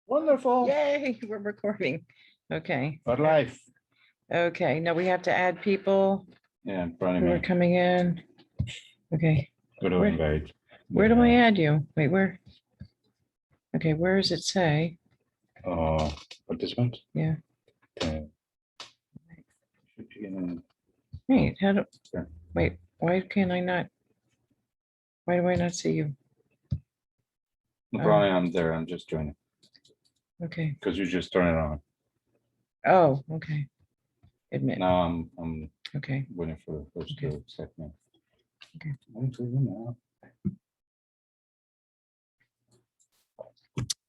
Wonderful. Yay, we're recording. Okay. For life. Okay, now we have to add people Yeah, in front of who are me. coming in. Okay, Go to Where- invite. where do I add you? Wait, where? Okay, where does it say? Participant? Yeah. Should be in- Wait, how do, Sure. wait, why can't I not? Why do I not see you? No problem, I'm there. I'm just joining Okay. because you just turn it on. Oh, okay. Admit, Now I'm okay. waiting for the first Okay. to accept me. Okay. I'm to you now.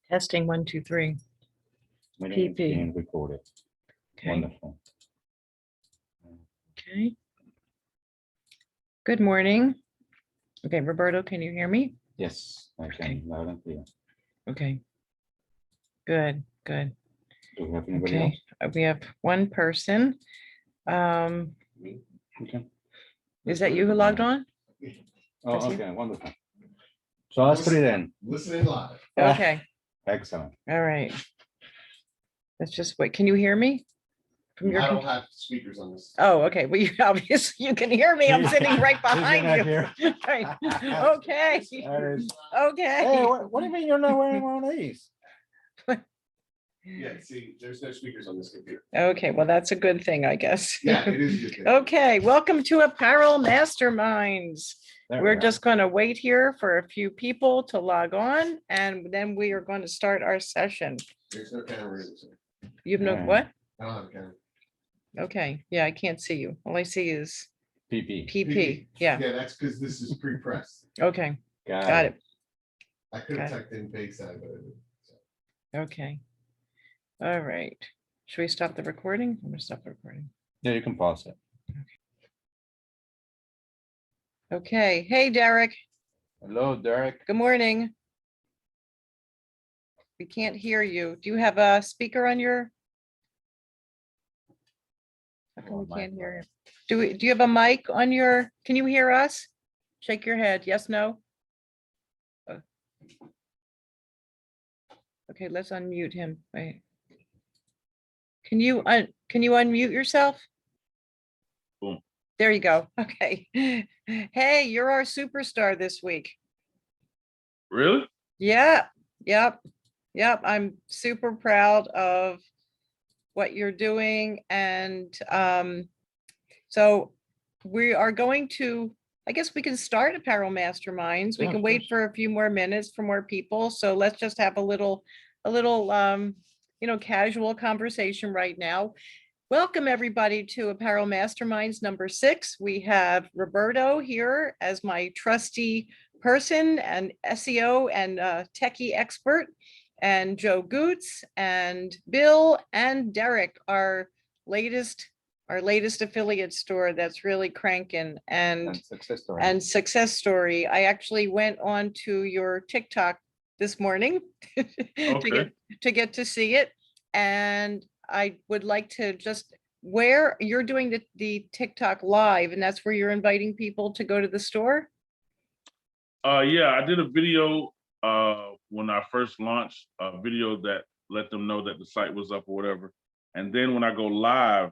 Testing 1, 2, 3. Meeting is PP. being recorded. Okay, Wonderful. okay. Good morning. Okay, Roberto, can you hear me? Yes, I Okay. can loud and clear. Okay. Good, good. Do we have anybody Okay, else? we have one person. Okay. Is that you who logged on? Oh, That's you? okay, wonderful. So us three then. Listening live. Okay, Excellent. all right. Let's just wait. Can you hear me? From your I don't com- have speakers on this. Oh, okay. Well, you obviously you can hear me. I'm sitting right He's behind not you. here. Right. Okay, That is- okay. Hey, what do you mean you're not wearing one of these? Yeah, see, there's no speakers on this computer. Okay, well, that's a good thing, I guess. Yeah, it is a good thing. Okay, welcome to Apparel Masterminds. There We're we are. just going to wait here for a few people to log on, and then we are going to start our session. There's no camera in this. You have no Yeah. what? I don't have a camera. Okay, yeah, I can't see you. All I see is PP. PP. Yeah, Yeah, that's because this is pre-pressed. okay, got it. I could have Got typed in Bayside, but I didn't. So. Okay. All right. Should we stop the recording? I'm gonna stop the recording. Yeah, you can pause it. Okay. Hey, Derek. Hello, Derek. Good morning. We can't hear you. Do you have a speaker on your? How come Oh, we mic, can't hear right. you? Do you have a mic on your, can you hear us? Shake your head. Yes, no? Okay, let's unmute him. Wait. Can you unmute yourself? Boom. There you go. Okay. Hey, you're our superstar this week. Really? Yeah, yep, yep. I'm super proud of what you're doing. And so we are going to, I guess we can start Apparel Masterminds. We Yeah, can of wait course. for a few more minutes for more people. So let's just have a little casual conversation right now. Welcome everybody to Apparel Masterminds number 6. We have Roberto here as my trusty person and SEO and techie expert, and Joe Goots and Bill and Derek, our latest affiliate store that's really cranking and success story. success story. I actually went on to your TikTok this morning Okay. to get to see it. And I would like to just, where you're doing the TikTok live, and that's where you're inviting people to go to the store? Yeah, I did a video when I first launched, a video that let them know that the site was up or whatever. And then when I go live,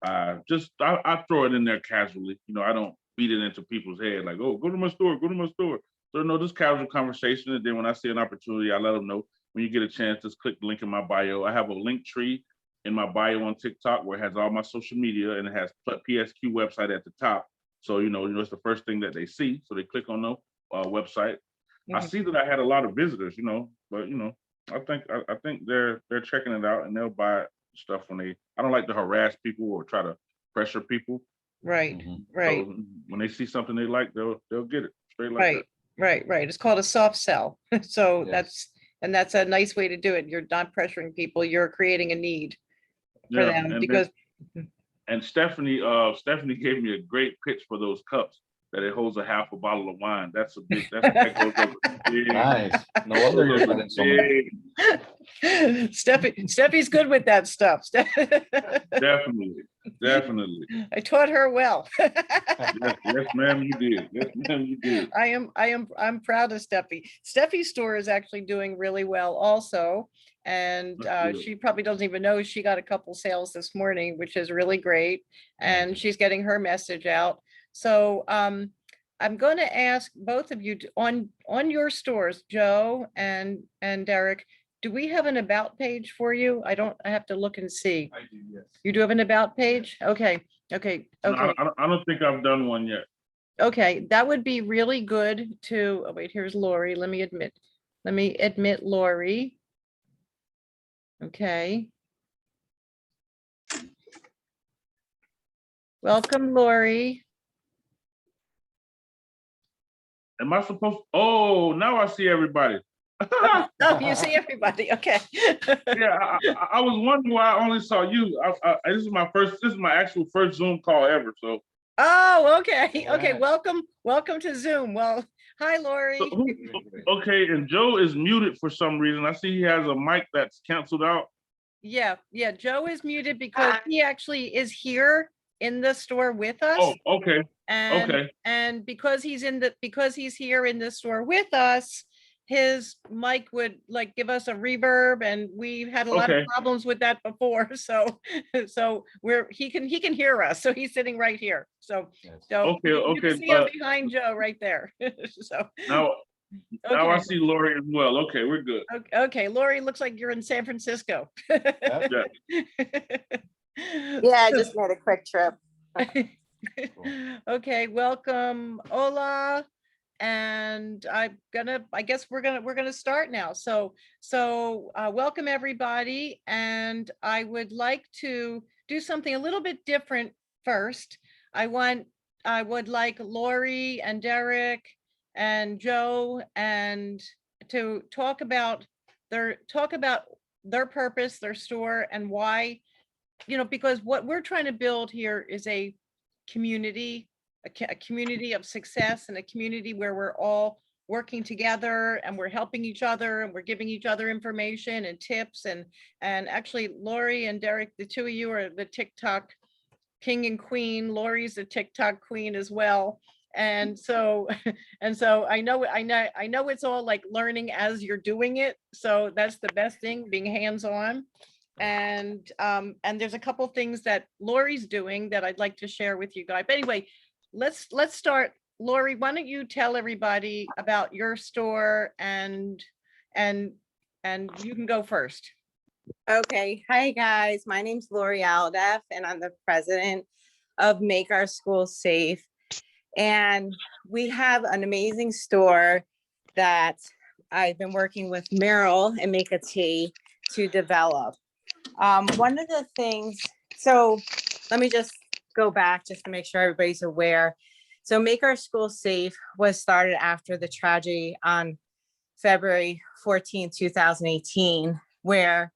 I throw it in there casually. You know, I don't beat it into people's head like, oh, go to my store, go to my store. So no, just casual conversation. And then when I see an opportunity, I let them know. When you get a chance, just click the link in my bio. I have a link tree in my bio on TikTok where it has all my social media, and it has PSQ website at the top. So, you know, it's the first thing that they see. So they click on the website. I Mhm. see that I had a lot of visitors, you know, but you know, I think they're checking it out and they'll buy stuff when I don't like to harass people or try to pressure people. Right, Mhm. right, So when they see something they like, they'll get it straight like right, right. It's called a soft sell. So Yes. that's a nice way to do it. You're not pressuring people. You're creating a need that. for Yeah, them and because, and Stephanie gave me a great pitch for those cups that it holds a half a bottle of wine. That goes over big. Nice. No wonder you're getting so many. Big. Steffi's good with that stuff. Definitely. I taught her well. Yes, ma'am, you did. Yes, ma'am, you did. I'm proud of Steffi. Steffi's store is actually doing really well also. And That's good. she probably doesn't even know she got a couple sales this morning, which is really great. And she's getting her message out. So I'm going to ask both of you on your stores, Joe and Derek, do we have an about page for you? I have to look and see. I do, yes. You do have an about page? Okay, okay, No, okay. I don't think I've done one yet. Okay, that would be really good to, oh wait, here's Lori. Let me admit Lori. Okay. Welcome, Lori. Am I supposed? Oh, now I see everybody. Oh, you see everybody, okay. Yeah, I was wondering why I only saw you. This is my actual first Zoom call ever. So, Oh, okay, okay, Alright. welcome to Zoom. Well, hi, Lori. so okay, and Joe is muted for some reason. I see he has a mic that's canceled out. Yeah, Joe is muted because he actually is here in the store with us. Oh, okay, And, okay. because he's here in the store with us, his mic would like give us a reverb, and we've had a lot of Okay. problems with that before. So, he can hear us. So he's sitting right here. So, Okay, you can okay, see him behind Joe right there. So, Now I okay, see Lori as well. Okay, we're good. okay, Lori, looks like you're in San Francisco. Yeah. Yeah, I just made a quick trip. Okay, welcome, Ola. And I guess we're gonna start now. So welcome everybody. And I would like to do something a little bit different first. I would like Lori and Derek and Joe and to talk about their purpose, their store, and why, because what we're trying to build here is a community, a community of success, and a community where we're all working together and we're helping each other and we're giving each other information and tips. And actually, Lori and Derek, the two of you are the TikTok king and queen. Lori's the TikTok queen as well. And so I know it's all like learning as you're doing it. So that's the best thing, being hands-on. And there's a couple things that Lori's doing that I'd like to share with you guys. But anyway, let's start. Lori, why don't you tell everybody about your store, and you can go first. Okay. Hi, guys. My name's Lori Aldef, and I'm the president of Make Our Schools Safe. And we have an amazing store that I've been working with Meryl and MakeATee to develop. One of the things, so let me just go back just to make sure everybody's aware. So Make Our Schools Safe was started after the tragedy on February 14, 2018, where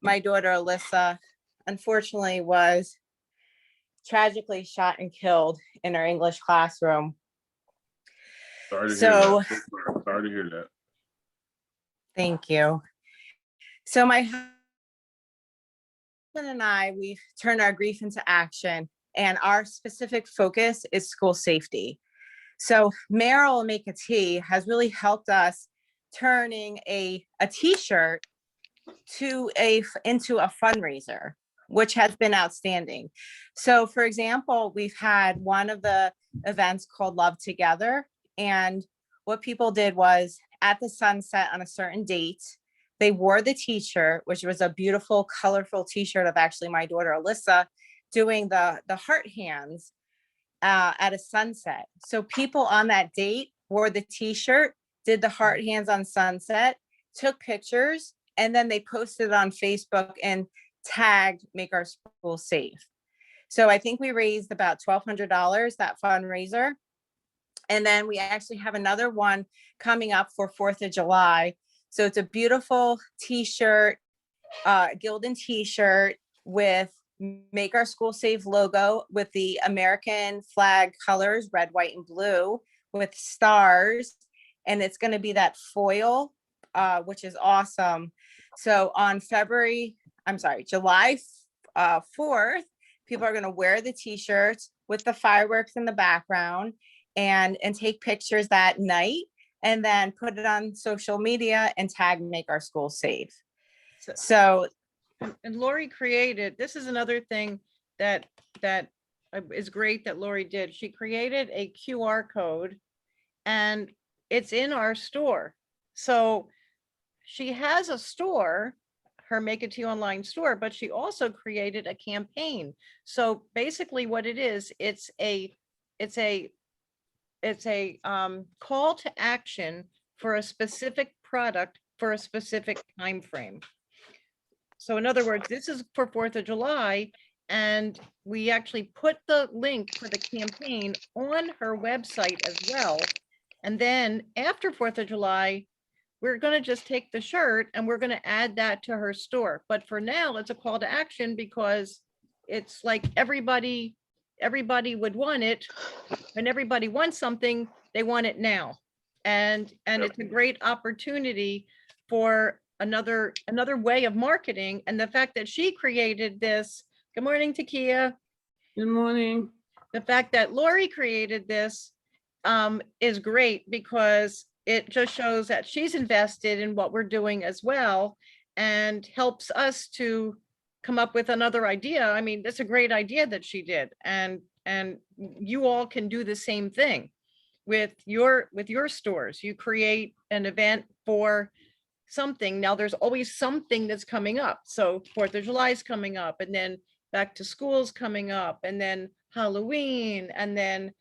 my daughter Alyssa unfortunately was tragically shot and killed in her English classroom. Sorry to So- hear that. Sorry to hear that. Thank you. So my husband and I, we've turned our grief into action, and our specific focus is school safety. So Meryl and MakeATee has really helped us turning a t-shirt into a fundraiser, which has been outstanding. So for example, we've had one of the events called Love Together. And what people did was at the sunset on a certain date, they wore the t-shirt, which was a beautiful, colorful t-shirt of actually my daughter, Alyssa, doing the heart hands at a sunset. So people on that date wore the t-shirt, did the heart hands on sunset, took pictures, and then they posted it on Facebook and tagged Make Our School Safe. So I think we raised about $1,200, that fundraiser. And then we actually have another one coming up for 4th of July. So it's a beautiful t-shirt, Gildan t-shirt with Make Our School Safe logo with the American flag colors, red, white, and blue with stars. And it's going to be that foil, which is awesome. So on July 4th, people are going to wear the t-shirts with the fireworks in the background and take pictures that night, and then put it on social media and tag Make Our School Safe. So And Lori created, this is another thing that is great that Lori did. She created a QR code and it's in our store. So she has a store, her MakeATeeOnline store, but she also created a campaign. So basically what it is, it's a call to action for a specific product for a specific time frame. So in other words, this is for 4th of July, and we actually put the link for the campaign on her website as well. And then after 4th of July, we're going to just take the shirt and we're going to add that to her store. But for now, it's a call to action because it's like everybody would want it. When everybody wants something, they want it now. And it's a great opportunity for another way of marketing. And the fact that she created this, good morning, Takia. Good morning. The fact that Lori created this is great because it just shows that she's invested in what we're doing as well and helps us to come up with another idea. I mean, that's a great idea that she did. And you all can do the same thing with your stores. You create an event for something. Now there's always something that's coming up. So 4th of July is coming up, and then back to school's coming up, and then Halloween, and then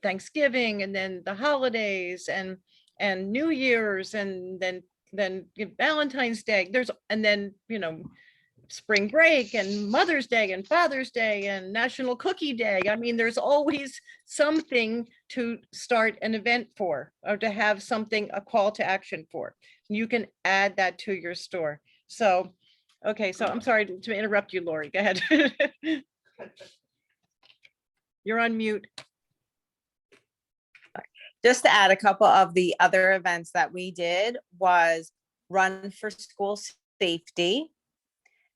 Thanksgiving, and then the holidays, and New Year's, and then Valentine's Day. And then, spring break, and Mother's Day, and Father's Day, and National Cookie Day. I mean, there's always something to start an event for, or to have something, a call to action for. You can add that to your store. So, okay, so I'm sorry to interrupt you, Lori. Go ahead. You're on mute. just to add, a couple of the other events that we did was Run for School Safety,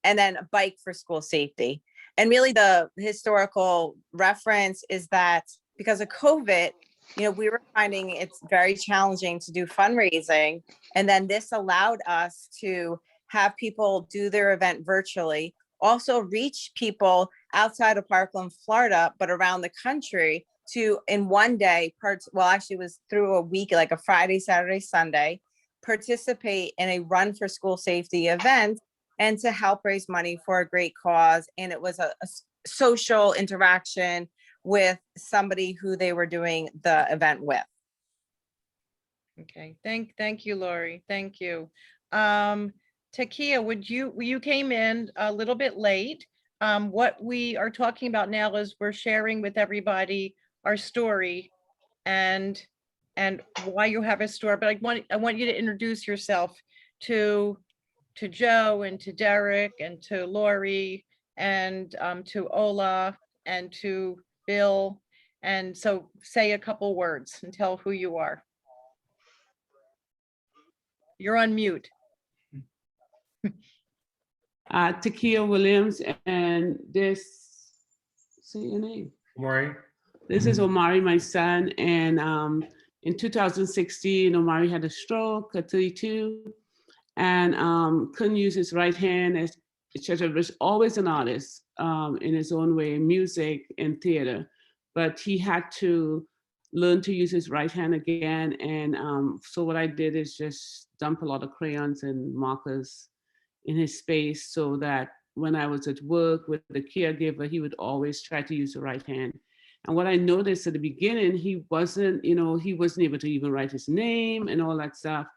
and then a Bike for School Safety. And really the historical reference is that because of COVID, we were finding it's very challenging to do fundraising. And then this allowed us to have people do their event virtually, also reach people outside of Parkland, Florida, but around the country to, in one day, actually it was through a week, like a Friday, Saturday, Sunday, participate in a Run for School Safety event and to help raise money for a great cause. And it was a social interaction with somebody who they were doing the event with. Okay, thank you, Lori. Thank you. Takia, you came in a little bit late. What we are talking about now is we're sharing with everybody our story and why you have a store. But I want you to introduce yourself to Joe and to Derek and to Lori and to Ola and to Bill. And so say a couple words and tell who you are. You're on mute. Takia Williams, and say your name. Omari. This is Omari, my son, and in 2016, Omari had a stroke at 32, and couldn't use his right hand. As he was always an artist in his own way, music and theater, but he had to learn to use his right hand again. And so what I did is just dump a lot of crayons and markers in his space so that when I was at work with the caregiver, he would always try to use the right hand. And what I noticed at the beginning, he wasn't able to even write his name and all that stuff.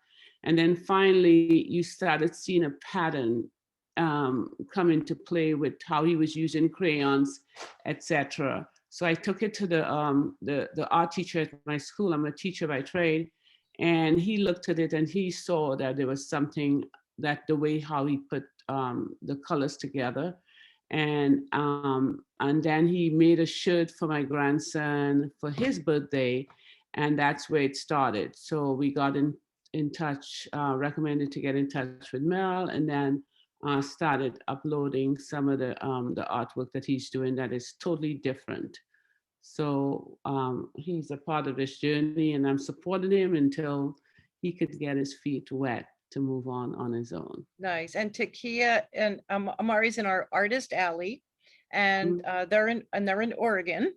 And then finally, you started seeing a pattern come into play with how he was using crayons, etc. So I took it to the art teacher at my school. I'm a teacher by trade. And he looked at it and he saw that there was something that the way how he put the colors together. And then he made a shirt for my grandson for his birthday. And that's where it started. So we got in touch, recommended to get in touch with Meryl, and then started uploading some of the artwork that he's doing that is totally different. So he's a part of this journey, and I'm supporting him until he could get his feet wet. to move on his own. Nice. And Takia and Amari's in our artist alley, and they're in Oregon,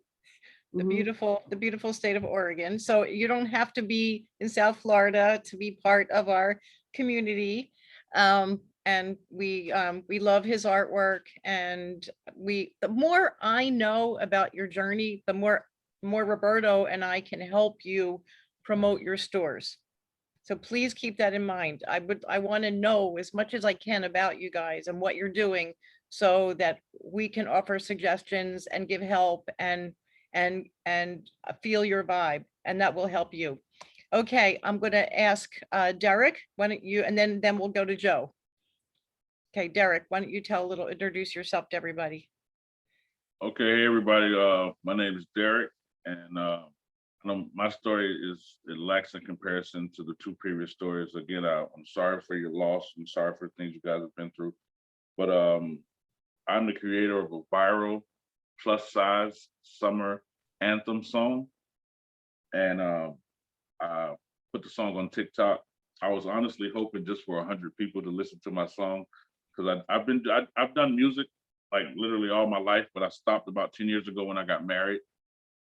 the Mhm. beautiful state of Oregon. So you don't have to be in South Florida to be part of our community. And we love his artwork, and the more I know about your journey, the more Roberto and I can help you promote your stores. So please keep that in mind. I want to know as much as I can about you guys and what you're doing, so that we can offer suggestions and give help and feel your vibe, and that will help you. Okay, I'm going to ask Derek, why don't you, and then we'll go to Joe. Okay, Derek, why don't you introduce yourself to everybody? Okay, hey everybody. My name is Derek, and I know my story it lacks in comparison to the two previous stories. Again, I'm sorry for your loss. I'm sorry for things you guys have been through. But I'm the creator of a viral plus size summer anthem song, and I put the song on TikTok. I was honestly hoping just for 100 people to listen to my song, because I've done music like literally all my life, but I stopped about 10 years ago when I got married.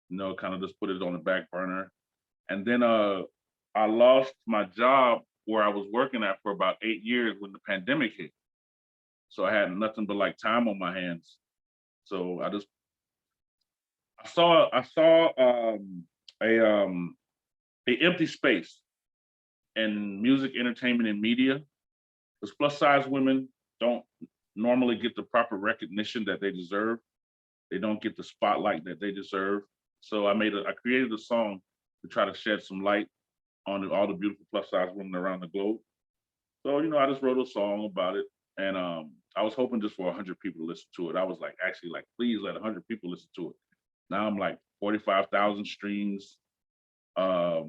You know, kind of just put it on the back burner. And then I lost my job where I was working at for about 8 years when the pandemic hit. So I had nothing but like time on my hands. So I saw a empty space in music, entertainment, and media, because plus size women don't normally get the proper recognition that they deserve. They don't get the spotlight that they deserve. So I created a song to try to shed some light on all the beautiful plus size women around the globe. So, you know, I just wrote a song about it, and I was hoping just for 100 people to listen to it. I was like, actually, like, please let 100 people listen to it. Now I'm like 45,000 streams. I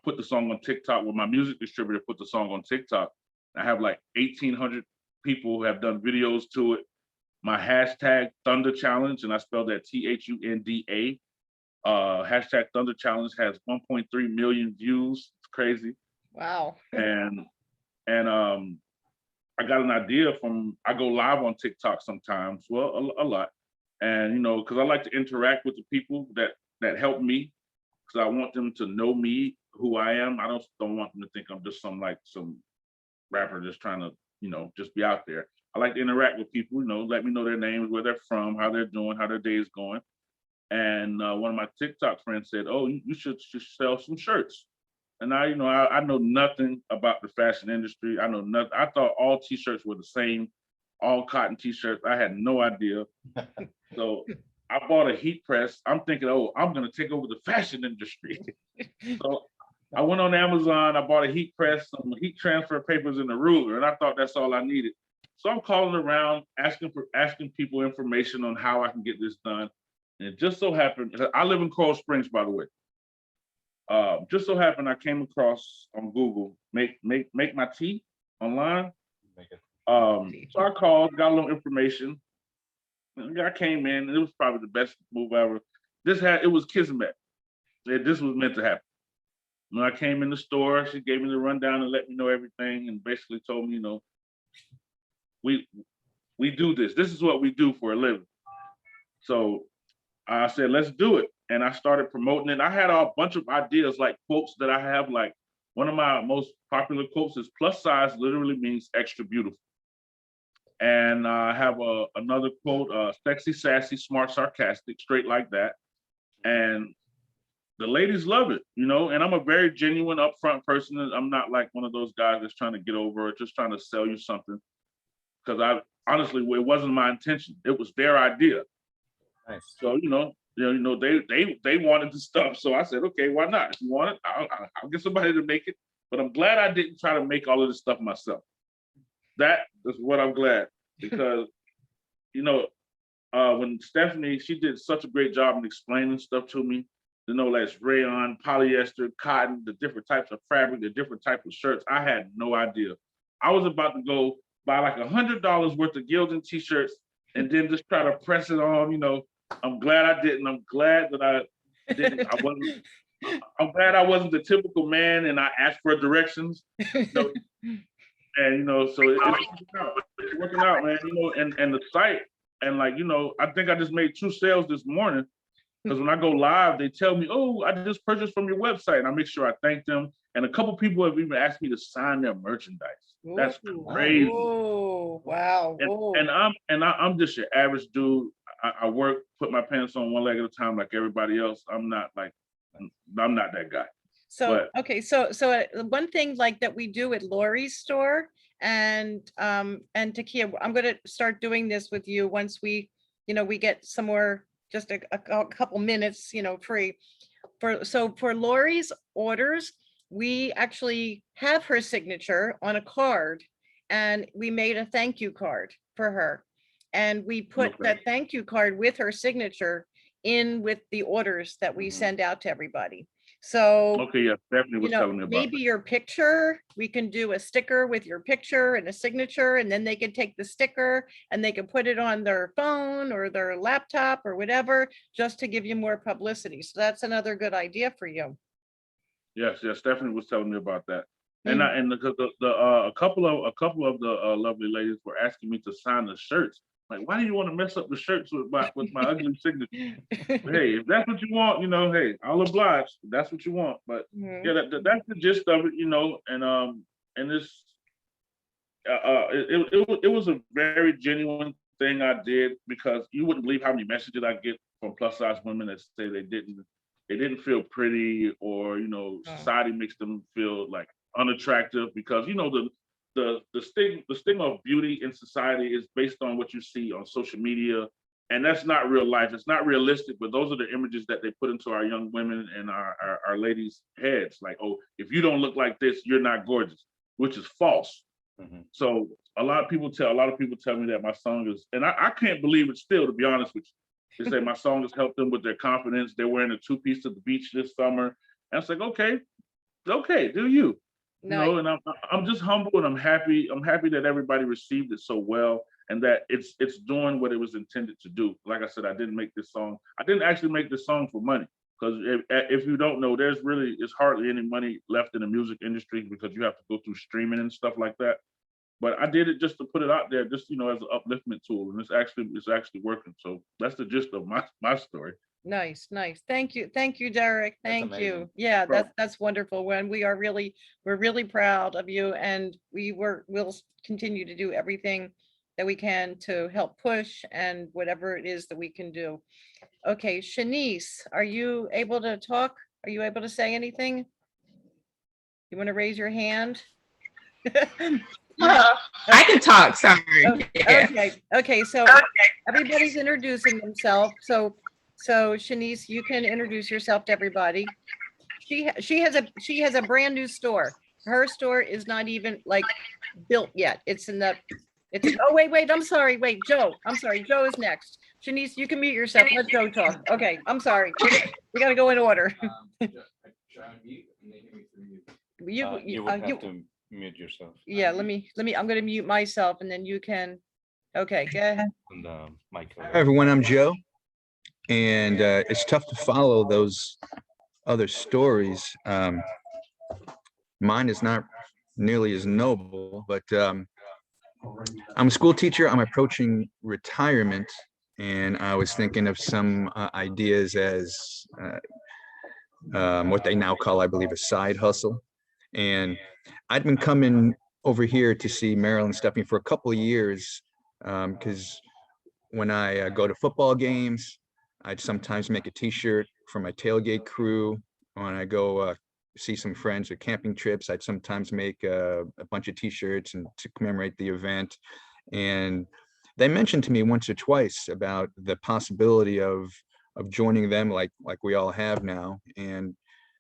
put the song on TikTok with my music distributor, put the song on TikTok. I have like 1,800 people who have done videos to it. My hashtag Thunder Challenge, and I spelled that THUNDA. Hashtag Thunder Challenge has 1.3 million views. It's crazy. Wow. And I got an idea I go live on TikTok sometimes, well, a lot. And, you know, because I like to interact with the people that help me, because I want them to know me, who I am. I don't want them to think I'm just some rapper just trying to, you know, just be out there. I like to interact with people, you know, let me know their names, where they're from, how they're doing, how their day is going. And one of my TikTok friends said, oh, you should sell some shirts. And I know nothing about the fashion industry. I know nothing. I thought all t-shirts were the same, all cotton t-shirts. I had no idea. So I bought a heat press. I'm thinking, oh, I'm gonna take over the fashion industry. So I went on Amazon, I bought a heat press, some heat transfer papers, and a ruler, and I thought that's all I needed. So I'm calling around, asking people information on how I can get this done. And it just so happened, I live in Coral Springs, by the way. Just so happened I came across on Google, make my tea online. So I called, got a little information. I came in, and it was probably the best move ever. It was kismet. This was meant to happen. When I came in the store, she gave me the rundown and let me know everything, and basically told me, you know, we do this. This is what we do for a living. So I said, let's do it. And I started promoting it. I had a bunch of ideas, like quotes that I have. Like, one of my most popular quotes is, plus size literally means extra beautiful. And I have another quote, sexy, sassy, smart, sarcastic, straight like that. And the ladies love it, you know, and I'm a very genuine, upfront person. I'm not like one of those guys that's trying to get over or just trying to sell you something. Because honestly, it wasn't my intention. It was their idea. Nice. So, they wanted the stuff. So I said, okay, why not? If you want it, I'll get somebody to make it. But I'm glad I didn't try to make all of this stuff myself. That is what I'm glad, because, when Stephanie, she did such a great job in explaining stuff to me, like rayon, polyester, cotton, the different types of fabric, the different types of shirts. I had no idea. I was about to go buy like $100 worth of Gildan t-shirts and then just try to press it on, I'm glad I didn't. I'm glad that I didn't. I'm glad I wasn't the typical man and I asked for directions. So, and so it's working out, man. And the site, and like, I think I just made 2 sales this morning. Because when I go live, they tell me, "Oh, I just purchased from your website," and I make sure I thank them. And a couple people have even asked me to sign their merchandise. That's crazy. Oh, wow. I'm just your average dude. I work, put my pants on one leg at a time, like everybody else. I'm not that guy. So, But- okay, so one thing like that we do at Lori's store and Takia, I'm gonna start doing this with you once we get some more, just a couple minutes, free. For Lori's orders, we actually have her signature on a card, and we made a thank you card for her. And we put that thank you card with her signature in with the orders that we send out to everybody. So, Okay, yeah, Stephanie was telling me about maybe your picture, we can do a sticker with your picture and a signature, and then they can take the sticker and they can put it on their phone or their laptop or whatever, just to give you more publicity. So that's another good idea for you. Yes, Stephanie was telling me about that. And because a couple of the lovely ladies were asking me to sign the shirts. Like, why do you want to mess up the shirts with my ugly signature? Hey, if that's what you want, hey, I'll oblige. If that's what you want. But yeah, that's the gist of it, and this, it was a very genuine thing I did, because you wouldn't believe how many messages I get from plus size women that say they didn't feel pretty, or society makes them feel like unattractive, because the stigma of beauty in society is based on what you see on social media, and that's not real life. It's not realistic, but those are the images that they put into our young women and our ladies' heads. Like, oh, if you don't look like this, you're not gorgeous, which is false. So a lot of people tell me that my song is, and I can't believe it still, to be honest with you. They say my song has helped them with their confidence. They're wearing a 2-piece to the beach this summer. And it's like, okay, do you? Nice. And I'm just humble, and I'm happy. I'm happy that everybody received it so well, and that it's doing what it was intended to do. Like I said, I didn't actually make this song for money, because if you don't know, there's hardly any money left in the music industry, because you have to go through streaming and stuff like that. But I did it just to put it out there, just as an upliftment tool, and it's actually working. So that's the gist of my story. Nice. Thank you, Derek. That's Thank you. amazing. Yeah, Bro. that's wonderful. When we're really proud of you, and we'll continue to do everything that we can to help push, and whatever it is that we can do. Okay, Shanice, are you able to talk? Are you able to say anything? You want to raise your hand? I can talk, sorry. Yeah. Okay, so everybody's introducing themselves. So Shanice, you can introduce yourself to everybody. She has a brand new store. Her store is not even like built yet. Oh, wait, I'm sorry. Wait, Joe. I'm sorry. Joe is next. Shanice, you can mute yourself. Let Joe talk. Okay, I'm sorry. We gotta go in order. You would have to mute yourself. Yeah, let me, I'm gonna mute myself, and then you can, okay, go ahead. On the mic. Hi, everyone, I'm Joe, and it's tough to follow those other stories. Mine is not nearly as noble, but I'm a school teacher. I'm approaching retirement, and I was thinking of some ideas as what they now call, I believe, a side hustle. And I'd been coming over here to see Meryl and Stephanie for a couple of years, because when I go to football games, I'd sometimes make a t-shirt for my tailgate crew. When I go see some friends or camping trips, I'd sometimes make a bunch of t-shirts and to commemorate the event. And they mentioned to me once or twice about the possibility of joining them like we all have now. And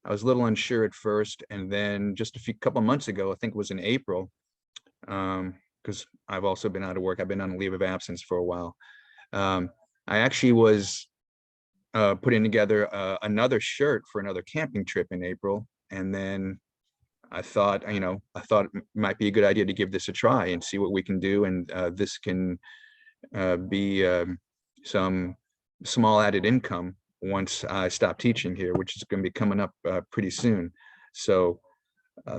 I was a little unsure at first, and then just a couple of months ago, I think it was in April, because I've also been out of work. I've been on a leave of absence for a while. I actually was putting together another shirt for another camping trip in April, and then I thought it might be a good idea to give this a try and see what we can do, and this can be some small added income once I stop teaching here, which is going to be coming up pretty soon. So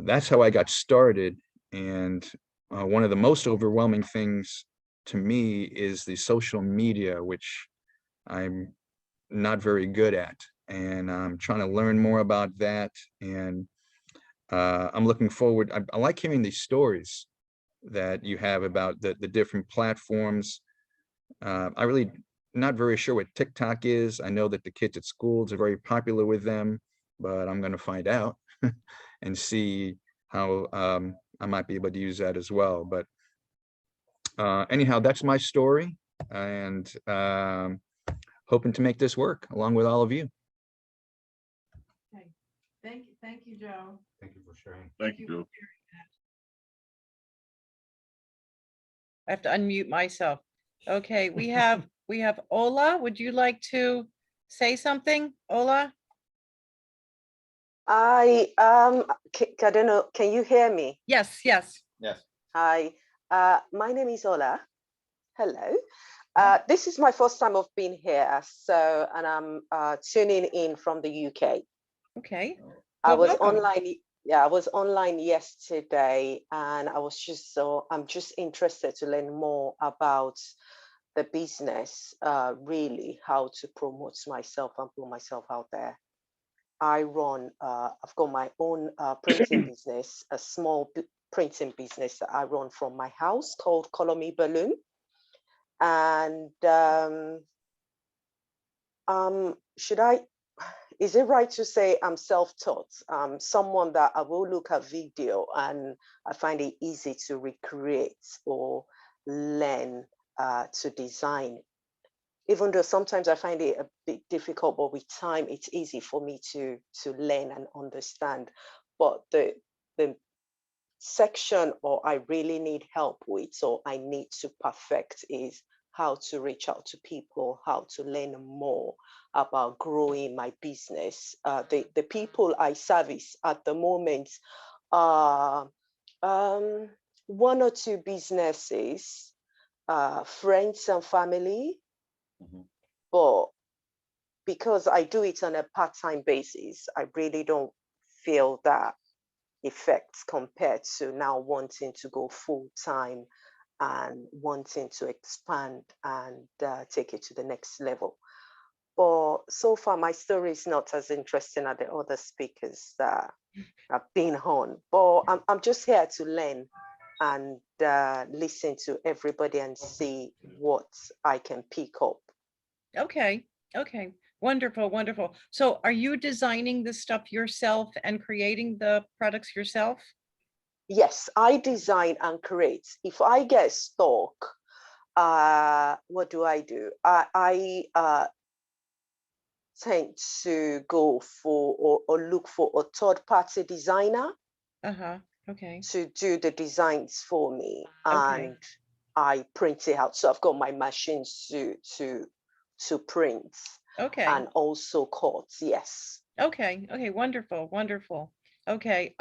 that's how I got started. And one of the most overwhelming things to me is the social media, which I'm not very good at. And I'm trying to learn more about that. And I'm looking forward. I like hearing these stories that you have about the different platforms. I really not very sure what TikTok is. I know that the kids at schools are very popular with them, but I'm going to find out and see how I might be able to use that as well. But anyhow, that's my story, and hoping to make this work along with all of you. Okay. Thank you, Joe. Thank you for sharing. Thank you, Joe. I have to unmute myself. Okay, we have Ola. Would you like to say something, Ola? I don't know. Can you hear me? Yes, yes. Yes. Hi, my name is Ola. Hello. This is my first time of being here, so and I'm tuning in from the UK. Okay. I Well, was welcome. online. Yeah, I was online yesterday, and I'm just interested to learn more about the business, really how to promote myself and put myself out there. I've got my own printing business, a small printing business that I run from my house called Color Me Balloon. And is it right to say I'm self-taught? Someone that I will look at video and I find it easy to recreate or learn to design. Even though sometimes I find it a bit difficult, but with time, it's easy for me to learn and understand. But the section or I really need help with, or I need to perfect, is how to reach out to people, how to learn more about growing my business. The people I service at the moment are one or two businesses, friends and family. But because I do it on a part-time basis, I really don't feel that effect compared to now wanting to go full-time and wanting to expand and take it to the next level. But so far, my story is not as interesting as the other speakers that have been on. But I'm just here to learn and listen to everybody and see what I can pick up. Okay. Okay. Wonderful. Wonderful. So are you designing the stuff yourself and creating the products yourself? Yes, I design and create. If I get stuck, what do? I tend to go for or look for a third-party designer Okay. to do the designs for me, Okay. and I print it out. So I've got my machines to print Okay. and also cut. Yes. Okay. Okay. Wonderful. Wonderful. Okay.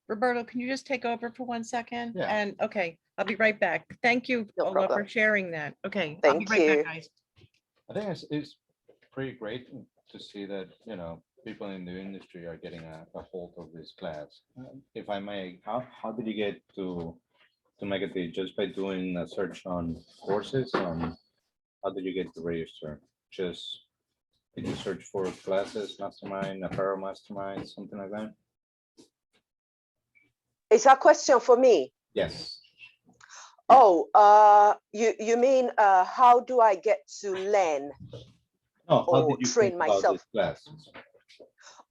Roberto, can you just take over for 1 second? Yeah. And okay, I'll be right back. Thank you, No Ola, for problem. sharing that. Okay. I'll be Thank right you. back, guys. I think it's pretty great to see that, people in the industry are getting a hold of this class. If I may, how did you get to MakeATee? Just by doing a search on courses? How did you get to register? Did you search for classes, mastermind, apparel mastermind, something like that? Is that a question for me? Yes. Oh, you mean how do I get to learn No, how or did you train think about myself? this class?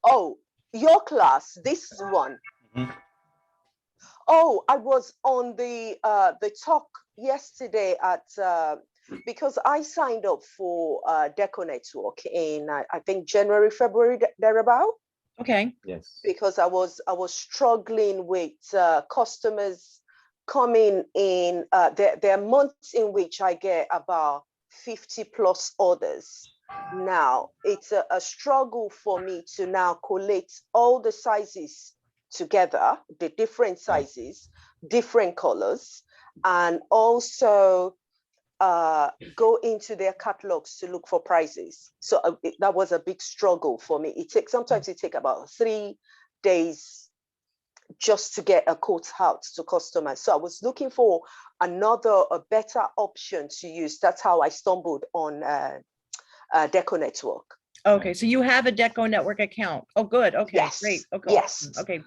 Oh, your class, this one. Mhm. Oh, I was on the talk yesterday at because I signed up for Deconetwork in I think January, February thereabout. Okay. Yes. Because I was struggling with customers coming in. There are months in which I get about 50 plus orders. Now it's a struggle for me to now collate all the sizes together, the different sizes, different colors, and also go into their catalogs to look for prices. So that was a big struggle for me. Sometimes it takes about 3 days just to get a quote out to customers. So I was looking for a better option to use. That's how I stumbled on Deconetwork. Okay, so you have a Deconetwork account. Oh, good. Okay, Yes, great. Okay, yes. okay.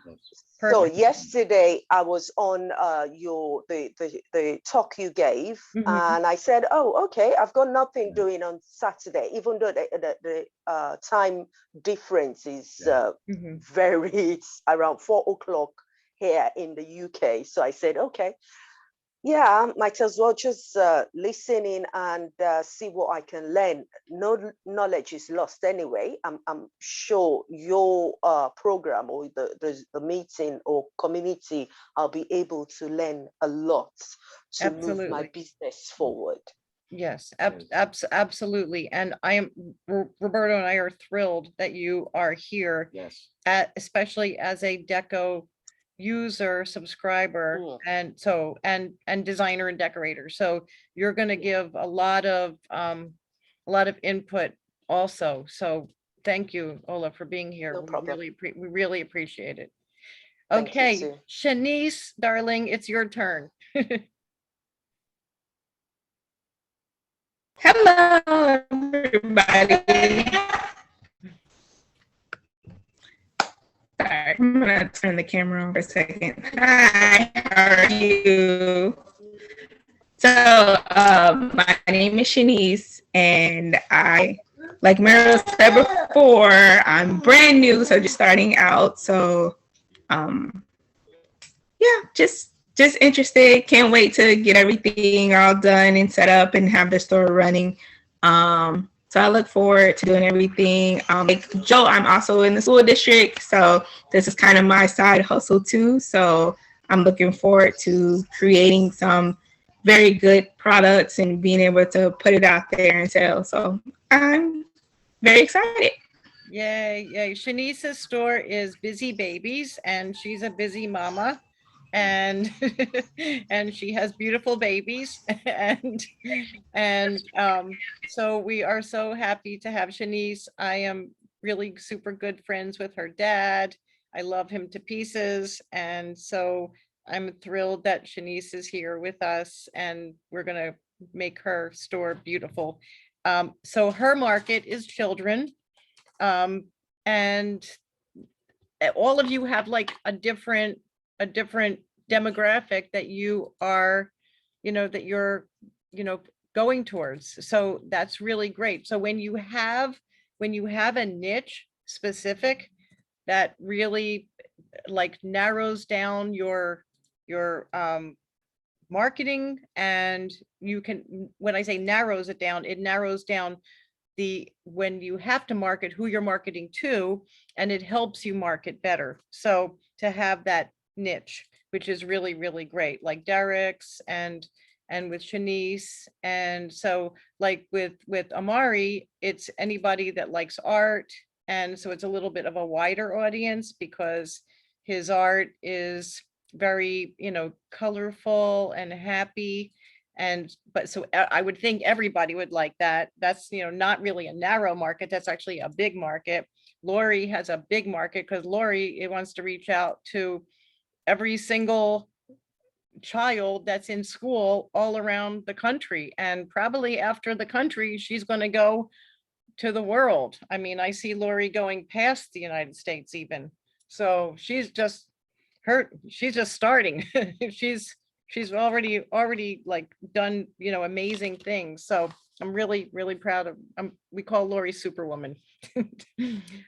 So Perfect. yesterday I was on the talk you gave, Mhm. and I said, oh, okay, I've got nothing doing on Saturday, even though the time difference is Mhm. it's around 4 o'clock here in the UK. So I said, okay, yeah, might as well just listen in and see what I can learn. No knowledge is lost anyway. I'm sure your program or the meeting or community, I'll be able to learn a lot to move my Absolutely. business forward. Yes, absolutely. And I am, Roberto and I are thrilled that you are here, Yes. especially as a Deco user, subscriber, Mm. and so, and designer and decorator. So you're going to give a lot of input also. So thank you, Ola, for being here. No problem. We really appreciate it. Thank you Okay, too. Shanice, darling, it's your turn. Hello, everybody. Sorry, I'm gonna turn the camera on for a second. Hi, how are you? So, my name is Shanice, and like Meryl said before, I'm brand new, so just starting out. So, yeah, just interested. Can't wait to get everything all done and set up and have the store running. So I look forward to doing everything. Like Joe, I'm also in the school district, so this is kind of my side hustle too. So I'm looking forward to creating some very good products and being able to put it out there and sell. So I'm very excited. Yay, yay. Shanice's store is Busy Babies, and she's a busy mama. And and she has beautiful babies. And so we are so happy to have Shanice. I am really super good friends with her dad. I love him to pieces. And so I'm thrilled that Shanice is here with us, and we're gonna make her store beautiful. So her market is children. And all of you have like a different demographic that you are, that you're, going towards. So that's really great. So when you have a niche specific that really like narrows down your marketing, and you can, when I say narrows it down, it narrows down when you have to market who you're marketing to, and it helps you market better. So to have that niche, which is really, really great, like Derek's and with Shanice. And so like with Amari, it's anybody that likes art. And so it's a little bit of a wider audience because his art is very, colorful and happy. But so I would think everybody would like that. That's, not really a narrow market. That's actually a big market. Lori has a big market because Lori, it wants to reach out to every single child that's in school all around the country. And probably after the country, she's going to go to the world. I mean, I see Lori going past the United States even. So she's just starting. She's already like done, amazing things. So I'm really, really proud of, we call Lori Superwoman.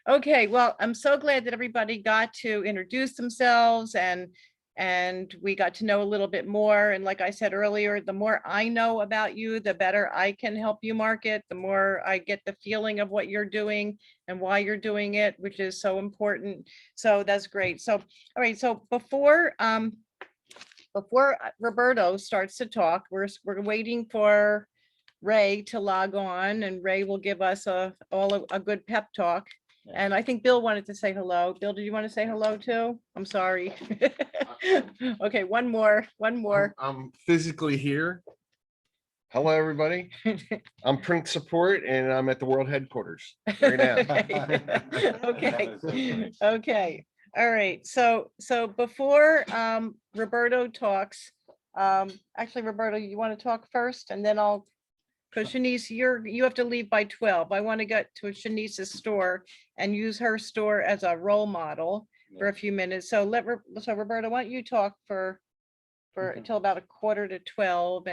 Okay, well, I'm so glad that everybody got to introduce themselves and we got to know a little bit more. And like I said earlier, the more I know about you, the better I can help you market, the more I get the feeling of what you're doing and why you're doing it, which is so important. So that's great. So, all right. So before Roberto starts to talk, we're waiting for Ray to log on, and Ray will give us a good pep talk. And I think Bill wanted to say hello. Bill, did you want to say hello too? I'm sorry. Okay, one more. I'm physically here. Hello, everybody. I'm Prink Support and I'm at the World Headquarters right now. Okay, okay, all right, so before Roberto talks, actually, Roberto, you want to talk first and then I'll, because Shanice, you have to leave by 12. I want to get to Shanice's store and use her store as a role model for a few minutes. So so Roberto, why don't you talk for Okay. until about 11:45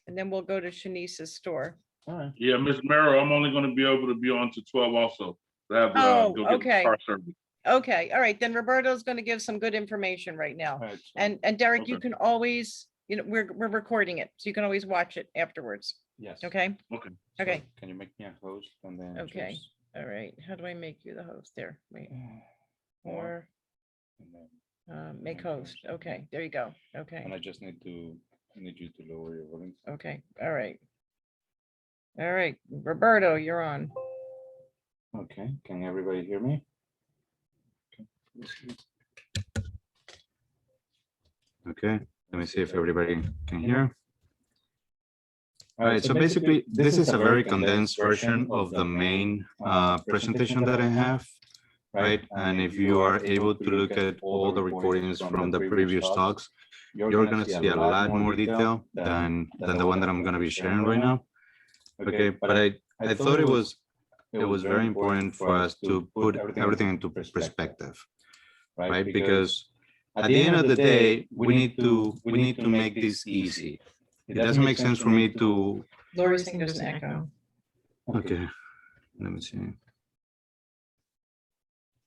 and then we'll go to Shanice's store. All right. Yeah, Miss Meryl, I'm only gonna be able to be on to 12 also. I have to Oh, go get okay. car service. Okay, all right, then Roberto's going to give some good information right now. All right, so- And Derek, you Okay. can always, we're recording it, so you can always watch it afterwards, Yes. okay? Okay. So Okay. Can you make me a host and then? Okay. just, All right, how do I make you the host there? Wait, More, or and then- make host, okay, there you go, And okay, I just need you to lower your volume. okay, all right. All right, Roberto, you're on. Okay, can everybody hear me? Okay, let's see. Okay, let me see if everybody can hear. All right, so basically, this is a very condensed version of the main presentation that I have, right? And if you are able to look at all the recordings from the previous talks, you're gonna see a lot more detail than the one that I'm gonna be sharing right now. Okay, but I thought it was very important for us to put everything into perspective, right? Because at the end of the day, we need to make this easy. It doesn't make sense for me to. Lori's saying there's an echo. Okay, let me see.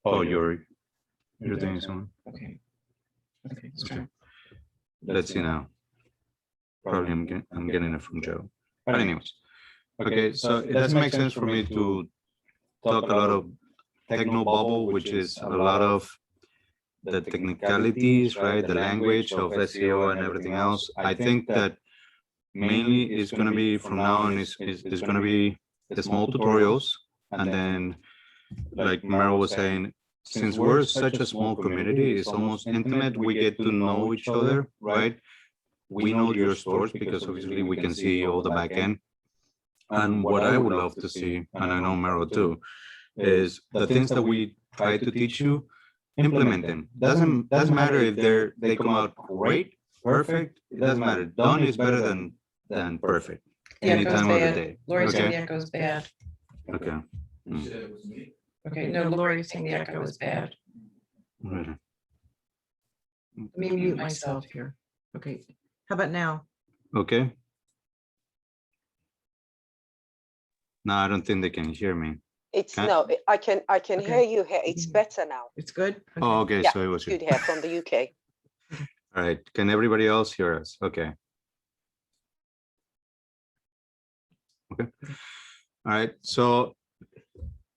Oh, you're doing something. Okay. Okay, let's Okay. try. Let's see now. Probably I'm getting it from Joe. But anyways, okay, so it doesn't make sense for me to talk a lot of techno bubble, which is a lot of the technicalities, right? The language of SEO and everything else. I think that mainly is going to be from now on is going to be the small tutorials. And then, like Meryl was saying, since we're such a small community, it's almost intimate. We get to know each other, right? We know your stores because obviously we can see all the back end. And what I would love to see, and I know Meryl too, is the things that we try to teach you, implement them. Doesn't matter if they come out great, perfect. It doesn't matter. Done is better than perfect. The Any echo's time of the bad. day. Lori's saying the Okay. echo's bad. Okay. You said it was me. Okay, no, Lori's saying the echo is bad. Really. Let me mute myself here. Okay, how about now? Okay. No, I don't think they can hear me. It's Can- no, I can Okay. hear you here. It's better now. It's good? Oh, okay. Yeah, So it was Good you. here from the UK. All right. Can everybody else hear us? Okay. Okay. All right. So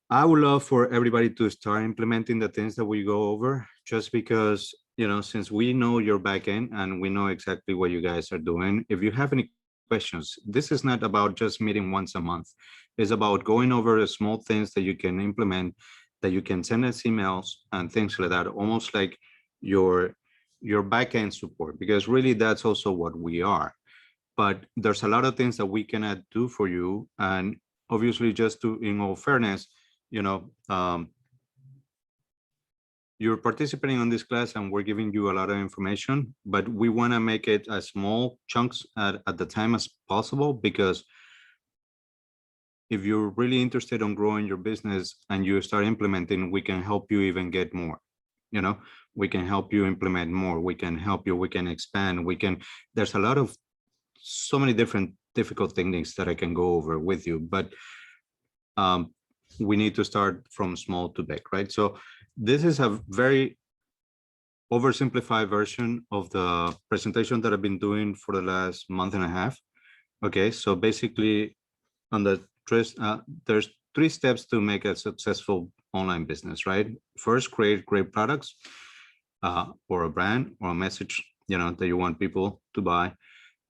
I would love for everybody to start implementing the things that we go over, just because, since we know your backend and we know exactly what you guys are doing, if you have any questions, this is not about just meeting once a month. It's about going over the small things that you can implement, that you can send us emails and things like that, almost like your backend support, because really that's also what we are. But there's a lot of things that we cannot do for you. And obviously, just to, in all fairness, you're participating on this class and we're giving you a lot of information, but we want to make it as small chunks at the time as possible, because if you're really interested in growing your business and you start implementing, we can help you even get more. We can help you implement more. We can help you. We can expand. There's a lot of so many different difficult things that I can go over with you, but we need to start from small to big, right? So this is a very oversimplified version of the presentation that I've been doing for the last month and a half. Okay, so basically on the there's 3 steps to make a successful online business, right? First, create great products or a brand or a message, that you want people to buy.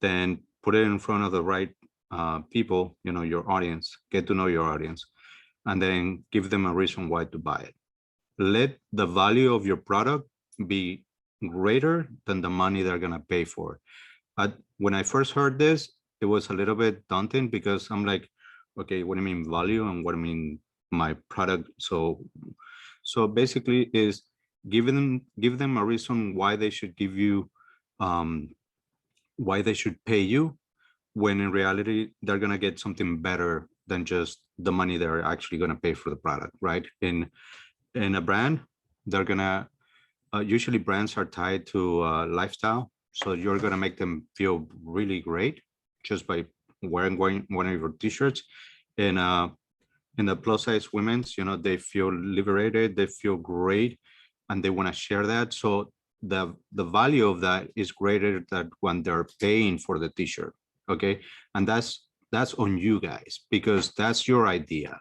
Then put it in front of the right people, your audience, get to know your audience, and then give them a reason why to buy it. Let the value of your product be greater than the money they're going to pay for it. When I first heard this, it was a little bit daunting because I'm like, okay, what do you mean value and what do you mean my product? So basically is give them a reason why they should give you, why they should pay you, when in reality they're gonna get something better than just the money they're actually gonna pay for the product, right? In a brand, they're gonna usually brands are tied to lifestyle, so you're gonna make them feel really great just by wearing one of your t-shirts. In the plus size women's, they feel liberated, they feel great, and they want to share that. So the value of that is greater than when they're paying for the t-shirt. Okay, and that's on you guys because that's your idea.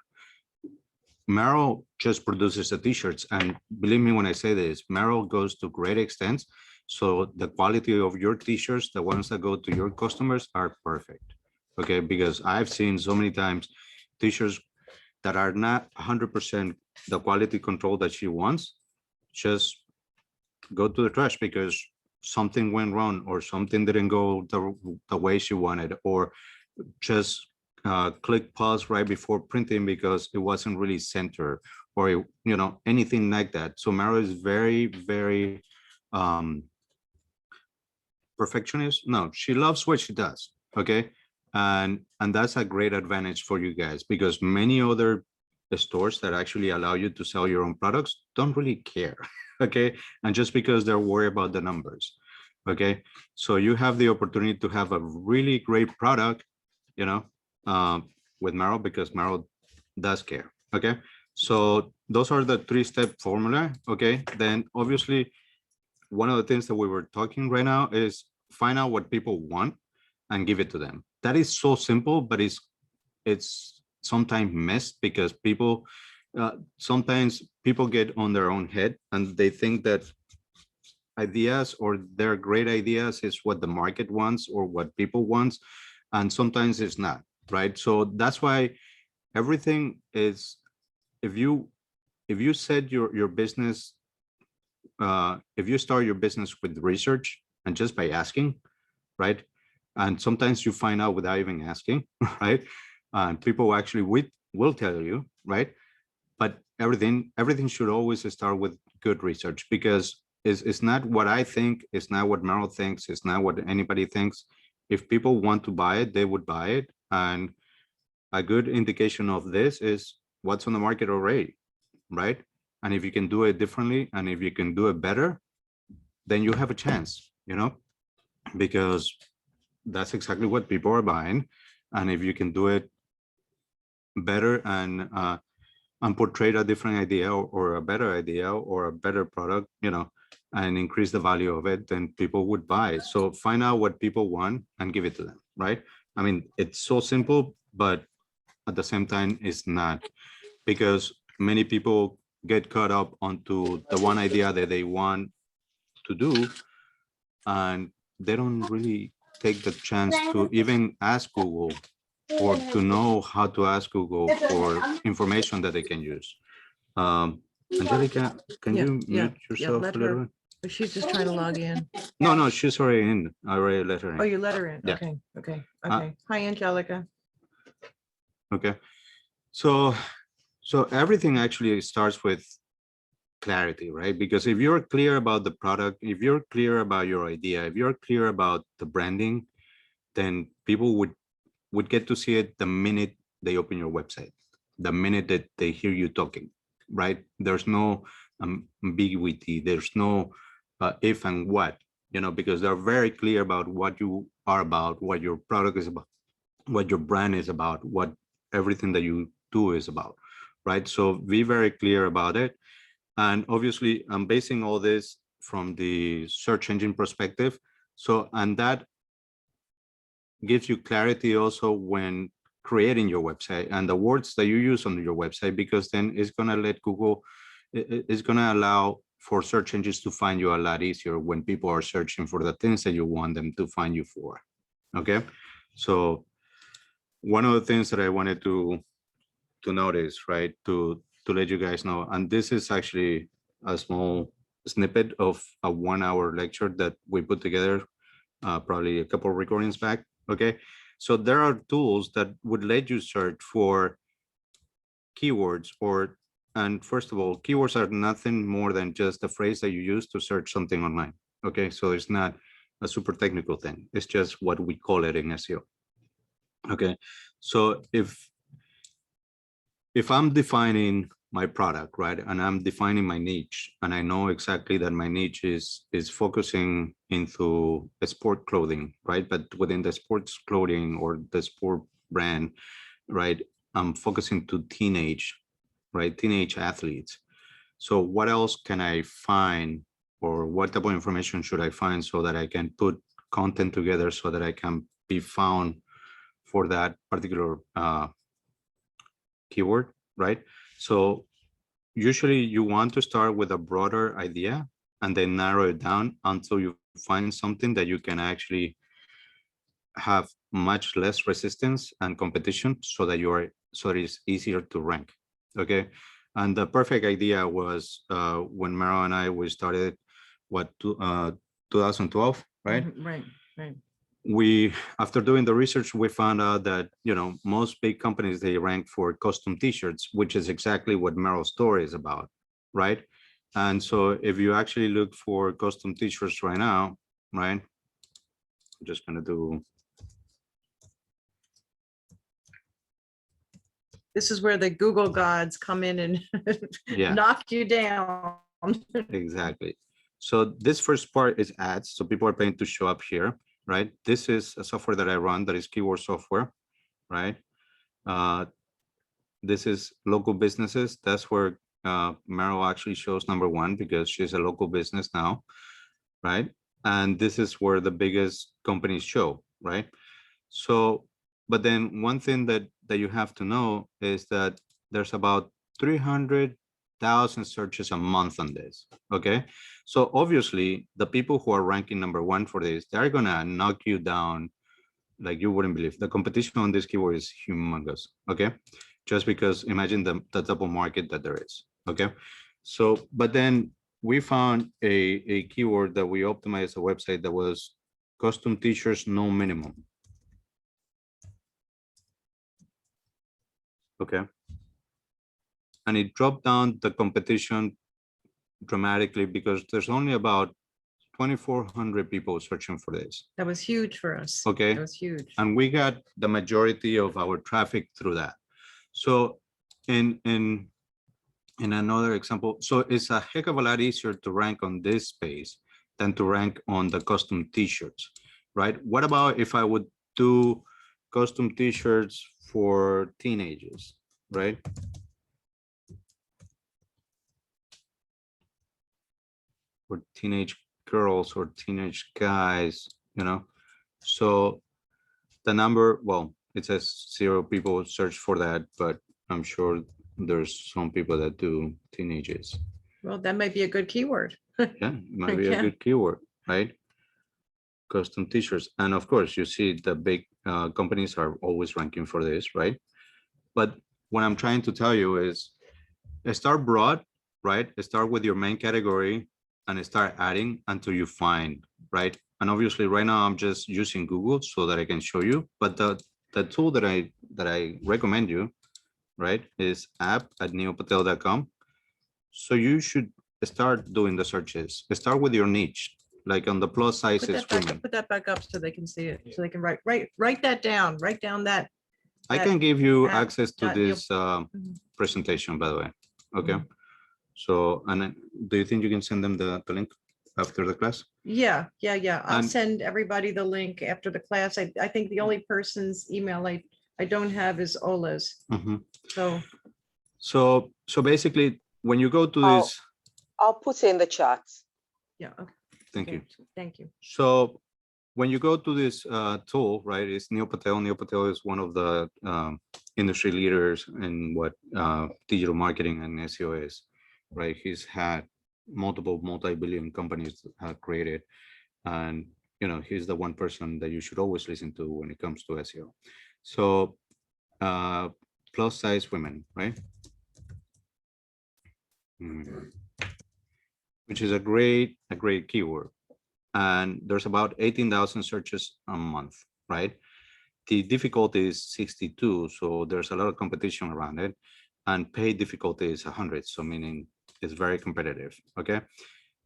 Meryl just produces the t-shirts, and believe me when I say this, Meryl goes to great extents. So the quality of your t-shirts, the ones that go to your customers, are perfect. Okay, because I've seen so many times t-shirts that are not 100% the quality control that she wants, just go to the trash because something went wrong or something didn't go the way she wanted, or just click pause right before printing because it wasn't really centered, or anything like that. So Meryl is very, very perfectionist. No, she loves what she does. Okay, and that's a great advantage for you guys because many other stores that actually allow you to sell your own products don't really care. Okay, and just because they're worried about the numbers. Okay, so you have the opportunity to have a really great product, with Meryl because Meryl does care. Okay, so those are the 3-step formula. Okay, then obviously one of the things that we were talking right now is find out what people want and give it to them. That is so simple, but it's sometimes missed because people sometimes people get on their own head and they think that ideas or their great ideas is what the market wants or what people wants, and sometimes it's not, right? So that's why everything is, if you set your business, if you start your business with research and just by asking, right? And sometimes you find out without even asking, right? And people actually will tell you, right? But everything should always start with good research because it's not what I think, it's not what Meryl thinks, it's not what anybody thinks. If people want to buy it, they would buy it. And a good indication of this is what's on the market already, right? And if you can do it differently and if you can do it better, then you have a chance, because that's exactly what people are buying. And if you can do it better and portray a different idea or a better idea or a better product, and increase the value of it, then people would buy it. So find out what people want and give it to them, right? I mean, it's so simple, but at the same time, it's not, because many people get caught up onto the one idea that they want to do, and they don't really take the chance to even ask Google or to know how to ask Google for information that they can use. Angelica, can Yeah, you yeah, mute yourself let a little her- bit? But she's just trying to log in. No, she's already in. I already let her Oh, in. you let her in? Yeah. Okay. Hi, Angelica. Okay. So everything actually starts with clarity, right? Because if you're clear about the product, if you're clear about your idea, if you're clear about the branding, then people would get to see it the minute they open your website, the minute that they hear you talking, right? There's no ambiguity. There's no if and what, because they're very clear about what you are about, what your product is about, what your brand is about, what everything that you do is about, right? So be very clear about it. And obviously, I'm basing all this from the search engine perspective. So, and that gives you clarity also when creating your website and the words that you use on your website, because then it's going to let Google, it's going to allow for search engines to find you a lot easier when people are searching for the things that you want them to find you for. Okay. So one of the things that I wanted to notice, right, to let you guys know, and this is actually a small snippet of a 1-hour lecture that we put together probably a couple of recordings back. Okay. So there are tools that would let you search for keywords and first of all, keywords are nothing more than just a phrase that you use to search something online. Okay, so it's not a super technical thing. It's just what we call it in SEO. Okay, so if I'm defining my product, right, and I'm defining my niche, and I know exactly that my niche is focusing into sport clothing, right, but within the sports clothing or the sport brand, right, I'm focusing to teenage athletes. So what else can I find, or what type of information should I find so that I can put content together so that I can be found for that particular keyword, right? So usually you want to start with a broader idea and then narrow it down until you find something that you can actually have much less resistance and competition so that it's easier to rank. Okay. And the perfect idea was when Meryl and we started 2012, right? Right. We, after doing the research, we found out that, most big companies, they rank for custom t-shirts, which is exactly what Meryl's store is about, right? And so if you actually look for custom t-shirts right now, right? I'm just gonna do. This is where the Google gods come in and Yeah. knock you down. Exactly. So this first part is ads. So people are paying to show up here, right? This is a software that I run that is keyword software, right? This is local businesses. That's where Meryl actually shows number one because she's a local business now, right? And this is where the biggest companies show, right? So, but then one thing that you have to know is that there's about 300,000 searches a month on this, okay? So obviously the people who are ranking number one for this, they're gonna knock you down like you wouldn't believe. The competition on this keyword is humongous, okay? Just because imagine the double market that there is, okay? So, but then we found a keyword that we optimized a website that was custom t-shirts, no minimum. Okay. And it dropped down the competition dramatically because there's only about 2,400 people searching for this. That was huge for us. Okay. That was huge. And we got the majority of our traffic through that. So in another example, so it's a heck of a lot easier to rank on this space than to rank on the custom t-shirts, right? What about if I would do custom t-shirts for teenagers, right? For teenage girls or teenage guys, So the number, well, it says 0 people search for that, but I'm sure there's some people that do teenagers. Well, that might be a good keyword. Yeah, it might be Yeah. a good keyword, right? Custom t-shirts. And of course, you see the big companies are always ranking for this, right? But what I'm trying to tell you is start broad, right? Start with your main category and start adding until you find, right? And obviously right now I'm just using Google so that I can show you, but the tool that I recommend you, right, is app@neopatel.com. So you should start doing the searches. Start with your niche, like on the plus sizes women. Put that back up so they can see it, so they can write that down, write down that. I can give you app access to dot this Mhm. presentation, by the way. Okay. Mhm. So, and then do you think you can send them the link after the class? Yeah. I'll And- send everybody the link after the class. I think the only person's email I don't have is Ola's. Mhm. So, So basically, when you go to Oh. this, I'll put it in the chat. yeah, okay. thank you. Thank you. So when you go to this tool, right, it's Neil Patel. Neil Patel is one of the industry leaders in what digital marketing and SEO is, right? He's had multiple multi-billion companies created, and he's the one person that you should always listen to when it comes to SEO. So plus size women, right? Which is a great keyword. And there's about 18,000 searches a month, right? the difficulty is 62, so there's a lot of competition around it, and paid difficulty is 100, so meaning it's very competitive, okay?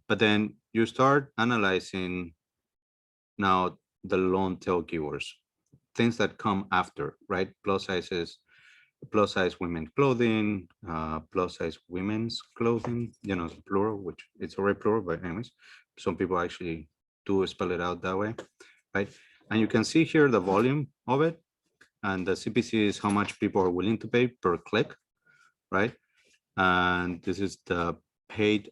But then you start analyzing now the long tail keywords, things that come after, right? Plus sizes, plus size women clothing, plus size women's clothing, you know, plural, which it's already plural, but anyways, some people actually do spell it out that way, right? And you can see here the volume of it, and the CPC is how much people are willing to pay per click, right? And this is the paid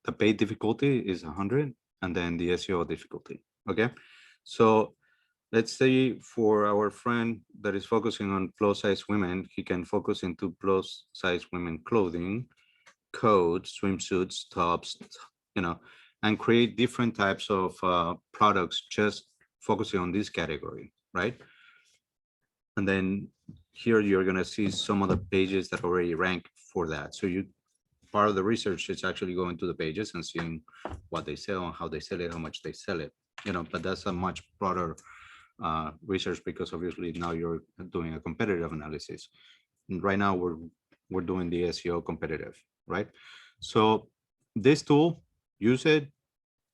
the paid difficulty is 100, and then the SEO difficulty. Okay, so let's say for our friend that is focusing on plus size women, he can focus into plus size women clothing, coats, swimsuits, tops, you know, and create different types of products just focusing on this category, right? And then here you're gonna see some of the pages that already rank for that. So you, part of the research is actually going to the pages and seeing what they sell and how they sell it, how much they sell it, you know, but that's a much broader research, because obviously now you're doing a competitive analysis. And right now we're doing the SEO competitive, right? So this tool, use it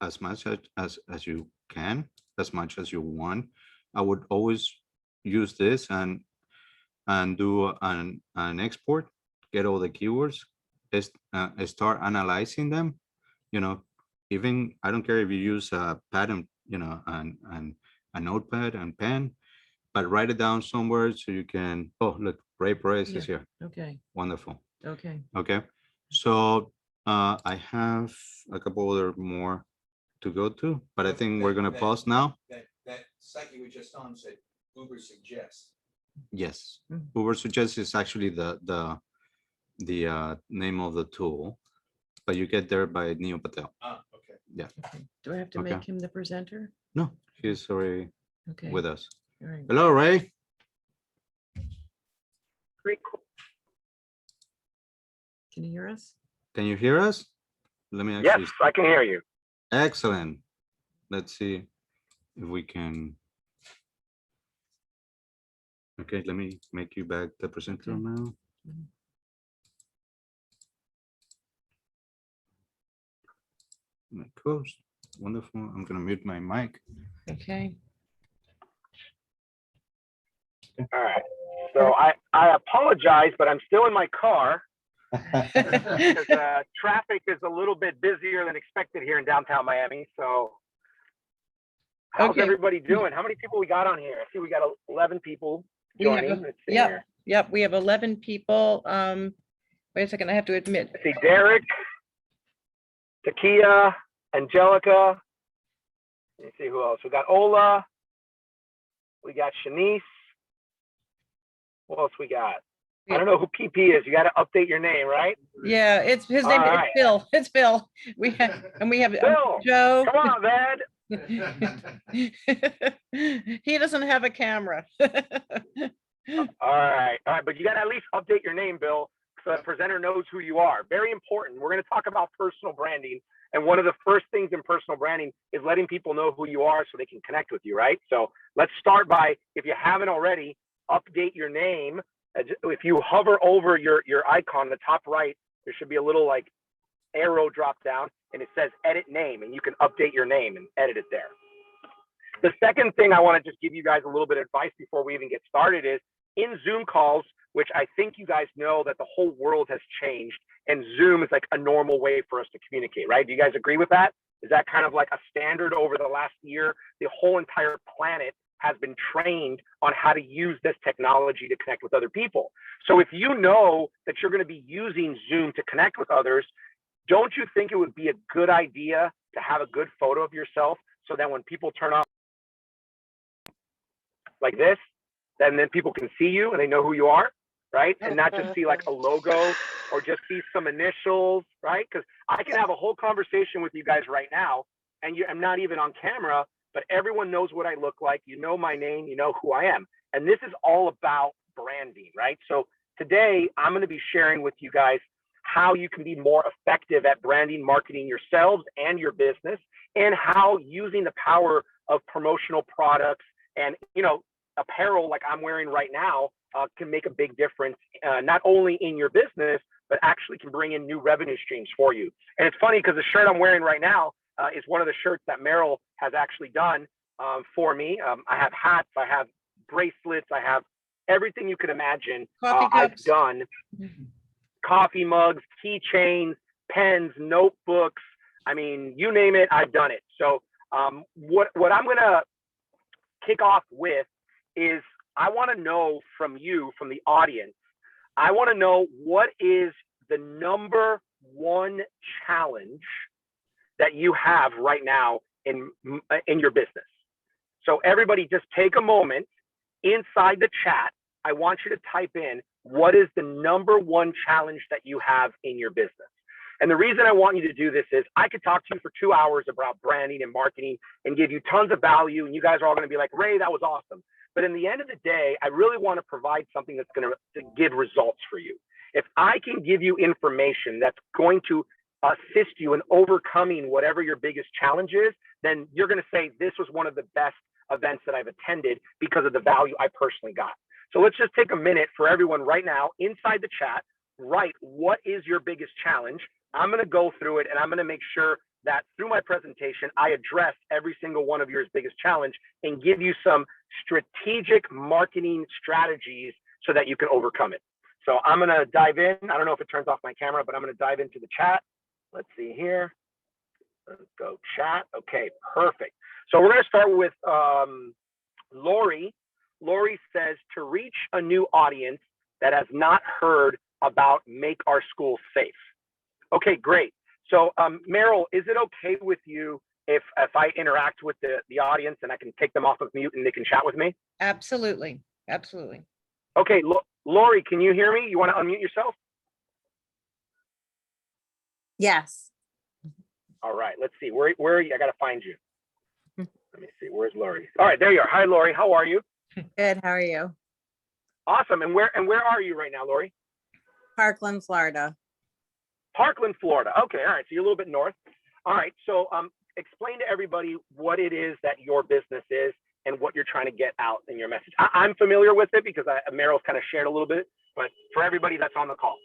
as much as you can, as much as you want. I would always use this and do an export, get all the keywords, start analyzing them, you know, even I don't care if you use a pad and, you know, and a notepad and pen, but write it down somewhere so you can, oh, look, Rey Perez is here. Okay, Wonderful. okay. Okay. So I have a couple other more to go to, but I think we're gonna pause now. That site you were just on said Uber suggests. Yes, Mhm. Uber Suggest is actually the name of the tool, but you get there by Neo Patel. Okay. Yeah. Okay. Do I have to Okay. make him the presenter? No, he's already Okay. with us. All right. Hello, Ray. Can you hear us? Can you hear us? Let me Yes, actually. I can hear you. Excellent. Let's see if we can. Okay, let me make you back the presenter Okay. now. Mhm. My host. Wonderful. I'm gonna mute my mic. Okay. All right. So I apologize, but I'm still in my car because traffic is a little bit busier than expected here in downtown Miami. So how's Okay. everybody doing? How many people we got on here? I see we got 11 people We have joining. a- Let's see Yep, here. yep, we have 11 people. Wait a second, I have to admit. I see Derek, Takia, Angelica. Let me see who else. We got Ola. We got Shanice. What else we got? I don't know who PP is. You got to update your name, right? Yeah, it's his name, All it's right. Bill. It's Bill. We have, and we have Bill, Joe. come on, man. He doesn't have a camera. All right, but you got to at least update your name, Bill, so the presenter knows who you are. Very important. We're going to talk about personal branding, and one of the first things in personal branding is letting people know who you are so they can connect with you, right? So let's start by, if you haven't already, update your name. If you hover over your icon in the top right, there should be a little like arrow drop down, and it says edit name, and you can update your name and edit it there. The second thing I want to just give you guys a little bit of advice before we even get started is, in Zoom calls, which I think you guys know that the whole world has changed, and Zoom is like a normal way for us to communicate, right? Do you guys agree with that? Is that kind of like a standard over the last year? The whole entire planet has been trained on how to use this technology to connect with other people. So if you know that you're going to be using Zoom to connect with others, don't you think it would be a good idea to have a good photo of yourself so that when people turn on like this, then people can see you and they know who you are, right? And not just see like a logo or just see some initials, right? Because I can have a whole conversation with you guys right now, and I'm not even on camera, but everyone knows what I look like. You know my name, you know who I am. And this is all about branding, right? So today I'm going to be sharing with you guys how you can be more effective at branding, marketing yourselves and your business. and how using the power of promotional products and, you know, apparel like I'm wearing right now can make a big difference, not only in your business, but actually can bring in new revenue streams for you. And it's funny because the shirt I'm wearing right now is one of the shirts that Meryl has actually done for me. I have hats, I have bracelets, I have everything you could imagine. Coffee I've cups. done coffee mugs, keychains, pens, notebooks. I mean, you name it, I've done it. So what I'm gonna kick off with is I want to know from you, from the audience, I want to know what is the number one challenge that you have right now in your business. So everybody just take a moment inside the chat. I want you to type in, what is the number one challenge that you have in your business? And the reason I want you to do this is I could talk to you for 2 hours about branding and marketing and give you tons of value. And you guys are all going to be like, Ray, that was awesome. But in the end of the day, I really want to provide something that's going to give results for you. If I can give you information that's going to assist you in overcoming whatever your biggest challenge is, then you're going to say, this was one of the best events that I've attended because of the value I personally got. So let's just take a minute for everyone right now inside the chat, write what is your biggest challenge. I'm going to go through it and I'm going to make sure that through my presentation, I address every single one of your biggest challenge and give you some strategic marketing strategies so that you can overcome it. So I'm going to dive in. I don't know if it turns off my camera, but I'm going to dive into the chat. Let's see here. Let's go chat. Okay, perfect. So we're going to start with Lori. Lori says, to reach a new audience that has not heard about Make Our School Safe. Okay, great. So Meryl, is it okay with you if I interact with the audience and I can take them off of mute and they can chat with me? Absolutely. Absolutely. Okay, Lori, can you hear me? You want to unmute yourself? Yes. All right, let's see. Where are you? I got to find you. Let me see. Where's Lori? All right, there you are. Hi, Lori. How are you? Good. How are you? Awesome. And where are you right now, Lori? Parkland, Florida. Parkland, Florida. Okay. All right. So you're a little bit north. All right. So explain to everybody what it is that your business is and what you're trying to get out in your message. I'm familiar with it because Meryl's kind of shared a little bit, but for everybody that's on the call.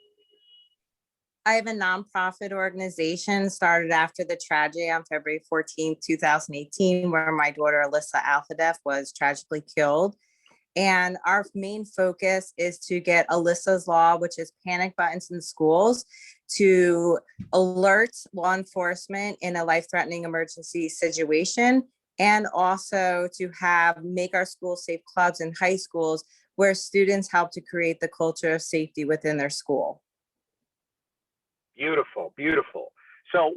I have a nonprofit organization started after the tragedy on February 14th, 2018, where my daughter, Alyssa Alfadef, was tragically killed. And our main focus is to get Alyssa's Law, which is panic buttons in schools, to alert law enforcement in a life-threatening emergency situation, and also to have Make Our School Safe clubs in high schools where students help to create the culture of safety within their school. Beautiful, beautiful. So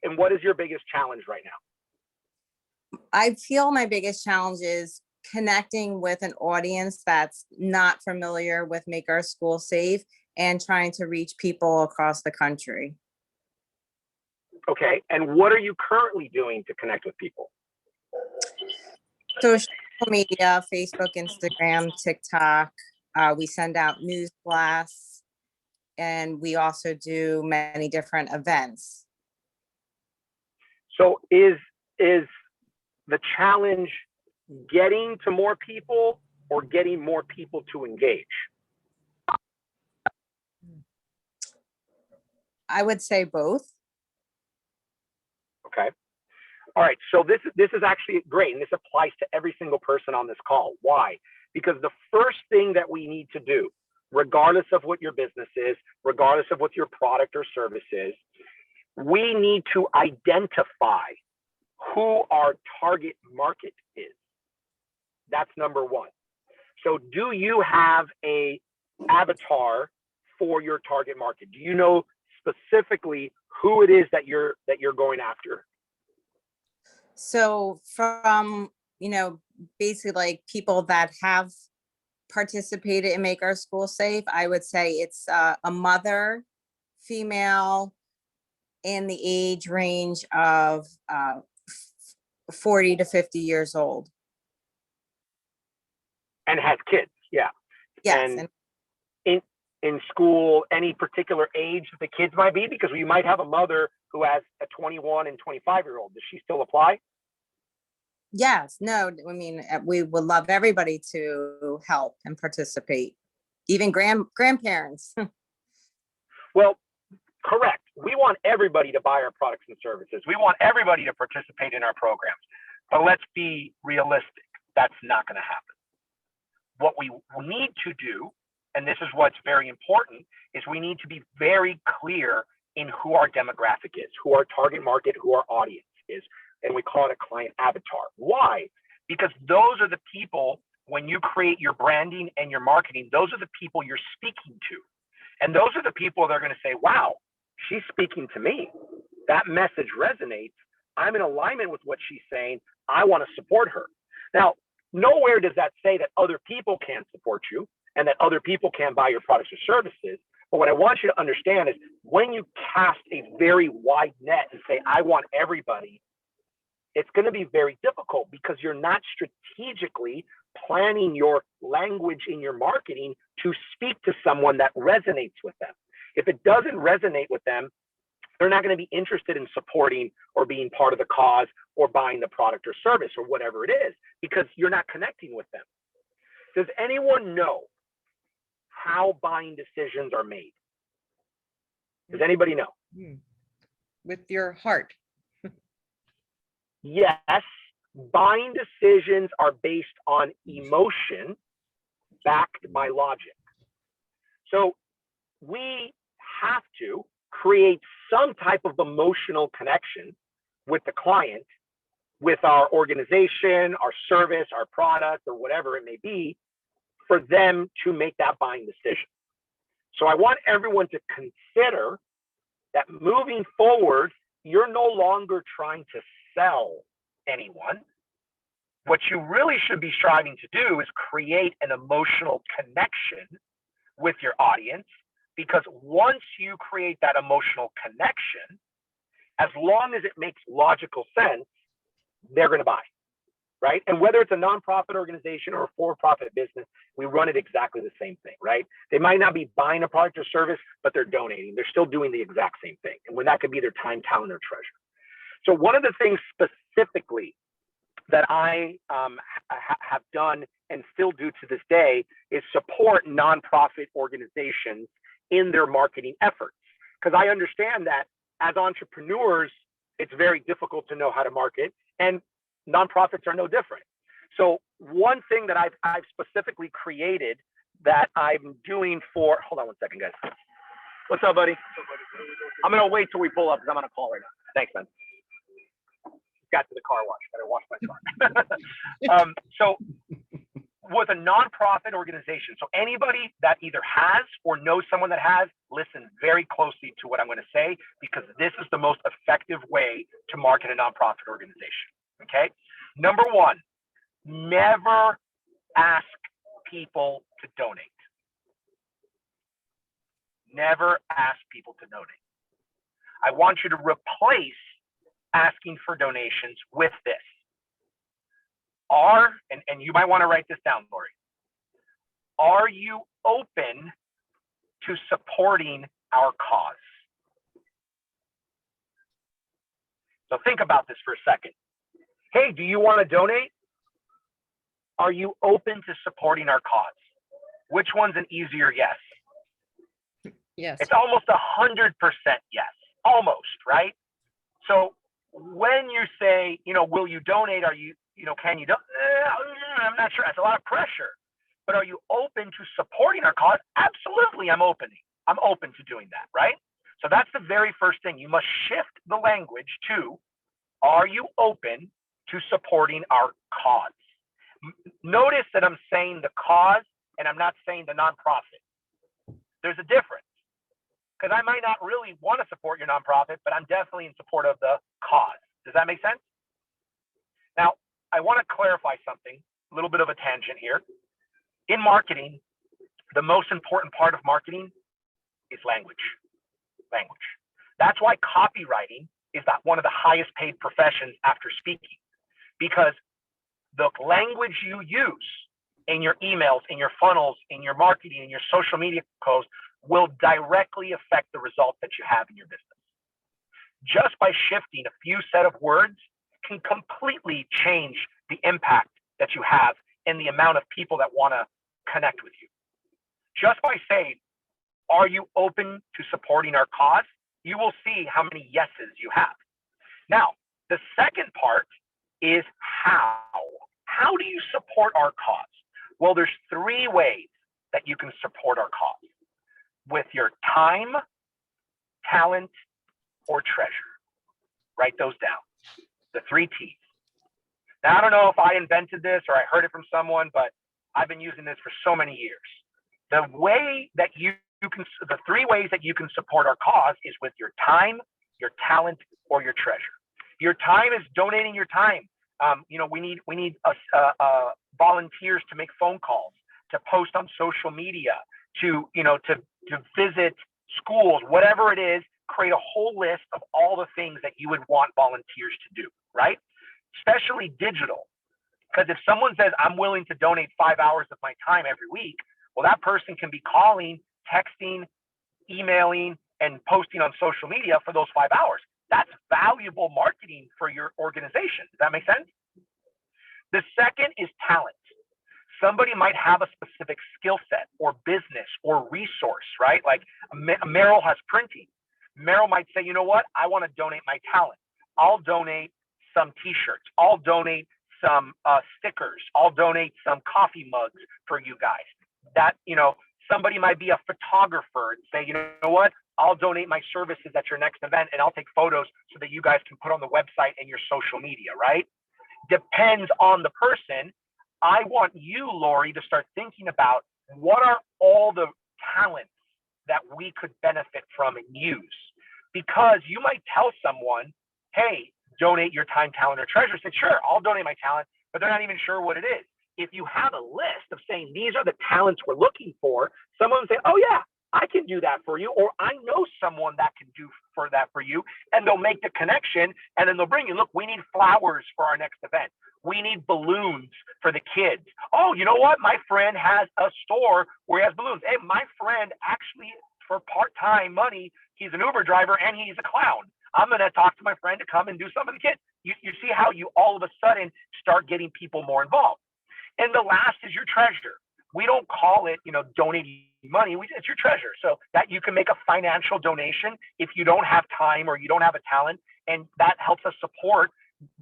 and what is your biggest challenge right now? I feel my biggest challenge is connecting with an audience that's not familiar with Make Our School Safe and trying to reach people across the country. Okay, and what are you currently doing to connect with people? Social media, Facebook, Instagram, TikTok. We send out news blasts, and we also do many different events. So is the challenge getting to more people or getting more people to engage? I would say both. Okay. All right. So this is actually great. And this applies to every single person on this call. Why? Because the first thing that we need to do, regardless of what your business is, regardless of what your product or service is, we need to identify who our target market is. That's number one. So do you have a avatar for your target market? Do you know specifically who it is that you're going after? So from, basically like people that have participated in Make Our School Safe, I would say it's a mother, female, in the age range of 40 to 50 years old. And has kids, yeah. Yes. And in school, any particular age that the kids might be? Because you might have a mother who has a 21 and 25-year-old. Does she still apply? Yes, no, I mean, we would love everybody to help and participate, even grandparents. Well, correct. We want everybody to buy our products and services. We want everybody to participate in our programs. But let's be realistic. That's not going to happen. What we need to do, and this is what's very important, is we need to be very clear in who our demographic is, who our target market, who our audience is. And we call it a client avatar. Why? Because those are the people, when you create your branding and your marketing, those are the people you're speaking to. And those are the people that are going to say, wow, she's speaking to me. That message resonates. I'm in alignment with what she's saying. I want to support her. Now, nowhere does that say that other people can't support you and that other people can't buy your products or services. But what I want you to understand is when you cast a very wide net and say, I want everybody, it's going to be very difficult because you're not strategically planning your language in your marketing to speak to someone that resonates with them. If it doesn't resonate with them, they're not going to be interested in supporting or being part of the cause or buying the product or service or whatever it is, because you're not connecting with them. Does anyone know how buying decisions are made? Does anybody know? With your heart. Yes, buying decisions are based on emotion backed by logic. So we have to create some type of emotional connection with the client, with our organization, our service, our product, or whatever it may be, for them to make that buying decision. So I want everyone to consider that moving forward, you're no longer trying to sell anyone. What you really should be striving to do is create an emotional connection with your audience, because once you create that emotional connection, as long as it makes logical sense, they're going to buy, right? And whether it's a nonprofit organization or a for-profit business, we run it exactly the same thing, right? They might not be buying a product or service, but they're donating. They're still doing the exact same thing. And when that could be their time, talent, or treasure. So one of the things specifically that I have done and still do to this day is support nonprofit organizations in their marketing efforts. Because I understand that as entrepreneurs, it's very difficult to know how to market, and nonprofits are no different. So one thing that I've specifically created that I'm doing for, hold on one second, guys. What's up, buddy? I'm gonna wait till we pull up because I'm on a call right now. Thanks, man. Got to the car wash, gotta wash my car. So with a nonprofit organization, so anybody that either has or knows someone that has, listen very closely to what I'm going to say, because this is the most effective way to market a nonprofit organization. Okay. Number one, never ask people to donate. Never ask people to donate. I want you to replace asking for donations with this. And you might want to write this down, Lori. Are you open to supporting our cause? So think about this for a second. Hey, do you want to donate? Are you open to supporting our cause? Which one's an easier yes? Yes. It's almost 100% yes, almost, right? So when you say, will you donate? Are you, can you donate? I'm not sure. That's a lot of pressure. But are you open to supporting our cause? Absolutely, I'm open to doing that, right? So that's the very first thing. You must shift the language to, are you open to supporting our cause? Notice that I'm saying the cause and I'm not saying the nonprofit. There's a difference. Because I might not really want to support your nonprofit, but I'm definitely in support of the cause. Does that make sense? Now, I want to clarify something, a little bit of a tangent here. In marketing, the most important part of marketing is language. Language. That's why copywriting is one of the highest paid professions after speaking, because the language you use in your emails, in your funnels, in your marketing, in your social media posts will directly affect the results that you have in your business. Just by shifting a few set of words can completely change the impact that you have and the amount of people that want to connect with you. Just by saying, are you open to supporting our cause? You will see how many yeses you have. Now, the second part is how. How do you support our cause? Well, there's 3 ways that you can support our cause: with your time, talent, or treasure. Write those down. The 3 T's. Now, I don't know if I invented this or I heard it from someone, but I've been using this for so many years. The way that the 3 ways that you can support our cause is with your time, your talent, or your treasure. Your time is donating your time. We need volunteers to make phone calls, to post on social media, to visit schools, whatever it is. Create a whole list of all the things that you would want volunteers to do, right? Especially digital. Because if someone says, I'm willing to donate 5 hours of my time every week, well, that person can be calling, texting, emailing, and posting on social media for those 5 hours. That's valuable marketing for your organization. Does that make sense? The second is talent. Somebody might have a specific skill set or business or resource, right? Like Meryl has printing. Meryl might say, you know what? I want to donate my talent. I'll donate some t-shirts. I'll donate some stickers. I'll donate some coffee mugs for you guys. Somebody might be a photographer and say, you know what? I'll donate my services at your next event and I'll take photos so that you guys can put on the website and your social media, right? Depends on the person. I want you, Lori, to start thinking about what are all the talents that we could benefit from and use. Because you might tell someone, hey, donate your time, talent, or treasure. Say, sure, I'll donate my talent, but they're not even sure what it is. If you have a list of saying, these are the talents we're looking for, someone will say, oh yeah, I can do that for you. Or I know someone that can do that for you. And they'll make the connection and then they'll bring you, look, we need flowers for our next event. We need balloons for the kids. Oh, you know what? My friend has a store where he has balloons. Hey, my friend actually, for part-time money, he's an Uber driver and he's a clown. I'm going to talk to my friend to come and do some of the kids. You see how you all of a sudden start getting people more involved. And the last is your treasure. We don't call it, donating money. It's your treasure. So that you can make a financial donation if you don't have time or you don't have a talent. And that helps us support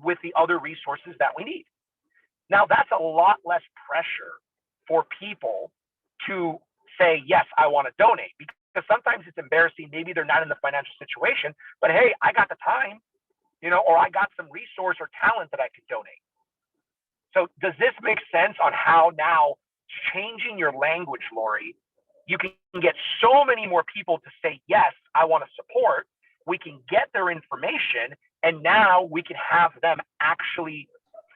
with the other resources that we need. Now, that's a lot less pressure for people to say, yes, I want to donate, because sometimes it's embarrassing. Maybe they're not in the financial situation, but hey, I got the time, or I got some resource or talent that I could donate. So does this make sense on how now changing your language, Lori, you can get so many more people to say, yes, I want to support. We can get their information, and now we can have them actually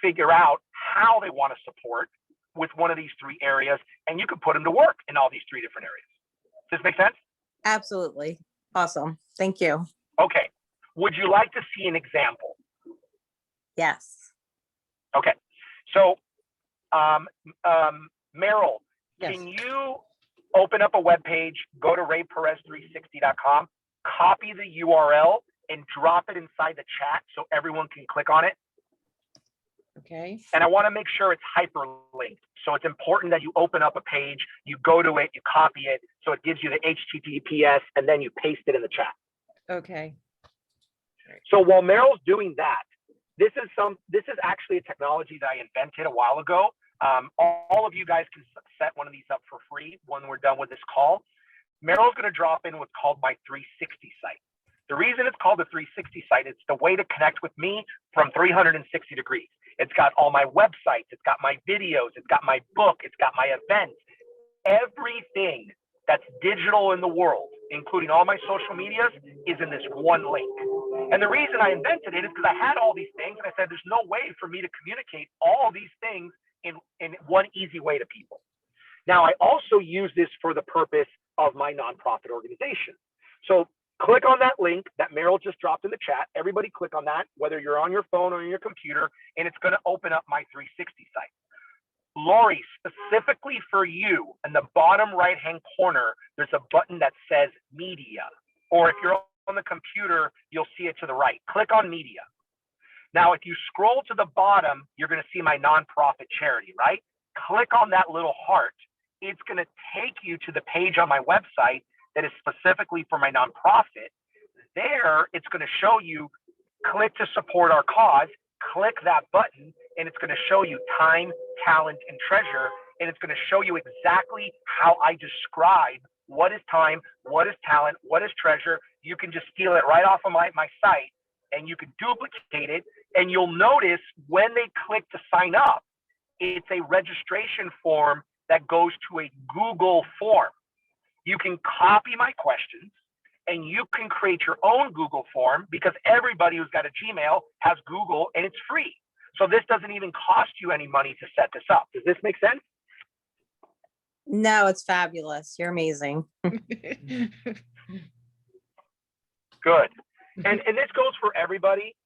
figure out how they want to support with one of these 3 areas, and you can put them to work in all these 3 different areas. Does this make sense? Absolutely. Awesome. Thank you. Okay. Would you like to see an example? Yes. Okay. So, Meryl, Yes. can you open up a web page, go to rayperez360.com, copy the URL, and drop it inside the chat so everyone can click on it? Okay. And I want to make sure it's hyperlinked. So it's important that you open up a page, you go to it, you copy it, so it gives you the HTTPS, and then you paste it in the chat. Okay. So while Meryl's doing that, this is actually a technology that I invented a while ago. All of you guys can set one of these up for free when we're done with this call. Meryl's going to drop in what's called my 360 site. The reason it's called the 360 site, it's the way to connect with me from 360 degrees. It's got all my websites, it's got my videos, it's got my book, it's got my events. Everything that's digital in the world, including all my social medias, is in this one link. And the reason I invented it is because I had all these things and I said, there's no way for me to communicate all these things in one easy way to people. Now, I also use this for the purpose of my nonprofit organization. So click on that link that Meryl just dropped in the chat. Everybody click on that, whether you're on your phone or on your computer, and it's going to open up my 360 site. Lori, specifically for you, in the bottom right-hand corner, there's a button that says media. Or if you're on the computer, you'll see it to the right. Click on media. Now, if you scroll to the bottom, you're going to see my nonprofit charity, right? Click on that little heart. It's going to take you to the page on my website that is specifically for my nonprofit. There, it's going to show you, click to support our cause, click that button, and it's going to show you time, talent, and treasure. And it's going to show you exactly how I describe what is time, what is talent, what is treasure. You can just steal it right off of my site, and you can duplicate it. And you'll notice when they click to sign up, it's a registration form that goes to a Google form. You can copy my questions and you can create your own Google form, because everybody who's got a Gmail has Google and it's free. So this doesn't even cost you any money to set this up. Does this make sense? No, it's fabulous. You're amazing. Good. And this goes for everybody.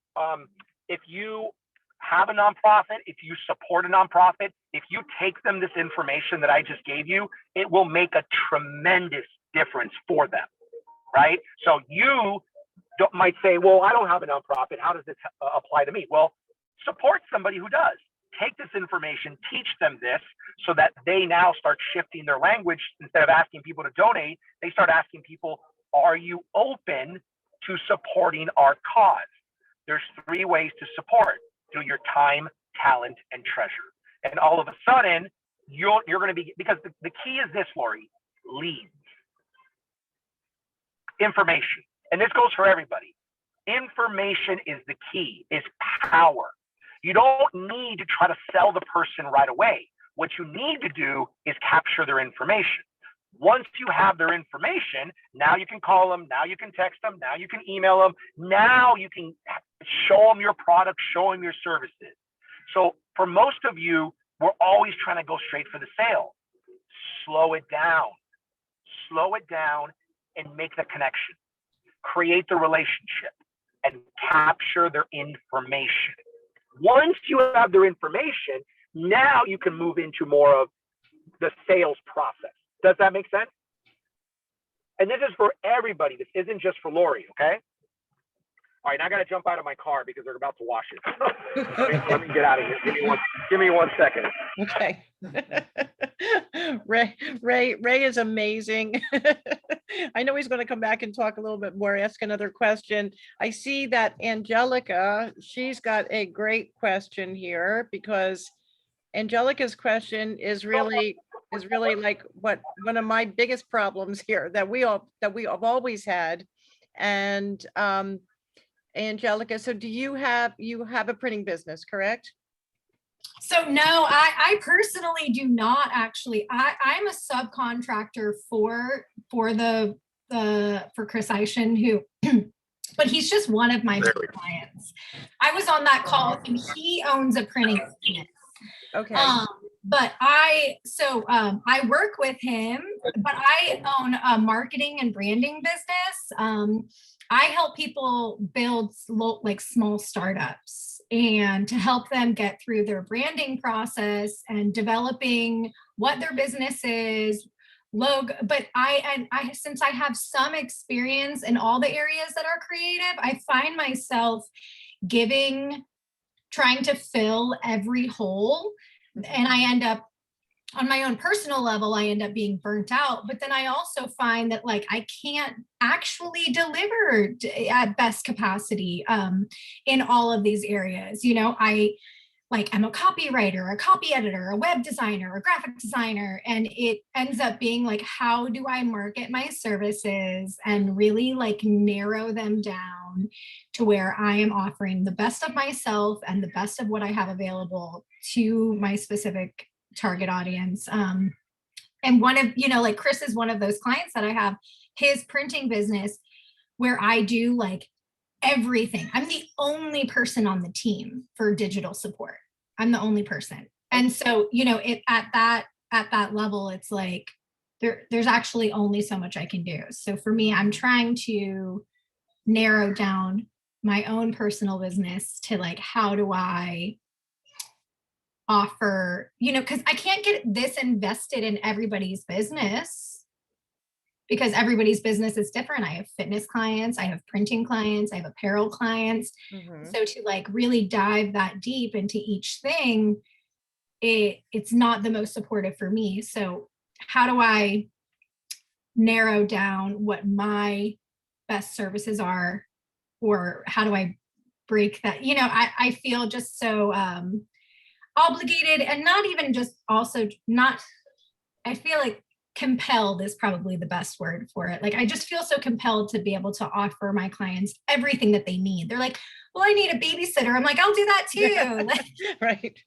If you have a nonprofit, if you support a nonprofit, if you take them this information that I just gave you, it will make a tremendous difference for them, right? So you might say, well, I don't have a nonprofit. How does this apply to me? Well, support somebody who does. Take this information, teach them this, so that they now start shifting their language. Instead of asking people to donate, they start asking people, are you open to supporting our cause? There's 3 ways to support: through your time, talent, and treasure. And all of a sudden, you're going to be, because the key is this, Lori, leads. Information. And this goes for everybody. Information is the key, is power. You don't need to try to sell the person right away. What you need to do is capture their information. Once you have their information, now you can call them, now you can text them, now you can email them, now you can show them your product, show them your services. So for most of you, we're always trying to go straight for the sale. Slow it down and make the connection. Create the relationship and capture their information. Once you have their information, now you can move into more of the sales process. Does that make sense? And this is for everybody. This isn't just for Lori, okay? All right, now I got to jump out of my car because they're about to wash it. Let me get out of here. Give me one second. Okay. Ray is amazing. I know he's going to come back and talk a little bit more, ask another question. I see that Angelica, she's got a great question here, because Angelica's question is really like what one of my biggest problems here that we have always had. And Angelica, so do you have a printing business, correct? So no, I personally do not actually. I'm a subcontractor for Chris Eishen, who but he's just one of my clients. I was on that call with him. He owns a printing business. Okay. But I work with him, but I own a marketing and branding business. I help people build like small startups and to help them get through their branding process and developing what their business is, logo. But I since I have some experience in all the areas that are creative, I find myself trying to fill every hole. And I end up, on my own personal level, I end up being burnt out. But then I also find that like I can't actually deliver at best capacity in all of these areas. You know, I'm a copywriter, a copy editor, a web designer, a graphic designer, and it ends up being like, how do I market my services and really like narrow them down to where I am offering the best of myself and the best of what I have available to my specific target audience. And one of, like Chris is one of those clients that I have, his printing business where I do like everything. I'm the only person on the team for digital support. I'm the only person. And so, at that level, it's like, there's actually only so much I can do. So for me, I'm trying to narrow down my own personal business to like, how do I offer, you know, because I can't get this invested in everybody's business because everybody's business is different. I have fitness clients, I have printing clients, I have apparel clients. So to like really dive that deep into each thing, it's not the most supportive for me. So how do I narrow down what my best services are, or how do I break that? You know, I feel just so obligated, and not even just also not, I feel like compelled is probably the best word for it. Like, I just feel so compelled to be able to offer my clients everything that they need. They're like, well, I need a babysitter. I'm like, I'll do that too. Like,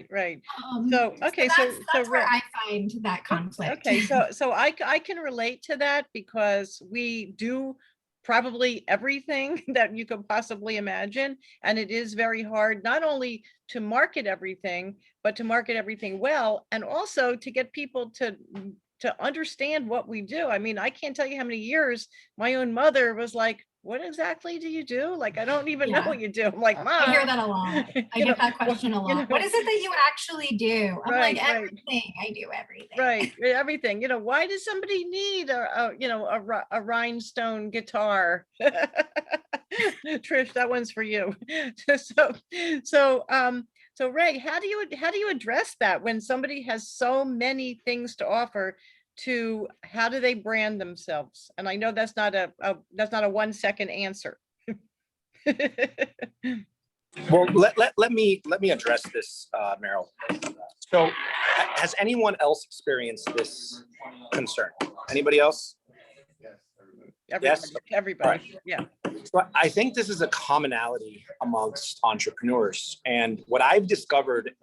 Right. So, okay. that's where I find that conflict. Okay. So I can relate to that because we do probably everything that you could possibly imagine. And it is very hard, not only to market everything, but to market everything well, and also to get people to understand what we do. I mean, I can't tell you how many years my own mother was like, what exactly do you do? Like, I don't even know what you do. I'm like, Mom. I hear that a lot. I get that question a lot. What is it that you actually do? I'm like, everything. I do everything. Right, everything. You know, why does somebody need a rhinestone guitar? Trish, that one's for you. So Ray, how do you address that when somebody has so many things to offer? To how do they brand themselves? And I know that's not a 1 second answer. Well, let me address this, Meryl. So has anyone else experienced this concern? Anybody else? Everybody. Right. Yeah. So I think this is a commonality amongst entrepreneurs. And what I've discovered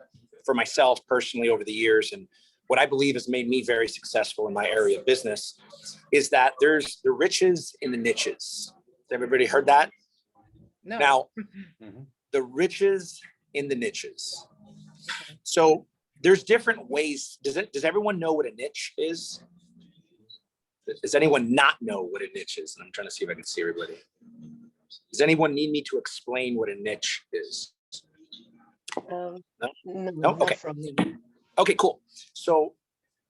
for myself personally over the years, and what I believe has made me very successful in my area of business, is that there's the riches in the niches. Has everybody heard that? No. Now, the riches in the niches. So there's different ways. Does everyone know what a niche is? Does anyone not know what a niche is? And I'm trying to see if I can see everybody. Does anyone need me to explain what a niche is? No? Okay. Okay, cool. So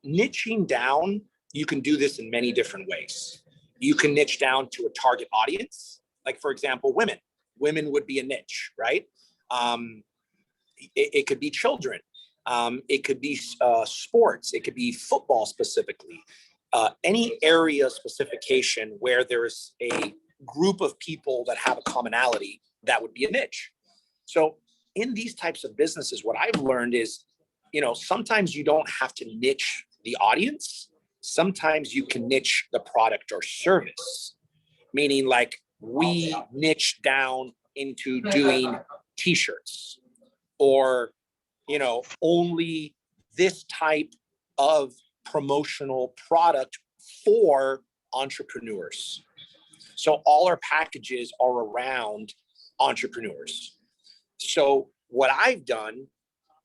niching down, you can do this in many different ways. You can niche down to a target audience. Like, for example, women. Women would be a niche, right? It could be children. It could be sports. It could be football specifically. Any area specification where there's a group of people that have a commonality, that would be a niche. So in these types of businesses, what I've learned is, you know, sometimes you don't have to niche the audience. Sometimes you can niche the product or service, meaning like we niche down into doing t-shirts, or, you know, only this type of promotional product for entrepreneurs. So all our packages are around entrepreneurs. So what I've done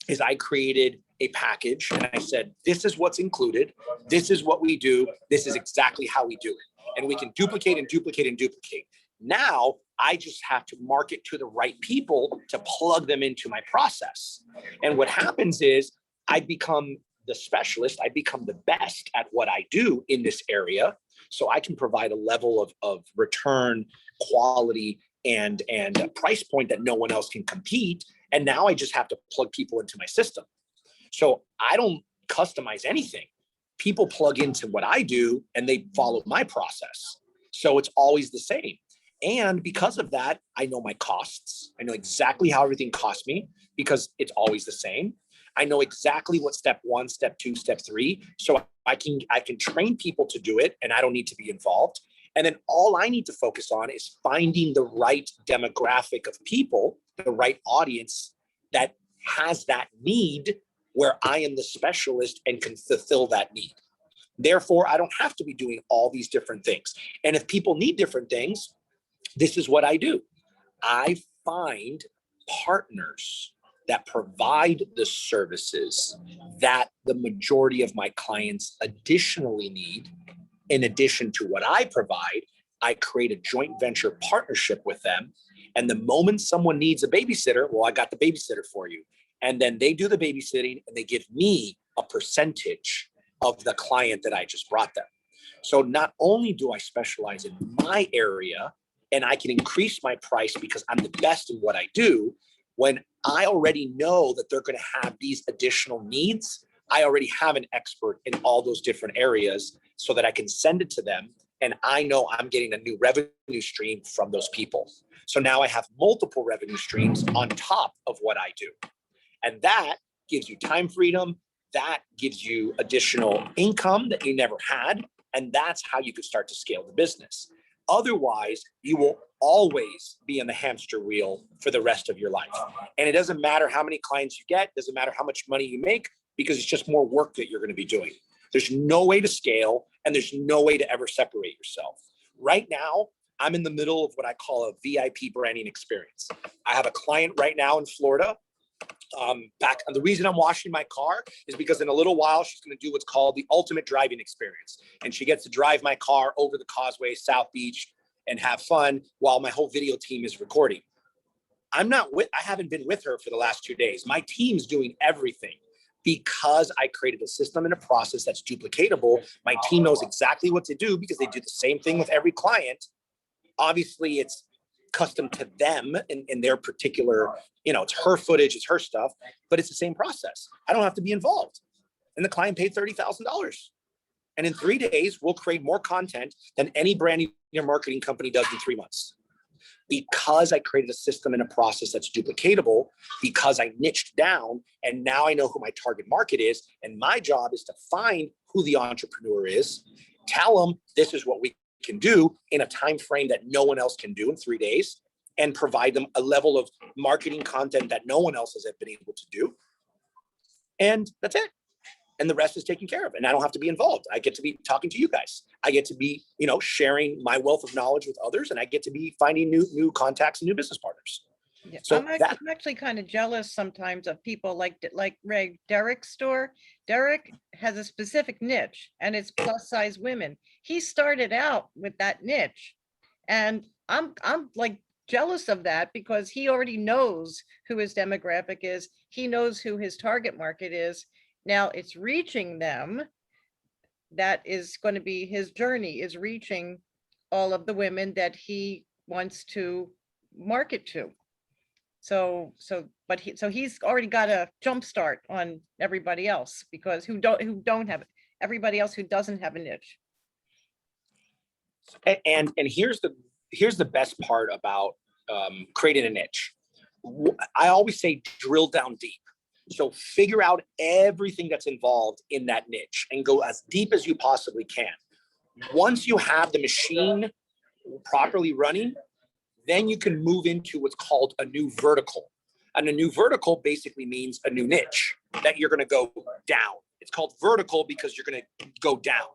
is I created a package and I said, this is what's included. This is what we do. This is exactly how we do it. And we can duplicate and duplicate and duplicate. Now I just have to market to the right people to plug them into my process. And what happens is I become the specialist. I become the best at what I do in this area. So I can provide a level of return, quality, and a price point that no one else can compete. And now I just have to plug people into my system. So I don't customize anything. People plug into what I do and they follow my process. So it's always the same. And because of that, I know my costs. I know exactly how everything costs me because it's always the same. I know exactly what step 1, step 2, step 3. So I can train people to do it and I don't need to be involved. And then all I need to focus on is finding the right demographic of people, the right audience that has that need where I am the specialist and can fulfill that need. Therefore, I don't have to be doing all these different things. And if people need different things, this is what I do. I find partners that provide the services that the majority of my clients additionally need. In addition to what I provide, I create a joint venture partnership with them. And the moment someone needs a babysitter, well, I got the babysitter for you. And then they do the babysitting and they give me a percentage of the client that I just brought them. So not only do I specialize in my area and I can increase my price because I'm the best in what I do, when I already know that they're going to have these additional needs, I already have an expert in all those different areas so that I can send it to them. And I know I'm getting a new revenue stream from those people. So now I have multiple revenue streams on top of what I do. And that gives you time freedom. That gives you additional income that you never had. And that's how you could start to scale the business. Otherwise, you will always be in the hamster wheel for the rest of your life. And it doesn't matter how many clients you get, doesn't matter how much money you make, because it's just more work that you're going to be doing. There's no way to scale and there's no way to ever separate yourself. Right now, I'm in the middle of what I call a VIP branding experience. I have a client right now in Florida. And the reason I'm washing my car is because in a little while, she's going to do what's called the ultimate driving experience. And she gets to drive my car over the causeway, South Beach, and have fun while my whole video team is recording. I haven't been with her for the last 2 days. My team's doing everything because I created a system and a process that's duplicatable. My team knows exactly what to do because they do the same thing with every client. Obviously, it's custom to them in their particular, it's her footage, it's her stuff, but it's the same process. I don't have to be involved. And the client paid $30,000. And in 3 days, we'll create more content than any branding or marketing company does in 3 months. Because I created a system and a process that's duplicatable, because I niched down, and now I know who my target market is. And my job is to find who the entrepreneur is, tell them this is what we can do in a time frame that no one else can do in 3 days, and provide them a level of marketing content that no one else has been able to do. And that's it. And the rest is taken care of. And I don't have to be involved. I get to be talking to you guys. I get to be, sharing my wealth of knowledge with others, and I get to be finding new contacts and new business partners. Yeah, So I'm actually kind of jealous sometimes of people like Ray, Derek's store. Derek has a specific niche, and it's plus size women. He started out with that niche, and I'm like jealous of that because he already knows who his demographic is. He knows who his target market is. Now it's reaching them. That is going to be his journey, is reaching all of the women that he wants to market to. So he's already got a jump start on everybody else, because who don't have it, everybody else who doesn't have a niche. And here's the best part about creating a niche. I always say drill down deep. So figure out everything that's involved in that niche and go as deep as you possibly can. Once you have the machine properly running, then you can move into what's called a new vertical. And a new vertical basically means a new niche that you're going to go down. It's called vertical because you're going to go down.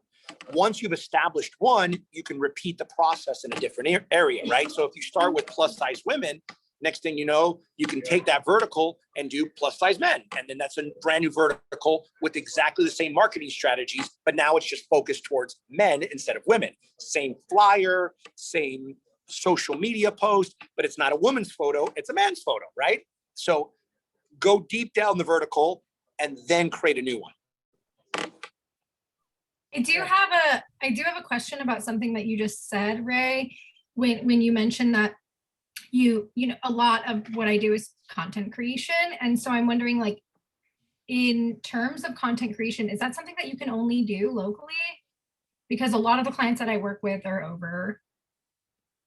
Once you've established one, you can repeat the process in a different area, right? So if you start with plus size women, next thing you know, you can take that vertical and do plus size men. And then that's a brand new vertical with exactly the same marketing strategies, but now it's just focused towards men instead of women. Same flyer, same social media post, but it's not a woman's photo, it's a man's photo, right? So go deep down the vertical and then create a new one. I do have a question about something that you just said, Ray, when you mentioned that a lot of what I do is content creation. And so I'm wondering, like, in terms of content creation, is that something that you can only do locally? Because a lot of the clients that I work with are over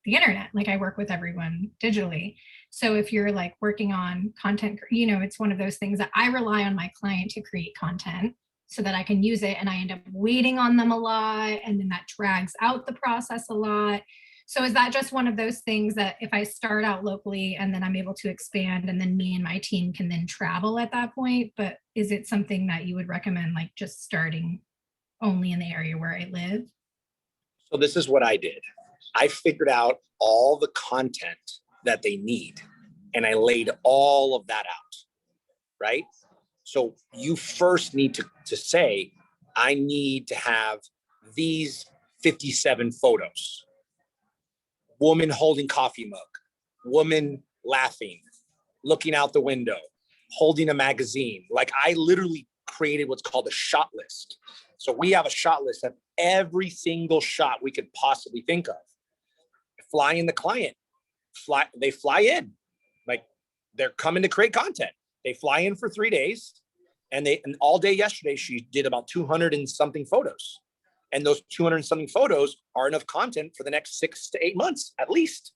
the internet. Like, I work with everyone digitally. So if you're like working on content, it's one of those things that I rely on my client to create content so that I can use it, and I end up waiting on them a lot, and then that drags out the process a lot. So is that just one of those things that if I start out locally and then I'm able to expand, and then me and my team can then travel at that point? But is it something that you would recommend, like just starting only in the area where I live? So this is what I did. I figured out all the content that they need, and I laid all of that out, right? So you first need to say, I need to have these 57 photos. Woman holding coffee mug, woman laughing, looking out the window, holding a magazine. Like I literally created what's called a shot list. So we have a shot list of every single shot we could possibly think of. Flying the client, they fly in, like they're coming to create content. They fly in for 3 days, and all day yesterday she did about 200 and something photos. And those 200 and something photos are enough content for the next 6 to 8 months at least.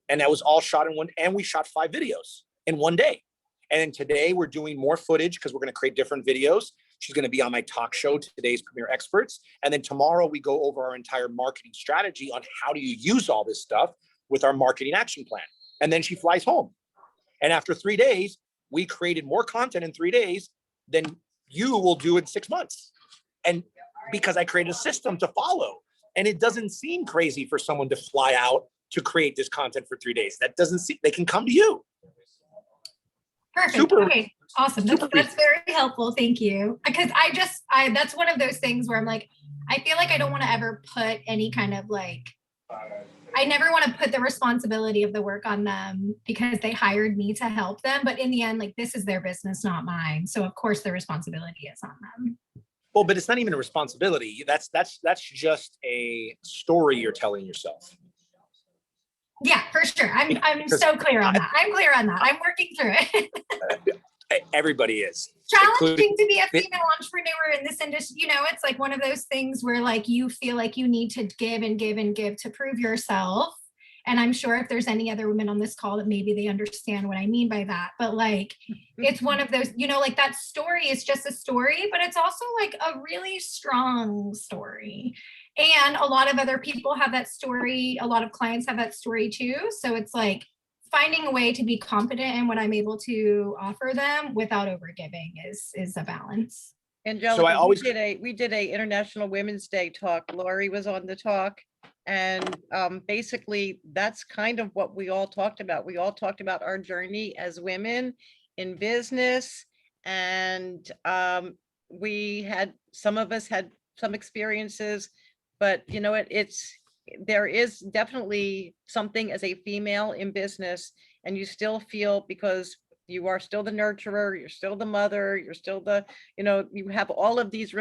And that was all shot in one, and we shot 5 videos in one day. And then today we're doing more footage because we're going to create different videos. She's going to be on my talk show, Today's Premier Experts. And then tomorrow we go over our entire marketing strategy on how do you use all this stuff with our marketing action plan. And then she flies home. And after 3 days, we created more content in 3 days than you will do in 6 months. And because I created a system to follow, and it doesn't seem crazy for someone to fly out to create this content for 3 days. That doesn't seem, they can come to you. Perfect. Super. Okay. Awesome. That's very helpful. Thank you. Because that's one of those things where I'm like, I feel like I don't want to ever put any kind of like, I never want to put the responsibility of the work on them because they hired me to help them. But in the end, like this is their business, not mine. So of course the responsibility is on them. Well, but it's not even a responsibility. That's just a story you're telling yourself. Yeah, for sure. I'm so clear on that. I'm clear on that. I'm working through it. Everybody is. Challenging to be a female entrepreneur in this industry. You know, it's like one of those things where like you feel like you need to give and give and give to prove yourself. And I'm sure if there's any other women on this call that maybe they understand what I mean by that. But like, it's one of those, you know, like that story is just a story, but it's also like a really strong story. And a lot of other people have that story. A lot of clients have that story too. So it's like finding a way to be confident in what I'm able to offer them without overgiving is a balance. Angelica, So I always we did a International Women's Day talk. Lori was on the talk. And basically, that's kind of what we all talked about. We all talked about our journey as women in business. And some of us had some experiences, but you know what, there is definitely something as a female in business, and you still feel, because you are still the nurturer, you're still the mother, you're still the, you know, you have all of these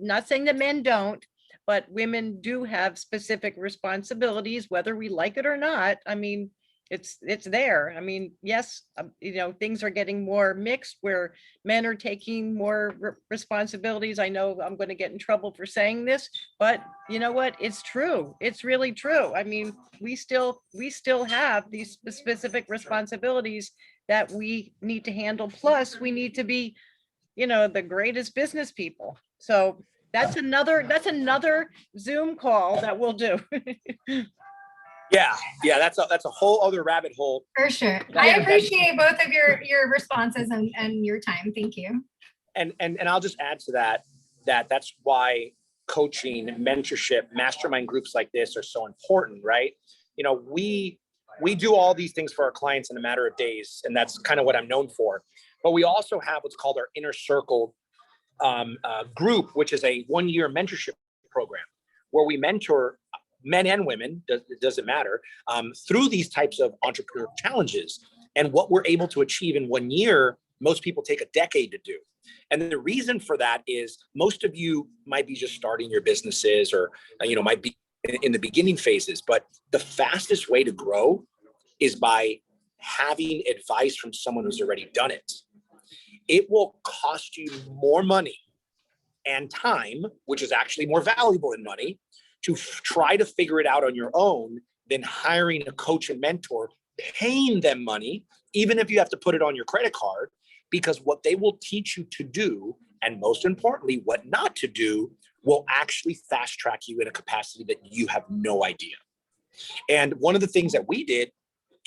not saying that men don't, but women do have specific responsibilities, whether we like it or not. I mean, it's there. I mean, yes, you know, things are getting more mixed where men are taking more responsibilities. I know I'm going to get in trouble for saying this, but you know what? It's true. It's really true. I mean, we still have these specific responsibilities that we need to handle. Plus, we need to be, you know, the greatest business people. So that's another Zoom call that we'll do. Yeah, that's a whole other rabbit hole. For sure. I appreciate both of your responses and your time. Thank you. And I'll just add to that's why coaching, mentorship, mastermind groups like this are so important, right? You know, we do all these things for our clients in a matter of days, and that's kind of what I'm known for. But we also have what's called our Inner Circle group, which is a 1-year mentorship program where we mentor men and women, doesn't matter, through these types of entrepreneurial challenges. And what we're able to achieve in 1 year, most people take a decade to do. And the reason for that is most of you might be just starting your businesses or, you know, might be in the beginning phases, but the fastest way to grow is by having advice from someone who's already done it. It will cost you more money and time, which is actually more valuable than money, to try to figure it out on your own than hiring a coach and mentor, paying them money, even if you have to put it on your credit card, because what they will teach you to do, and most importantly, what not to do, will actually fast track you in a capacity that you have no idea. And one of the things that we did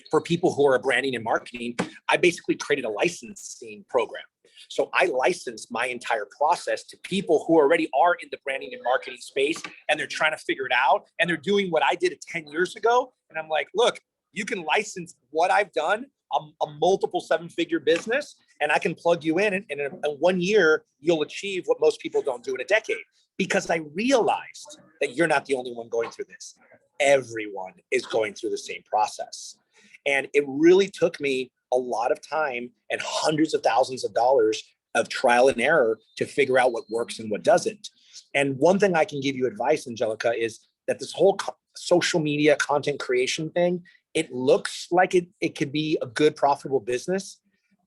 for people who are branding and marketing, I basically created a licensing program. So I licensed my entire process to people who already are in the branding and marketing space, and they're trying to figure it out, and they're doing what I did 10 years ago. And I'm like, look, you can license what I've done, a multiple 7-figure business, and I can plug you in, and in 1 year, you'll achieve what most people don't do in a decade. Because I realized that you're not the only one going through this. Everyone is going through the same process. And it really took me a lot of time and hundreds of thousands of dollars of trial and error to figure out what works and what doesn't. And one thing I can give you advice, Angelica, is that this whole social media content creation thing, it looks like it could be a good, profitable business,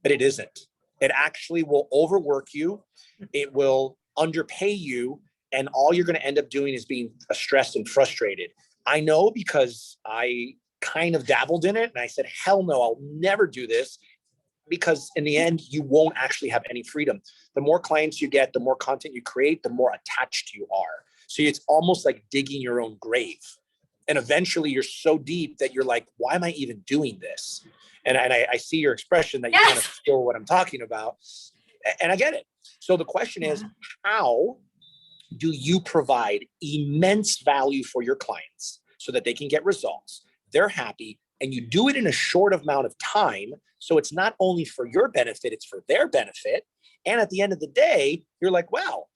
but it isn't. It actually will overwork you. It will underpay you. And all you're going to end up doing is being stressed and frustrated. I know because I kind of dabbled in it and I said, hell no, I'll never do this, because in the end, you won't actually have any freedom. The more clients you get, the more content you create, the more attached you are. So it's almost like digging your own grave. And eventually you're so deep that you're like, why am I even doing this? And I see your expression that you kind of feel what I'm talking about. And I get it. So the question is, how do you provide immense value for your clients so that they can get results, they're happy, and you do it in a short amount of time? So it's not only for your benefit, it's for their benefit. And at the end of the day, you're like, wow,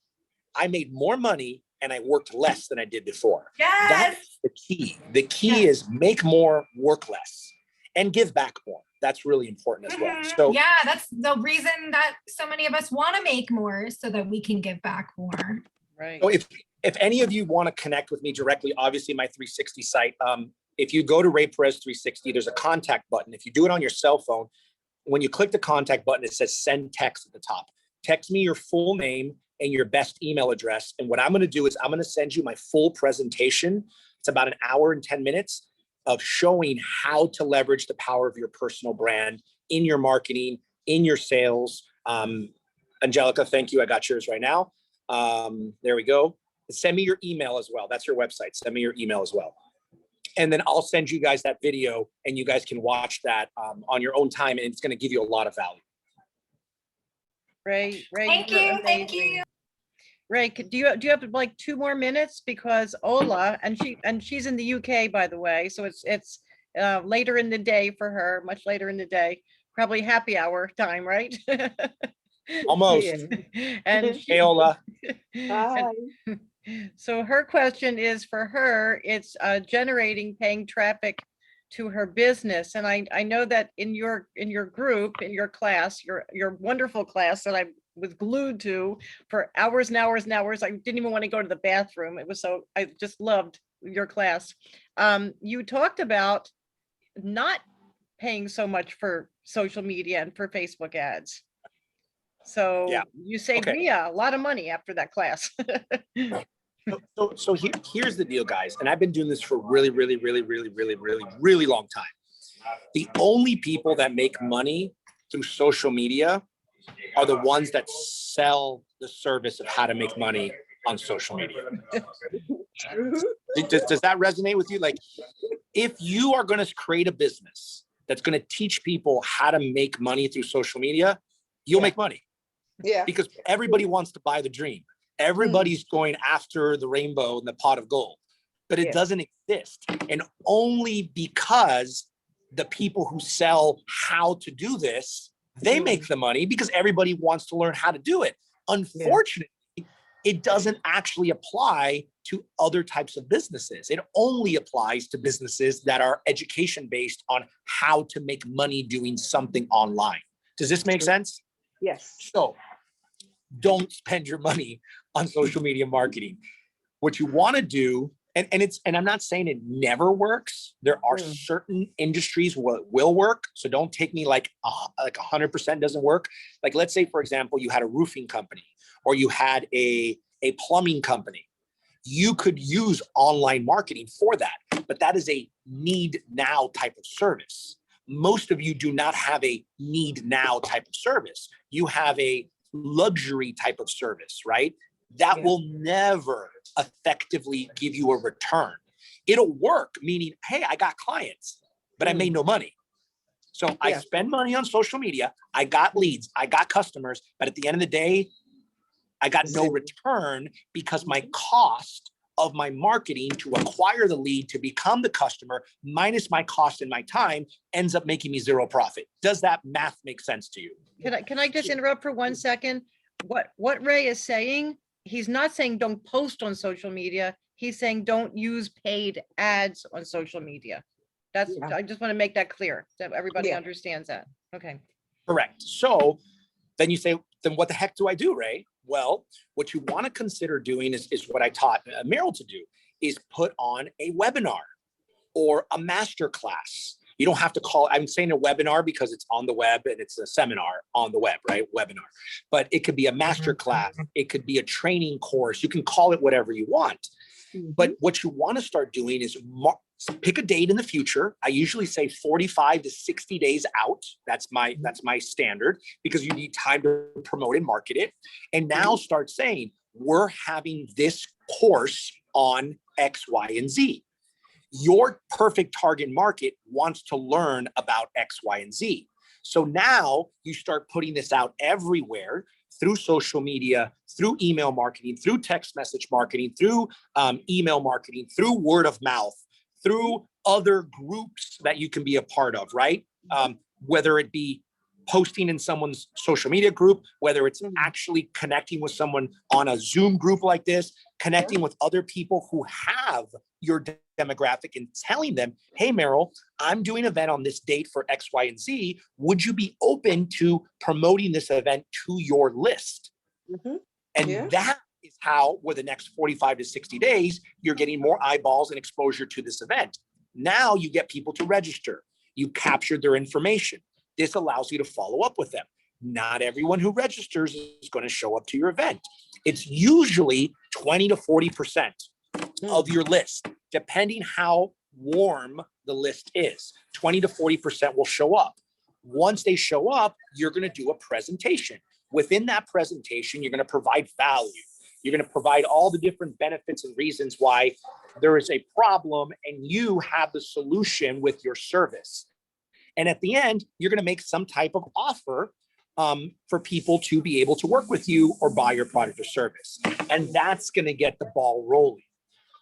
I made more money and I worked less than I did before. Yes. That's the key. The key is make more, work less, and give back more. That's really important as well. So yeah, that's the reason that so many of us want to make more, so that we can give back more. Right. So if any of you want to connect with me directly, obviously my 360 site, if you go to Rey Perez 360, there's a contact button. If you do it on your cell phone, when you click the contact button, it says send text at the top. Text me your full name and your best email address. And what I'm going to do is I'm going to send you my full presentation. It's about an hour and 10 minutes of showing how to leverage the power of your personal brand in your marketing, in your sales. Angelica, thank you. I got yours right now. There we go. Send me your email as well. That's your website. Send me your email as well. And then I'll send you guys that video and you guys can watch that on your own time. And it's going to give you a lot of value. Ray, Thank you're you. Thank amazing. you. Ray, do you have like 2 more minutes, because Ola, and she's in the UK, by the way, so it's later in the day for her, much later in the day, probably happy hour time, right? Almost. And Hey, Ola. Hi. so her question is for her, it's generating paying traffic to her business. And I know that in your group, in your class, your wonderful class that I was glued to for hours and hours and hours. I didn't even want to go to the bathroom. It was so, I just loved your class. You talked about not paying so much for social media and for Facebook ads. So Yeah. you saved Okay. me a lot of money after that class. So here's the deal, guys. And I've been doing this for really long time. The only people that make money through social media are the ones that sell the service of how to make money on social media. Does that resonate with you? Like, if you are going to create a business that's going to teach people how to make money through social media, you'll make money. Yeah. Because everybody wants to buy the dream. Everybody's going after the rainbow and the pot of gold, but it doesn't exist. And only because the people who sell how to do this, they make the money, because everybody wants to learn how to do it. Unfortunately, it doesn't actually apply to other types of businesses. It only applies to businesses that are education based on how to make money doing something online. Does this make sense? Yes. So don't spend your money on social media marketing. What you want to do, and I'm not saying it never works. There are certain industries where it will work. So don't take me like 100% doesn't work. Like, let's say, for example, you had a roofing company or you had a plumbing company. You could use online marketing for that, but that is a need now type of service. Most of you do not have a need now type of service. You have a luxury type of service, right? That will never effectively give you a return. It'll work, meaning, hey, I got clients, but I made no money. So I spend money on social media. I got leads, I got customers, but at the end of the day, I got no return, because my cost of my marketing to acquire the lead to become the customer minus my cost and my time ends up making me zero profit. Does that math make sense to you? Can I just interrupt for 1 second? What Ray is saying, he's not saying don't post on social media. He's saying don't use paid ads on social media. I just want to make that clear, that everybody understands that. Okay. Correct. So then you say, then what the heck do I do, Ray? Well, what you want to consider doing is what I taught Meryl to do, is put on a webinar or a master class. You don't have to call, I'm saying a webinar because it's on the web and it's a seminar on the web, right? Webinar. But it could be a master class. It could be a training course. You can call it whatever you want. But what you want to start doing is pick a date in the future. I usually say 45 to 60 days out. That's my standard, because you need time to promote and market it. And now start saying, we're having this course on X, Y, and Z. Your perfect target market wants to learn about X, Y, and Z. So now you start putting this out everywhere through social media, through email marketing, through text message marketing, through email marketing, through word of mouth, through other groups that you can be a part of, right? Whether it be posting in someone's social media group, whether it's actually connecting with someone on a Zoom group like this, connecting with other people who have your demographic and telling them, hey, Meryl, I'm doing an event on this date for X, Y, and Z. Would you be open to promoting this event to your list? And that is how, with the next 45 to 60 days, you're getting more eyeballs and exposure to this event. Now you get people to register. You captured their information. This allows you to follow up with them. Not everyone who registers is going to show up to your event. It's usually 20 to 40% of your list, depending how warm the list is. 20 to 40% will show up. Once they show up, you're going to do a presentation. Within that presentation, you're going to provide value. You're going to provide all the different benefits and reasons why there is a problem and you have the solution with your service. And at the end, you're going to make some type of offer for people to be able to work with you or buy your product or service. And that's going to get the ball rolling.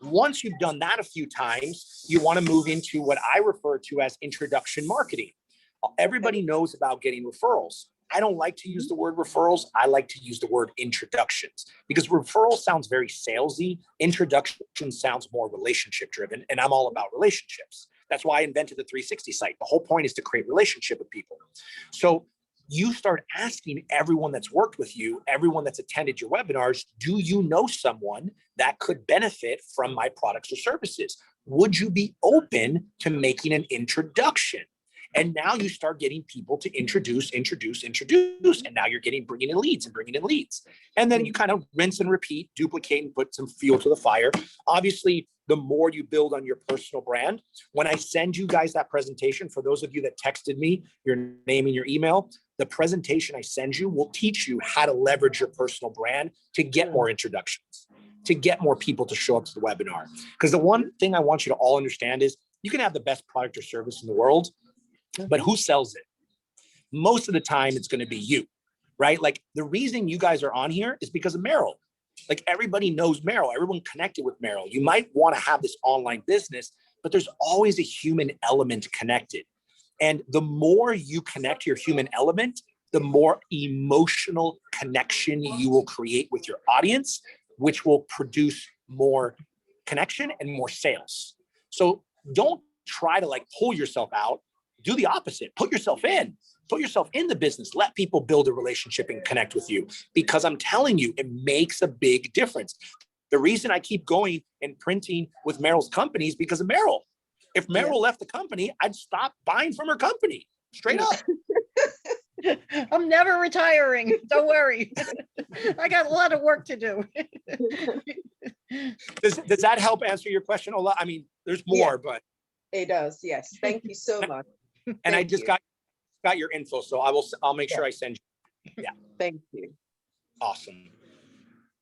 Once you've done that a few times, you want to move into what I refer to as introduction marketing. Everybody knows about getting referrals. I don't like to use the word referrals. I like to use the word introductions, because referral sounds very salesy. Introduction sounds more relationship driven, and I'm all about relationships. That's why I invented the 360 site. The whole point is to create relationship with people. So you start asking everyone that's worked with you, everyone that's attended your webinars, do you know someone that could benefit from my products or services? Would you be open to making an introduction? And now you start getting people to introduce. And now you're bringing in leads. And then you kind of rinse and repeat, duplicate, and put some fuel to the fire. Obviously, the more you build on your personal brand, when I send you guys that presentation, for those of you that texted me your name and your email, the presentation I send you will teach you how to leverage your personal brand to get more introductions, to get more people to show up to the webinar. Because the one thing I want you to all understand is you can have the best product or service in the world, but who sells it? Most of the time, it's going to be you, right? Like, the reason you guys are on here is because of Meryl. Like, everybody knows Meryl. Everyone connected with Meryl. You might want to have this online business, but there's always a human element connected. And the more you connect your human element, the more emotional connection you will create with your audience, which will produce more connection and more sales. So don't try to like pull yourself out. Do the opposite. Put yourself in the business. Let people build a relationship and connect with you, because I'm telling you, it makes a big difference. The reason I keep going and printing with Meryl's company is because of Meryl. If Meryl left the company, I'd stop buying from her company. Straight up. I'm never retiring. Don't worry. I got a lot of work to do. Does that help answer your question, Ola? I mean, there's more, but it does. Yes. Thank you so much. And I just got your info, so I'll make sure I send you. Yeah. Thank you. Awesome.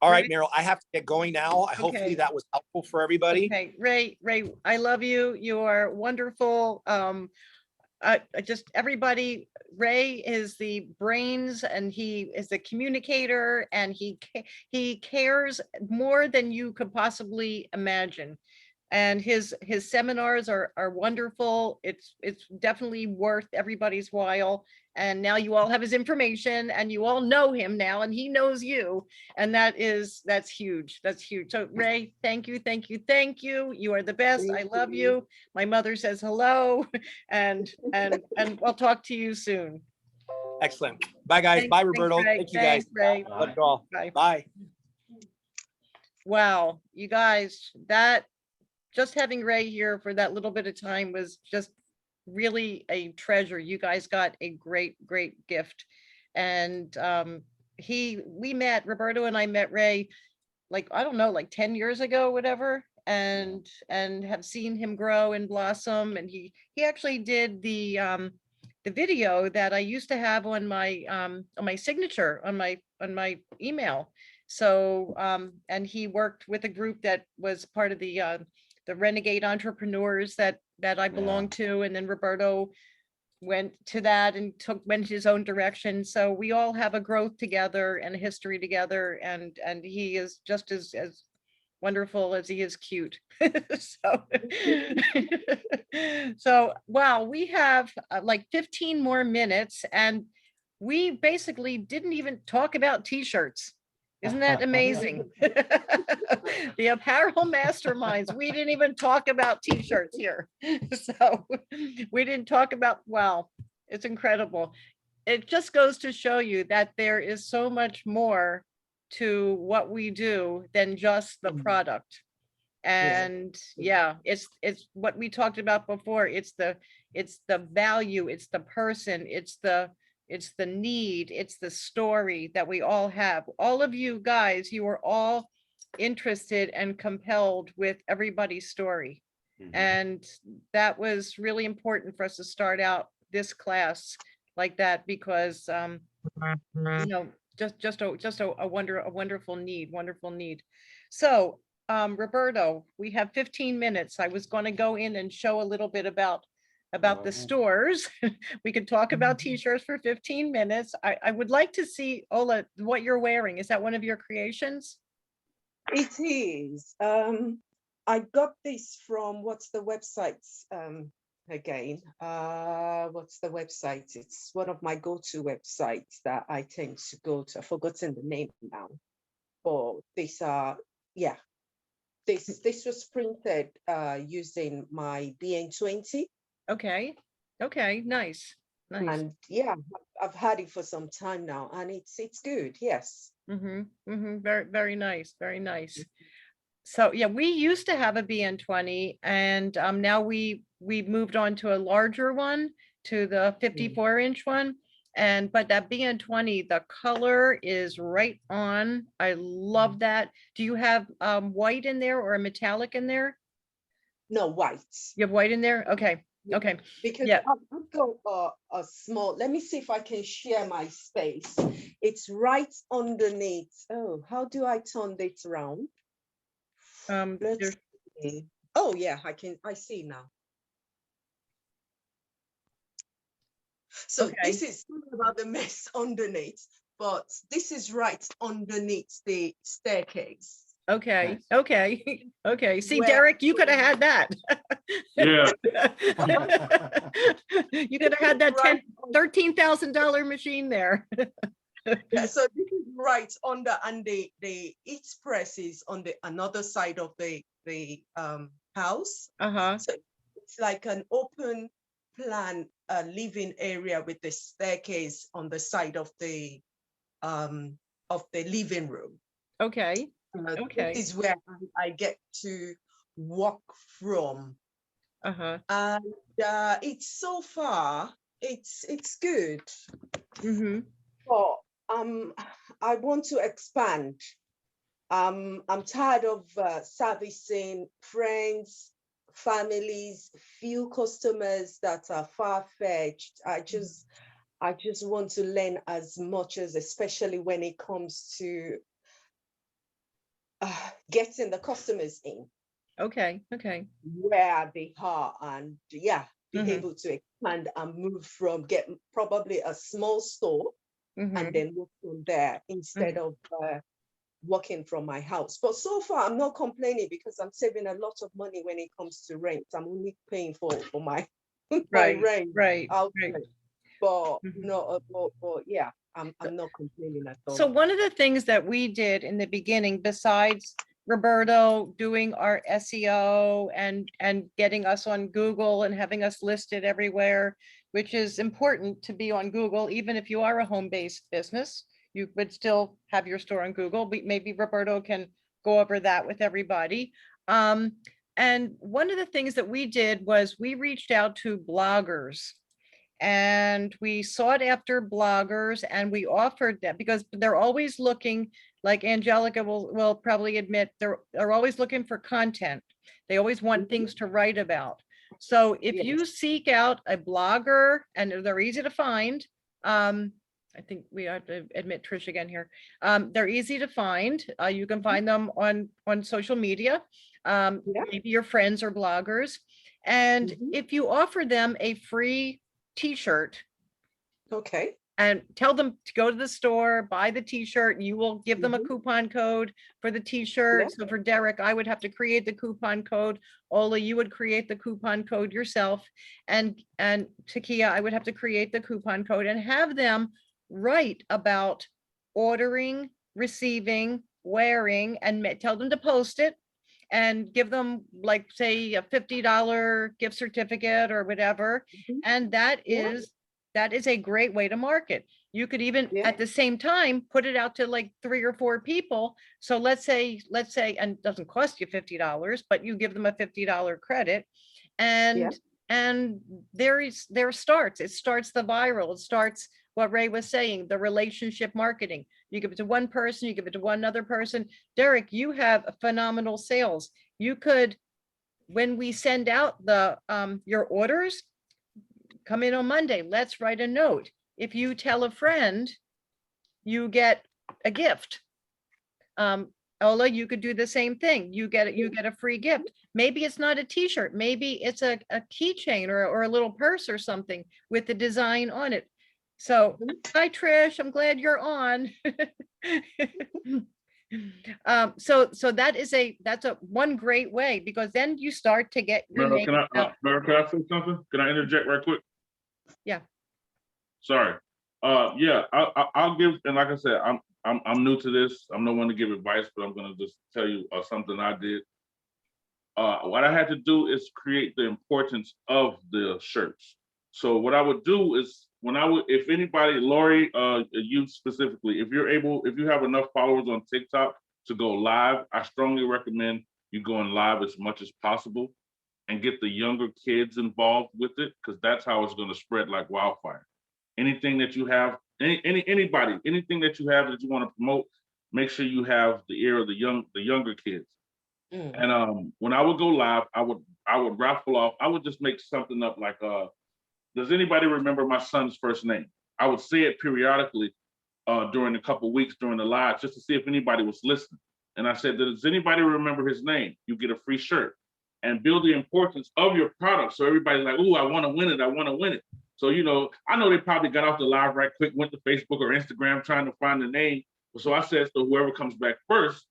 All right, Meryl, I have to get going now. Hopefully that was helpful for everybody. Okay, Ray, I love you. You are wonderful. Everybody, Ray is the brains, and he is the communicator, and he cares more than you could possibly imagine. And his seminars are wonderful. It's definitely worth everybody's while. And now you all have his information, and you all know him now, and he knows you. And that's huge. That's huge. So Ray, thank you. You are the best. I love you. My mother says hello, and I'll talk to you soon. Excellent. Bye, guys. Thanks- Bye, thanks, Roberto. Ray. Thank you, guys. Thanks, Ray. Love you all. Bye. Bye. Wow, you guys, that just having Ray here for that little bit of time was just really a treasure. You guys got a great, great gift. And we met, Roberto and I met Ray, like, I don't know, like 10 years ago, whatever, and have seen him grow and blossom. And he actually did the video that I used to have on my signature on my email. So and he worked with a group that was part of the renegade entrepreneurs that I belong to, and then Roberto went to that and went his own direction. So we all have a growth together and a history together, and he is just as wonderful as he is cute. So so wow, we have like 15 more minutes, and we basically didn't even talk about t-shirts. Isn't that amazing? The Apparel Masterminds, we didn't even talk about t-shirts here. So we didn't talk about, wow, it's incredible. It just goes to show you that there is so much more to what we do than just the product. And yeah, it's what we talked about before. It's the value, it's the person, it's the need, it's the story that we all have. All of you guys, you are all interested and compelled with everybody's story. And that was really important for us to start out this class like that, because you know, just a wonderful need. So Roberto, we have 15 minutes. I was going to go in and show a little bit about the stores. We could talk about t-shirts for 15 minutes. I would like to see, Ola, what you're wearing. Is that one of your creations? It is. I got this from, what's the website again? What's the website? It's one of my go-to websites that I tend to go to. I've forgotten the name now. But these are, yeah. This was printed using my BN20. Okay, nice. And yeah, I've had it for some time now, and it's good. Yes. Very, very nice. Very nice. So yeah, we used to have a BN20, and now we moved on to a larger one, to the 54-inch one. But that BN20, the color is right on. I love that. Do you have white in there or a metallic in there? No, white. You have white in there? Okay. Okay. Because yeah. I've got a small, let me see if I can share my space. It's right underneath. Oh, how do I turn this around? Let's see. Oh yeah, I see now. So this is about the mess underneath, but this is right underneath the staircase. Okay. Okay. See, Derek, you could have had that. Yeah. You could have had that $13,000 machine there. Yeah, so this is right under, and the each press is on the another side of the house. So it's like an open plan living area with the staircase on the side of the living room. Okay. This is where I get to walk from. And it's so far, it's good. But I want to expand. I'm tired of servicing friends, families, few customers that are far-fetched. I just want to learn as much as, especially when it comes to getting the customers in. Okay. Where they are, and yeah, be able to expand and move from, get probably a small store and then work from there instead of working from my house. But so far I'm not complaining, because I'm saving a lot of money when it comes to rent. I'm only paying for my rent. Right. But no, but yeah, I'm not complaining at all. So one of the things that we did in the beginning, besides Roberto doing our SEO and getting us on Google and having us listed everywhere, which is important to be on Google, even if you are a home-based business, you would still have your store on Google. Maybe Roberto can go over that with everybody. And one of the things that we did was we reached out to bloggers and we sought after bloggers and we offered that because they're always looking, like Angelica will probably admit, they're always looking for content. They always want things to write about. So if you seek out a blogger, and they're easy to find, I think we have to admit Trish again here. They're easy to find. You can find them on social media. Maybe your friends are bloggers. And if you offer them a free t-shirt, Okay. and tell them to go to the store, buy the t-shirt, you will give them a coupon code for the t-shirt. So for Derek, I would have to create the coupon code. Ola, you would create the coupon code yourself. And Takia, I would have to create the coupon code and have them write about ordering, receiving, wearing, and tell them to post it and give them, like, say, a $50 gift certificate or whatever. And that is a great way to market. You could even at the same time put it out to like 3 or 4 people. So let's say, and it doesn't cost you $50, but you give them a $50 credit, and there starts. It starts the viral. It starts what Ray was saying, the relationship marketing. You give it to one person, you give it to one other person. Derek, you have phenomenal sales. You could, when we send out the your orders, come in on Monday, let's write a note. If you tell a friend, you get a gift. Ola, you could do the same thing. You get a free gift. Maybe it's not a t-shirt, maybe it's a keychain or a little purse or something with the design on it. So, hi Trish, I'm glad you're on. So that's a one great way, because then you start to get your Meryl, name can I, out. Meryl, can I say something? Can I interject right quick? Yeah. Sorry. Yeah, I'll give, and like I said, I'm new to this. I'm no one to give advice, but I'm gonna just tell you something I did. What I had to do is create the importance of the shirts. So what I would do is if anybody, Lori, you specifically, if you have enough followers on TikTok to go live, I strongly recommend you going live as much as possible and get the younger kids involved with it, because that's how it's going to spread like wildfire. Anything that you have, anybody, anything that you have that you want to promote, make sure you have the ear of the younger kids. And when I would go live, I would raffle off. I would just make something up like, does anybody remember my son's first name? I would say it periodically during a couple of weeks during the live, just to see if anybody was listening. And I said, does anybody remember his name? You get a free shirt. And build the importance of your product. So everybody's like, oh, I want to win it. I want to win it. So, I know they probably got off the live right quick, went to Facebook or Instagram trying to find the name. So I said, so whoever comes back first,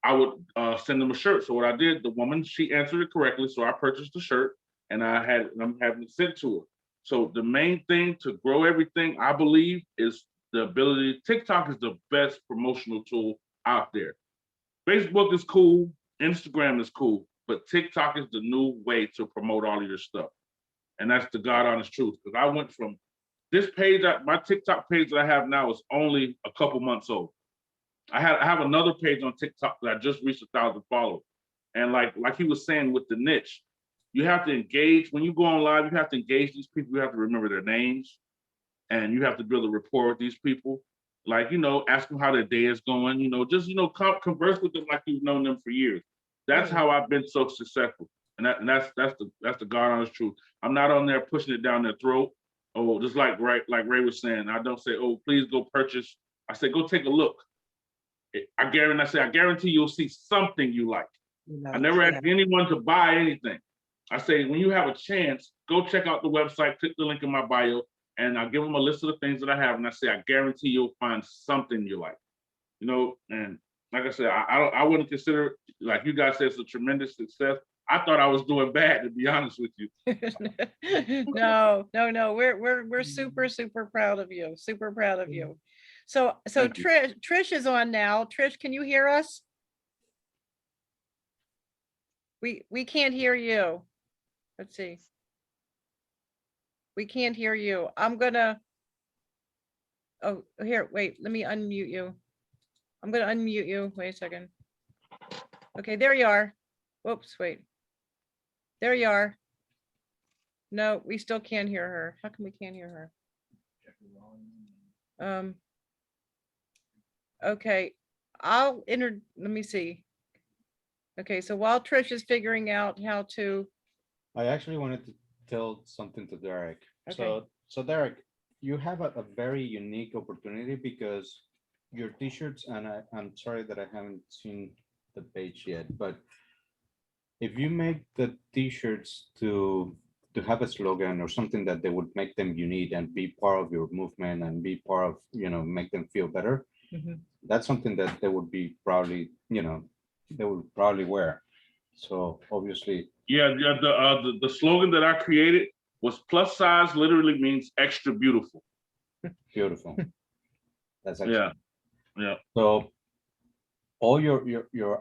I would send them a shirt. So what I did, the woman, she answered it correctly. So I purchased the shirt and I'm having it sent to her. So the main thing to grow everything, I believe, is the ability. TikTok is the best promotional tool out there. Facebook is cool. Instagram is cool. But TikTok is the new way to promote all of your stuff. And that's the God honest truth. Because I went from this page, my TikTok page that I have now is only a couple months old. I have another page on TikTok that I just reached 1,000 followers. And like he was saying with the niche, you have to engage. When you go on live, you have to engage these people. You have to remember their names. And you have to build a rapport with these people. Like, ask them how their day is going. Just converse with them like you've known them for years. That's how I've been so successful. And that's the God honest truth. I'm not on there pushing it down their throat. Oh, just like Ray was saying, I don't say, oh, please go purchase. I say, go take a look. I guarantee you'll see something you like. I never ask anyone to buy anything. I say, when you have a chance, go check out the website, click the link in my bio, and I'll give them a list of the things that I have. And I say, I guarantee you'll find something you like. And like I said, I wouldn't consider, like you guys said, it's a tremendous success. I thought I was doing bad, to be honest with you. No. We're super proud of you. Super proud of you. So Trish is on now. Trish, can you hear us? We can't hear you. Let's see. We can't hear you. I'm gonna. Oh, here, wait, let me unmute you. I'm gonna unmute you. Wait a second. Okay, there you are. Whoops, wait. There you are. No, we still can't hear her. How come we can't hear her? Okay, let me see. Okay, so while Trish is figuring out how to, I actually wanted to tell something to Derek. Okay. So Derek, you have a very unique opportunity because your t-shirts, and I'm sorry that I haven't seen the page yet, but if you make the t-shirts to have a slogan or something that they would make them unique and be part of your movement and be part of, make them feel better, that's something that they would be proudly, they would probably wear. So obviously, Yeah, the slogan that I created was plus size literally means extra beautiful. beautiful. That's Yeah, excellent. yeah. So all your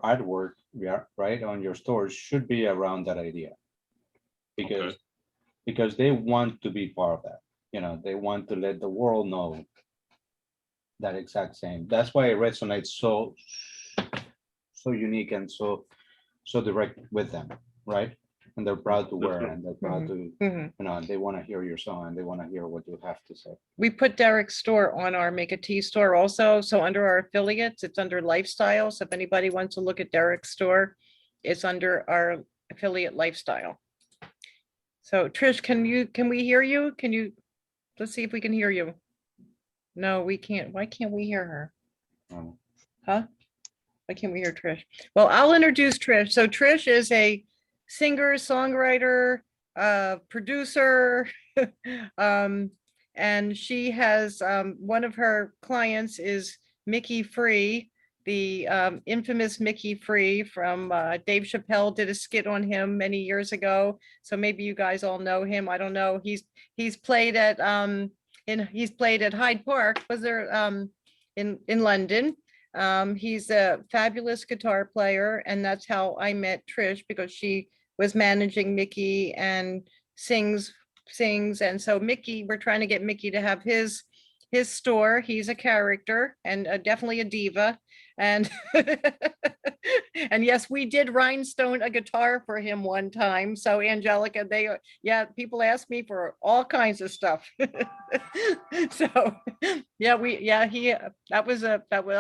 artwork, right, on your stores should be around that idea, because Okay. they want to be part of that. They want to let the world know that exact same. That's why it resonates so unique and so direct with them, right? And they're proud to wear, and they're proud to, they want to hear your song and they want to hear what you have to say. we put Derek's store on our Make a Tea store also. So under our affiliates, it's under lifestyle. So if anybody wants to look at Derek's store, it's under our affiliate lifestyle. So Trish, can we hear you? Let's see if we can hear you. No, we can't. Why can't we hear her? Huh? Why can't we hear Trish? Well, I'll introduce Trish. So Trish is a singer, songwriter, producer, and she has one of her clients is Mickey Free, the infamous Mickey Free from Dave Chappelle did a skit on him many years ago. So maybe you guys all know him. I don't know. He's played at he's played at Hyde Park. Was there in London? He's a fabulous guitar player, and that's how I met Trish, because she was managing Mickey and sings. And so Mickey, we're trying to get Mickey to have his store. He's a character and definitely a diva. And and yes, we did rhinestone a guitar for him one time. So Angelica, people ask me for all kinds of stuff. So I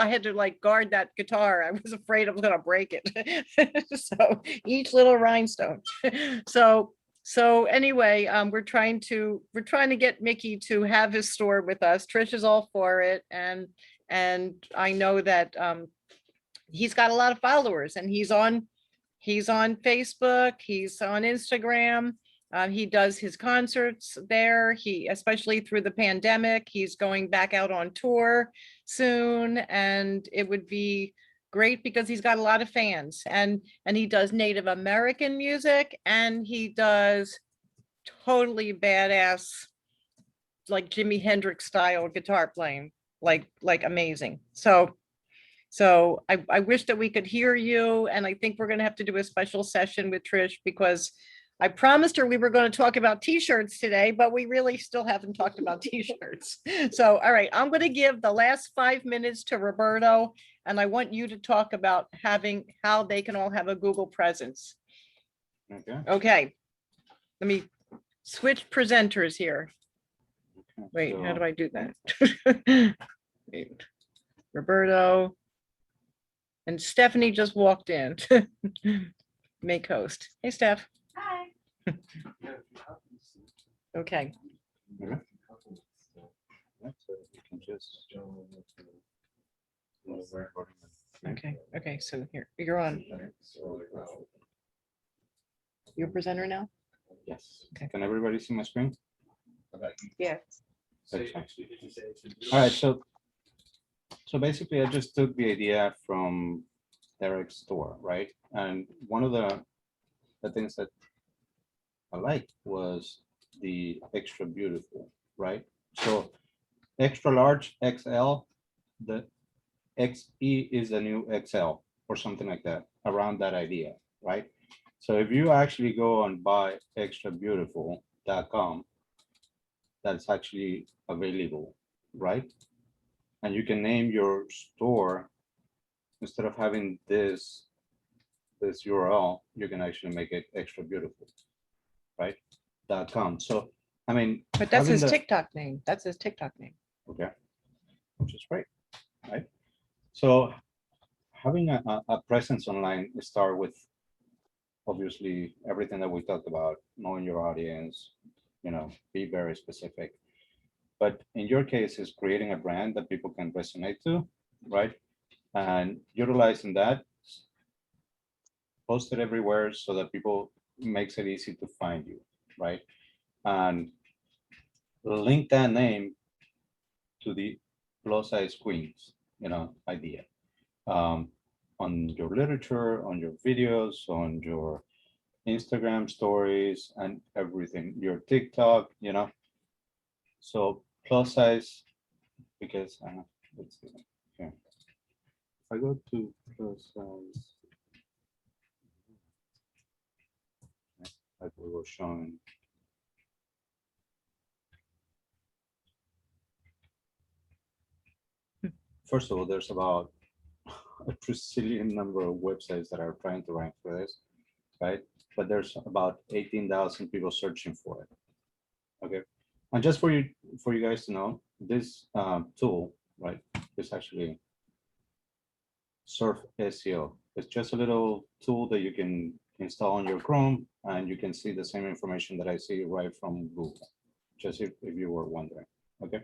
had to like guard that guitar. I was afraid I was gonna break it. So each little rhinestone. So anyway, we're trying to get Mickey to have his store with us. Trish is all for it, and I know that he's got a lot of followers, and he's on Facebook, he's on Instagram. He does his concerts there. Especially through the pandemic, he's going back out on tour soon, and it would be great because he's got a lot of fans, and he does Native American music, and he does totally badass, like Jimi Hendrix style guitar playing, like amazing. So I wish that we could hear you, and I think we're going to have to do a special session with Trish, because I promised her we were going to talk about t-shirts today, but we really still haven't talked about t-shirts. So, all right, I'm going to give the last 5 minutes to Roberto, and I want you to talk about how they can all have a Google presence. Okay. Let me switch presenters here. Wait, how do I do that? Wait. Roberto. And Stephanie just walked in. Make host. Hey, Steph. Hi. Okay. Okay, so here, you're on. You're a presenter now? Yes. Okay. Can everybody see my screen? Yes. Excellent. All right, so basically I just took the idea from Derek's store, right? And one of the things that I liked was the extra beautiful, right? So extra large, XL, the XE is the new XL or something like that, around that idea, right? So if you actually go and buy extrabeautiful.com, that's actually available, right? And you can name your store instead of having this URL, you can actually make it extra beautiful, right? .com. So, I mean, But that's having his the- TikTok name. That's his TikTok name. Okay, which is great, right? So having a presence online start with obviously everything that we talked about, knowing your audience, be very specific. But in your case, is creating a brand that people can resonate to, right? And utilizing that, post it everywhere so that people makes it easy to find you, right? And link that name to the plus size queens, idea. On your literature, on your videos, on your Instagram stories and everything, your TikTok, So plus size, because let's see here. If I go to plus size, like we were showing. First of all, there's about a trillion number of websites that are trying to rank for this, right? But there's about 18,000 people searching for it. Okay, and just for you guys to know, this tool, right, is actually Surf SEO. It's just a little tool that you can install on your Chrome, and you can see the same information that I see right from Google. Just if you were wondering. Okay,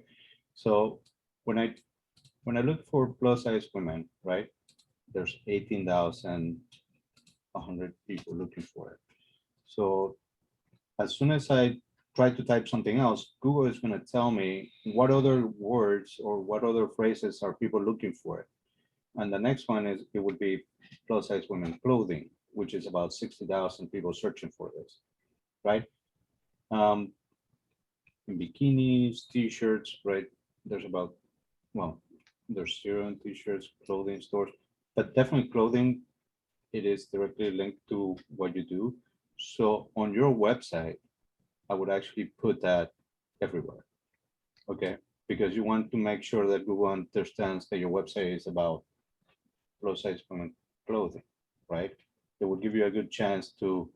so when I look for plus size women, right, there's 18,100 people looking for it. So as soon as I try to type something else, Google is going to tell me what other words or what other phrases are people looking for it. And the next one is, it would be plus size women clothing, which is about 60,000 people searching for this, right? Bikinis, t-shirts, right? There's about, well, there's 0 t-shirts, clothing stores, but definitely clothing, it is directly linked to what you do. So on your website, I would actually put that everywhere, okay? Because you want to make sure that Google understands that your website is about plus size women clothing, right? It will give you a good chance to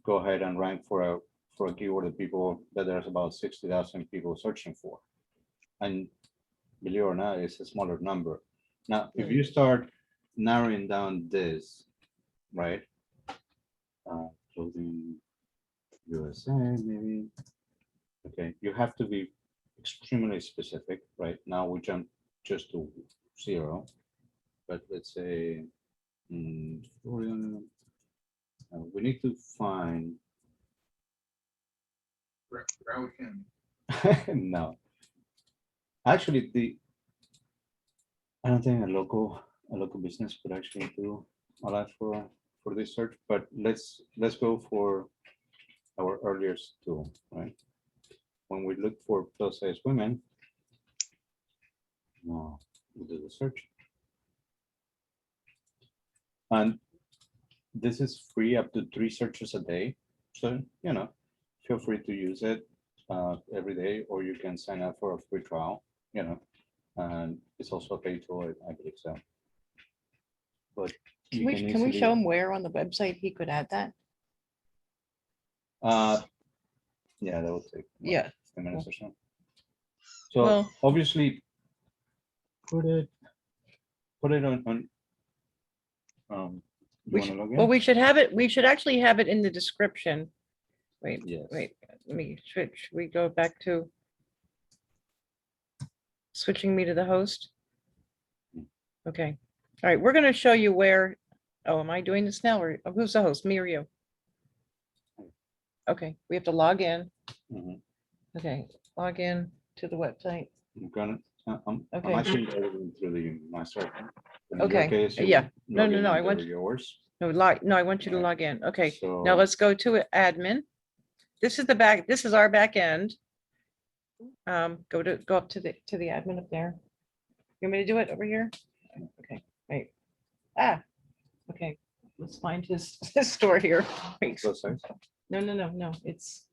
go ahead and rank for a keyword that there's about 60,000 people searching for. And believe it or not, it's a smaller number. Now, if you start narrowing down this, right? Clothing USA, maybe. Okay, you have to be extremely specific, right? Now we jump just to 0, but let's say Florida. We need to find. No, actually, I don't think a local business could actually do a lot for this search. But let's go for our earliest tool, right? When we look for plus size women, no, we do the search, and this is free up to 3 searches a day. So feel free to use it every day, or you can sign up for a free trial. And it's also a paid tool, I believe so. But Can we show him where on the website he could add that? Yeah, that will take Yeah. 10 minutes or so. So Well- obviously put it on you wanna log in? Well, we should have it. We should actually have it in the description. Wait, Yes. wait, let me switch. We go back to switching me to the host. Okay. All right, we're going to show you where. Oh, am I doing this now, or who's the host, me or you? Okay, we have to log in. Mhm. Okay, log in to the website. I'm Okay. actually going through the master. account. But in your Okay, case, you yeah. would No, log no, in no, I under want- yours. No, I want you to Right. log in. Okay, So now let's go to admin. This is our back end. Go up to the admin up there. You want me to do it over here? Okay, wait. Okay, let's find his store here. Wait. plus size. No, it's,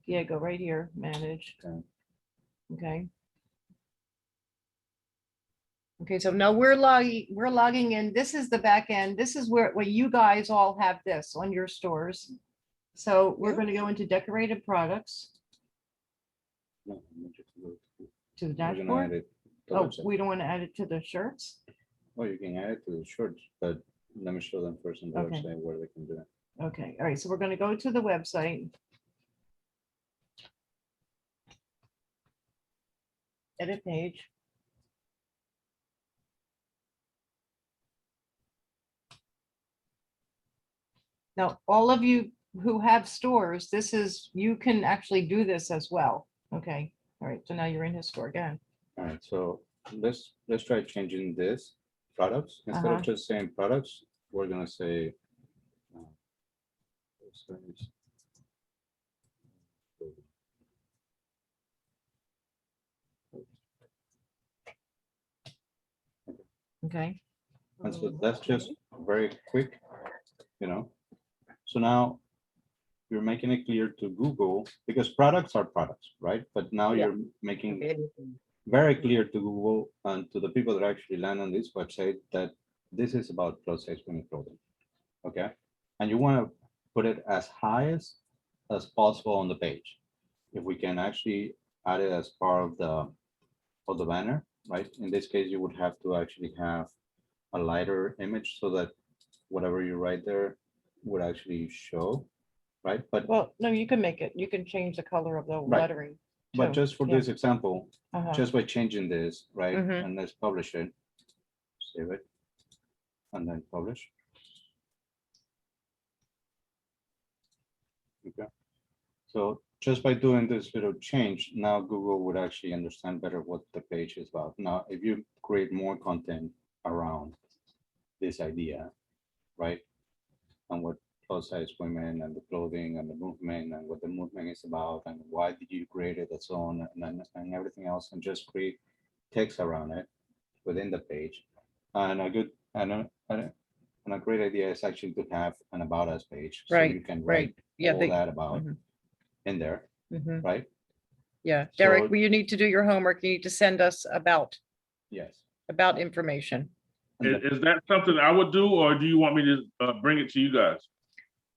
yeah, go right here, manage. Okay. Okay. Okay, so now we're logging in. This is the back end. This is where you guys all have this on your stores. So we're going to go into decorated products No, I'm just gonna go to the we're gonna add dashboard. it to the Oh, website. we don't want to add it to the shirts. Well, you can add it to the shorts, but let me show them first on the Okay. website where they can do it. Okay, all right, so we're going to go to the website. Edit page. Now, all of you who have stores, you can actually do this as well. Okay, all right, so now you're in his store again. All right, so let's try changing this products. Instead Uh-huh. of just saying products, we're gonna say Okay. and so that's just very quick, you know. So now you're making it clear to Google because products are products, right? But now Yeah. you're making very clear to Google and to the people that actually land on this website that this is about plus size women clothing. Okay. And you want to put it as high as possible on the page. If we can actually add it as part of the banner, right? In this case, you would have to actually have a lighter image so that whatever you write there would actually show, right? But Well, no, you can make it. You can change the color of the Right. lettering. but too. just for Yeah. this example, Uh-huh. just by changing this, right? Mhm. And let's publish it, save it, and then publish. Okay. So just by doing this little change, now Google would actually understand better what the page is about. Now, if you create more content around this idea, right? And what plus size women and the clothing and the movement and what the movement is about and why did you create it and so on and everything else, and just create text around it within the page. And a good and a great idea is actually to have an about us page, so Right, you can right. write Yeah, all they- that about Mhm. in there, Mhm. right? Yeah, Derek, So- you need to do your homework. You need to send us about Yes. information. And the- Is that something I would do, or do you want me to bring it to you guys?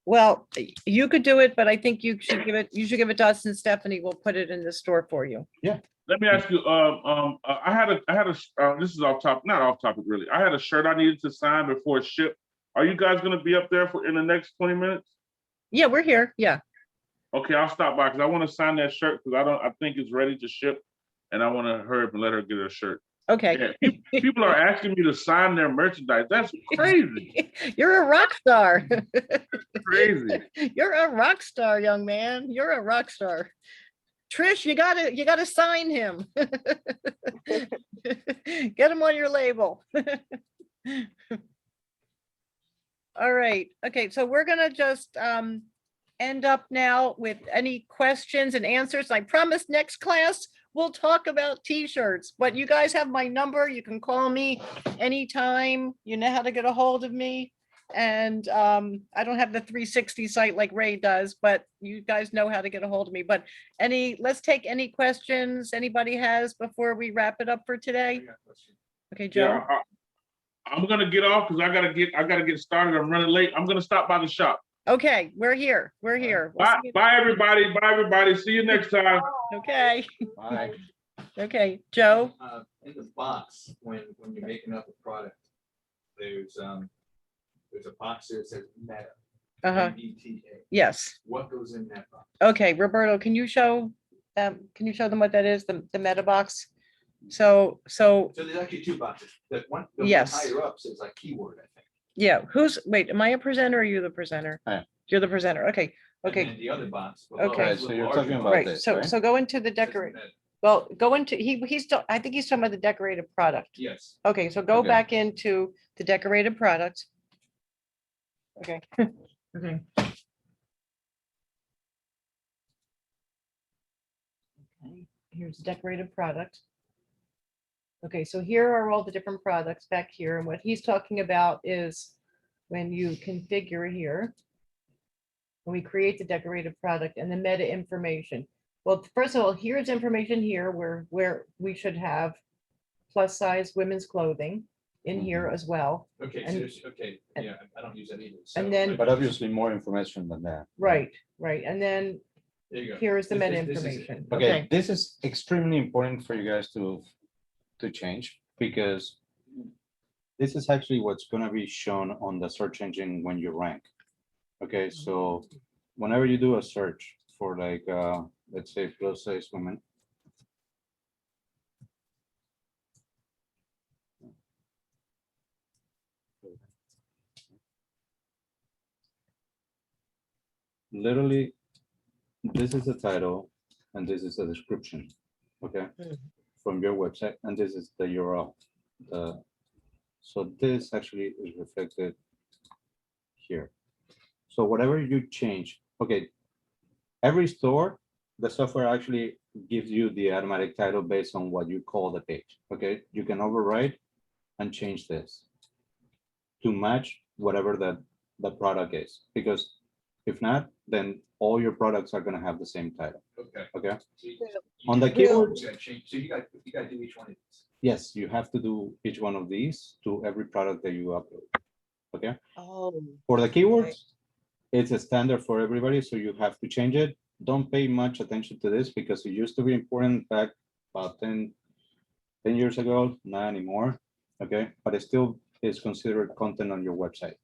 Well, you could do it, but I think you should give it to us and Stephanie will put it in the store for you. Let me ask you. I had a. This is not off topic really. I had a shirt I needed to sign before it shipped. Are you guys going to be up there in the next 20 minutes? Yeah, we're here. Yeah. Okay, I'll stop by because I want to sign that shirt because I think it's ready to ship, and I want to hurry up and let her get her shirt. Okay. Yeah, people are asking me to sign their merchandise. That's crazy. You're a rock star. Crazy. You're a rock star, young man. You're a rock star. Trish, you gotta sign him. Get him on your label. All right. Okay, so we're gonna just end up now with any questions and answers. I promise next class we'll talk about t-shirts, but you guys have my number. You can call me anytime. You know how to get a hold of me. And I don't have the 360 site like Ray does, but you guys know how to get a hold of me. But let's take any questions anybody has before we wrap it up for today. Okay, Joe. Yeah, I'm gonna get off because I gotta get started. I'm running late. I'm gonna stop by the shop. Okay, we're here. We're here. We'll Bye, see you- bye everybody. Bye everybody. See you next time. Okay. Bye. Okay, Joe. In the box, when you're making up a product, there's a box that says meta. Uh-huh. META. Yes. What goes in that box? Okay, Roberto, can you show them what that is, the meta box? So So there's actually two boxes. The one Yes. higher up says like keyword, I think. yeah, wait, am I a presenter or are you the presenter? I am. You're the presenter. Okay, And okay, then the other box. below Okay. is a Right, so little you're larger talking box. about right. this, So right? go into the It says decorate. meta. Well, go into I think he's talking about the decorated product. Yes. Okay, so go Okay. back into the decorated product. Okay. Okay. Okay, here's decorated product. Okay, so here are all the different products back here, and what he's talking about is when you configure here, when we create the decorated product and the meta information. Well, first of all, here's information here where we should have plus size women's clothing in here as well. Okay, And- okay, and- yeah, I don't use that either. and then- But obviously more information than that. Right, right. And then There you go. here is the men This is it. information. Okay, this is extremely important for you guys to change, because this is actually what's gonna be shown on the search engine when you rank. Okay, so whenever you do a search for like, let's say plus size women. Literally, this is the title and this is the description, okay? From your website, and this is the URL. So this actually is reflected here. So whatever you change, okay, every store, the software actually gives you the automatic title based on what you call the page, okay? You can override and change this to match whatever the product is, because if not, then all your products are gonna have the same title, Okay. okay? So you- On the you keywords, gotta change- So you gotta do each one of these. yes, you have to do each one of these to every product that you upload, okay? Oh, For the keywords, it's a standard for everybody, so you have to change it. Don't pay much attention to this because it used to be important back about 10 years ago, not anymore, okay? But it still is considered content on your website.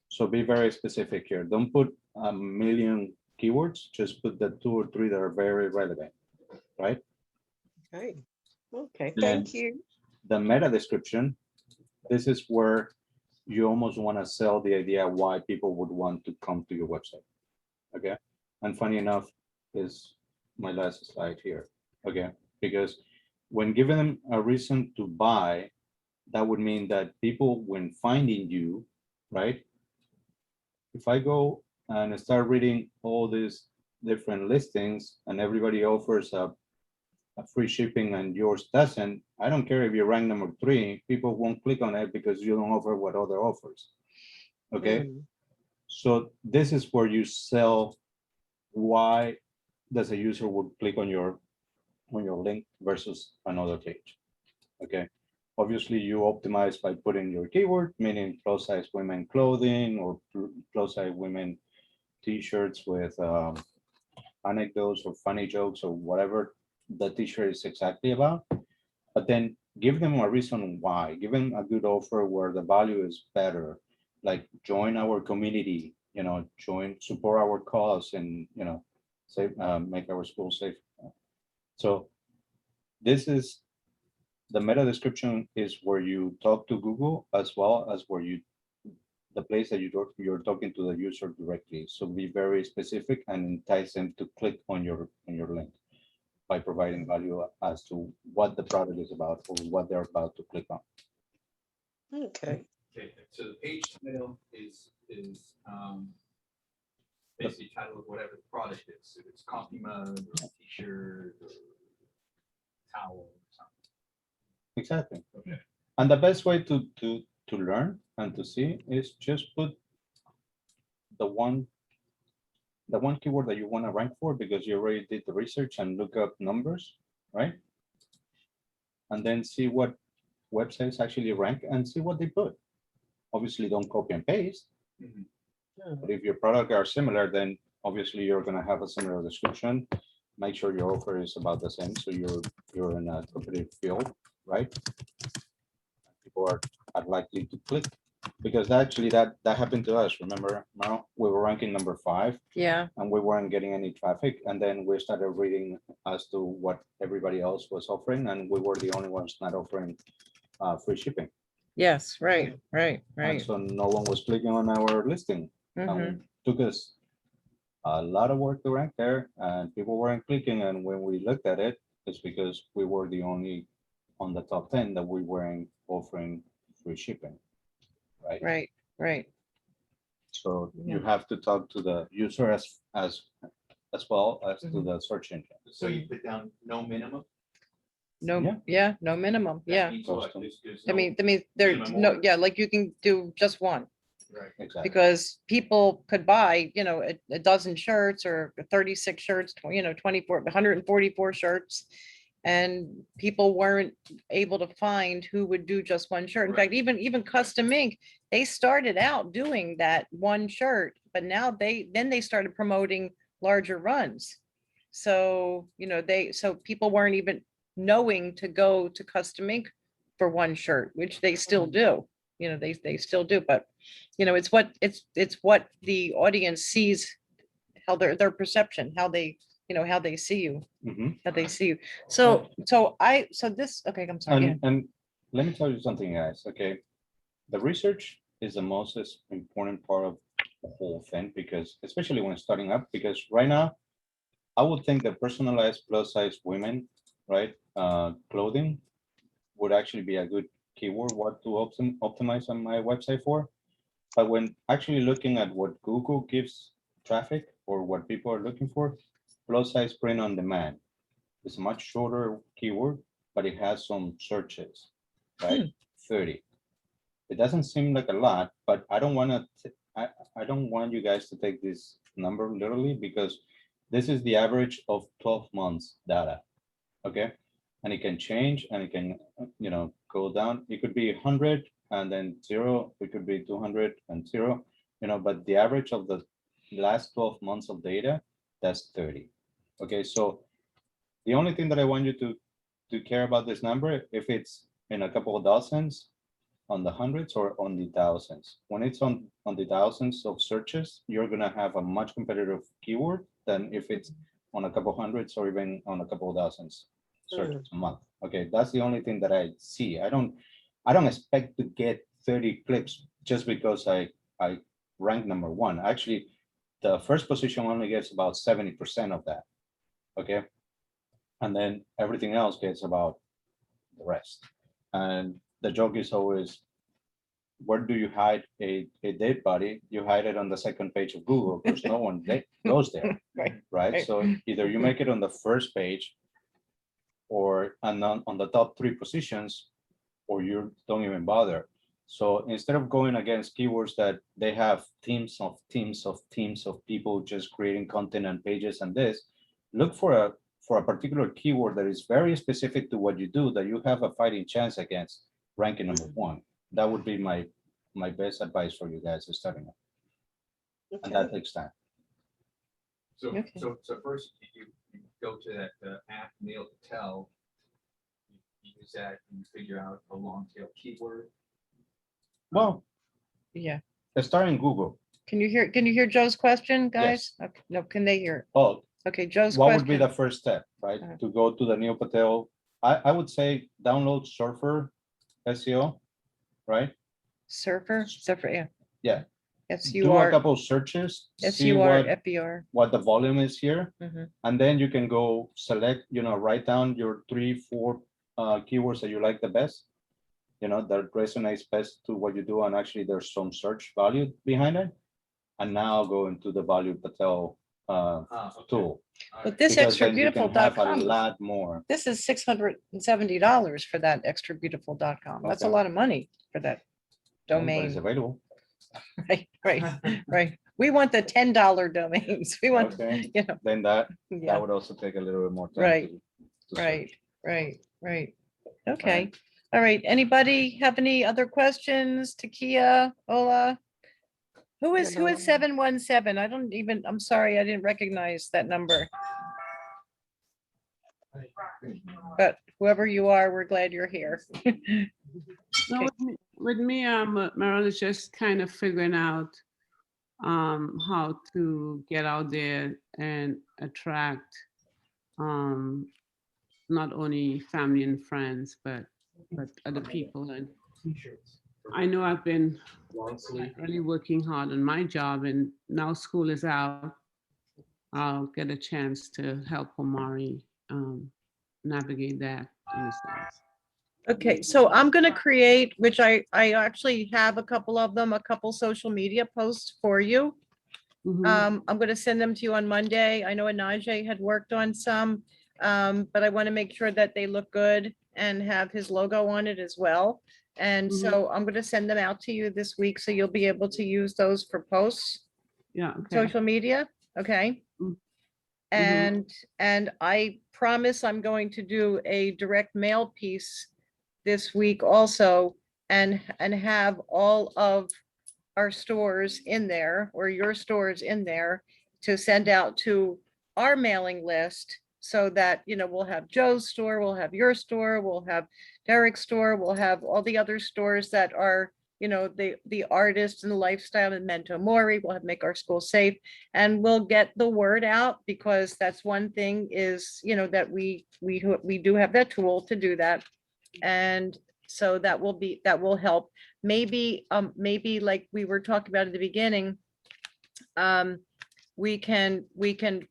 So be very specific here. Don't put a million keywords, just put the 2 or 3 that are very relevant, right? okay. Okay, Then- thank you. The meta description, this is where you almost want to sell the idea why people would want to come to your website. Okay, and funny enough is my last slide here. Okay, because when giving them a reason to buy, that would mean that people, when finding you, right? If I go and start reading all these different listings and everybody offers a free shipping and yours doesn't, I don't care if you rank number 3, people won't click on it because you don't offer what other offers. Okay, so this is where you sell why does a user would click on your link versus another page. Okay, obviously you optimize by putting your keyword, meaning plus size women clothing or plus size women t-shirts with anecdotes or funny jokes or whatever the t-shirt is exactly about, but then give them a reason why, give them a good offer where the value is better, like join our community, support our cause and, save, make our school safe. So this is the meta description is where you talk to Google as well as where the place that you're talking to the user directly. So be very specific and entice them to click on your link by providing value as to what the product is about or what they're about to click on. Okay. Okay, so the page title is basically title of whatever the product is. If it's coffee mug or a t-shirt or towel or something. Exactly. Okay. And the best way to learn and to see is just put the one keyword that you want to rank for because you already did the research and look up numbers, right? And then see what websites actually rank and see what they put. Obviously, don't copy and paste. But if your product are similar, then obviously you're going to have a similar description. Make sure your offer is about the same, so you're in a competitive field, right? People are likely to click because actually that happened to us. Remember, Meryl? We were ranking number 5. Yeah. And we weren't getting any traffic. And then we started reading as to what everybody else was offering, and we were the only ones not offering free shipping. Yes, right. And so no one was clicking on our listing. Mhm. Took us a lot of work to rank there, and people weren't clicking. And when we looked at it, it's because we were the only on the top 10 that we weren't offering free shipping. Right. So you have to talk to the user as well as to the search engine. So you put down no minimum? No, Yeah. yeah, no minimum. That Yeah. means what? There's I no mean, there's minimum no, order? yeah, like you can do just one. Right. Exactly. because people could buy, a dozen shirts or 36 shirts, 24, 144 shirts. And people weren't able to find who would do just one shirt. In fact, even Custom Ink, they started out doing that one shirt, but now they started promoting larger runs. So, so people weren't even knowing to go to Custom Ink for one shirt, which they still do. They still do, but it's what the audience sees, how their perception, how they see you, Mhm. how they see you. So this, okay, I'm sorry. And let me tell you something, guys, okay? The research is the most important part of the whole thing, because especially when starting up, because right now, I would think that personalized plus size women, right, clothing would actually be a good keyword, what to optimize on my website for. But when actually looking at what Google gives traffic or what people are looking for, plus size print on demand is a much shorter keyword, but it has some searches, right? 30. It doesn't seem like a lot, but I don't want to. I don't want you guys to take this number literally, because this is the average of 12 months data, okay? And it can change and it can, go down. It could be 100 and then 0. It could be 200 and 0, but the average of the last 12 months of data, that's 30. Okay, so the only thing that I want you to care about this number, if it's in a couple of dozens, on the hundreds, or on the thousands. When it's on the thousands of searches, you're gonna have a much competitive keyword than if it's on a couple hundreds or even on a couple of dozens searches a month. Okay, that's the only thing that I see. I don't expect to get 30 clicks just because I rank number one. Actually, the first position only gets about 70% of that. Okay, and then everything else gets about the rest. And the joke is always, where do you hide a dead body? You hide it on the second page of Google, because no one goes there, right? So either you make it on the first page, or on the top 3 positions, or you don't even bother. So instead of going against keywords that they have teams of people just creating content and pages and this, look for a particular keyword that is very specific to what you do, that you have a fighting chance against ranking number 1. That would be my best advice for you guys starting up. And that takes time. So first you go to that app, Mail to Tell. You use that and figure out a long tail keyword. Well, Yeah. let's start in Google. Can you hear Joe's question, guys? Yes. Okay, no, can they hear? Oh, Okay, Joe's what question. would be the first step, right? To go to the Neil Patel, I would say download Surfer SEO, right? Surfer, yeah. Yeah. Do a S-U-R, couple of searches, see S-U-R-F-E-R. what the volume is here, Mhm. and then you can go select, write down your 3-4 keywords that you like the best, that resonates best to what you do, and actually there's some search value behind it. And now go into the Value Patel tool. But this Because then you can have a extrabeautiful.com, lot more. this is $670 for that extrabeautiful.com. That's a Okay. lot of money for that But domain. it's available. Right. We want the $10 domains. We want, Okay. you know, Then that yeah, would also take a little bit more time. Right. to search. right. Okay. All right. Anybody have any other questions? Takia, Ola? Who is 717? I'm sorry, I didn't recognize that number. But whoever you are, we're glad you're here. No, with me, Meryl is just kind of figuring out how to get out there and attract not only family and friends, but other people. And I know I've been really working hard on my job, and now school is out. I'll get a chance to help Omari navigate that in a sense. Okay, so I'm gonna create, which I actually have a couple of them, a couple social media posts for you. I'm gonna send them to you on Monday. I know Anajay had worked on some, but I want to make sure that they look good and have his logo on it as well. And Mhm. so I'm going to send them out to you this week, so you'll be able to use those for posts, Yeah, okay. social media, okay? Mm. And I promise I'm going to do a direct mail piece this week also, and have all of our stores in there, or your stores in there, to send out to our mailing list, so that, you know, we'll have Joe's store, we'll have your store, we'll have Derek's store, we'll have all the other stores that are, you know, the artists and the lifestyle and Memento Mori. We'll have Make Our School Safe, and we'll get the word out, because that's one thing is, you know, that we do have that tool to do that. And so that will help. Maybe like we were talking about at the beginning, we can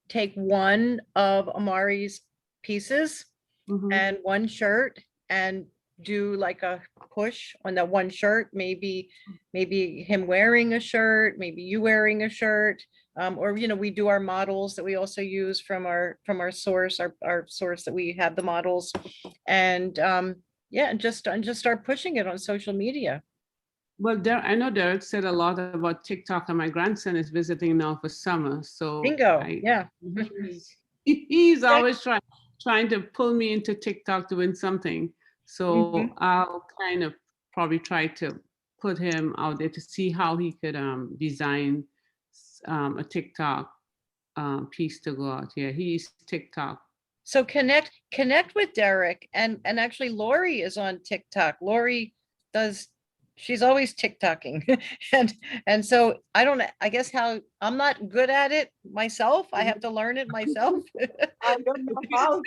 take one of Amari's pieces Mhm. and one shirt, and do like a push on that one shirt, maybe him wearing a shirt, maybe you wearing a shirt, or, you know, we do our models that we also use from our source, our source that we have the models, and yeah, and just start pushing it on social media. Well, I know Derek said a lot about TikTok, and my grandson is visiting now for summer, so Bingo, yeah. he's always trying to pull me into TikTok doing something. So Mhm. I'll kind of probably try to put him out there to see how he could design a TikTok piece to go out. Yeah, he's TikTok. So connect with Derek, and actually Lori is on TikTok. Lori she's always TikToking. and so I guess how I'm not good at it myself. I have to learn it myself. I don't know how.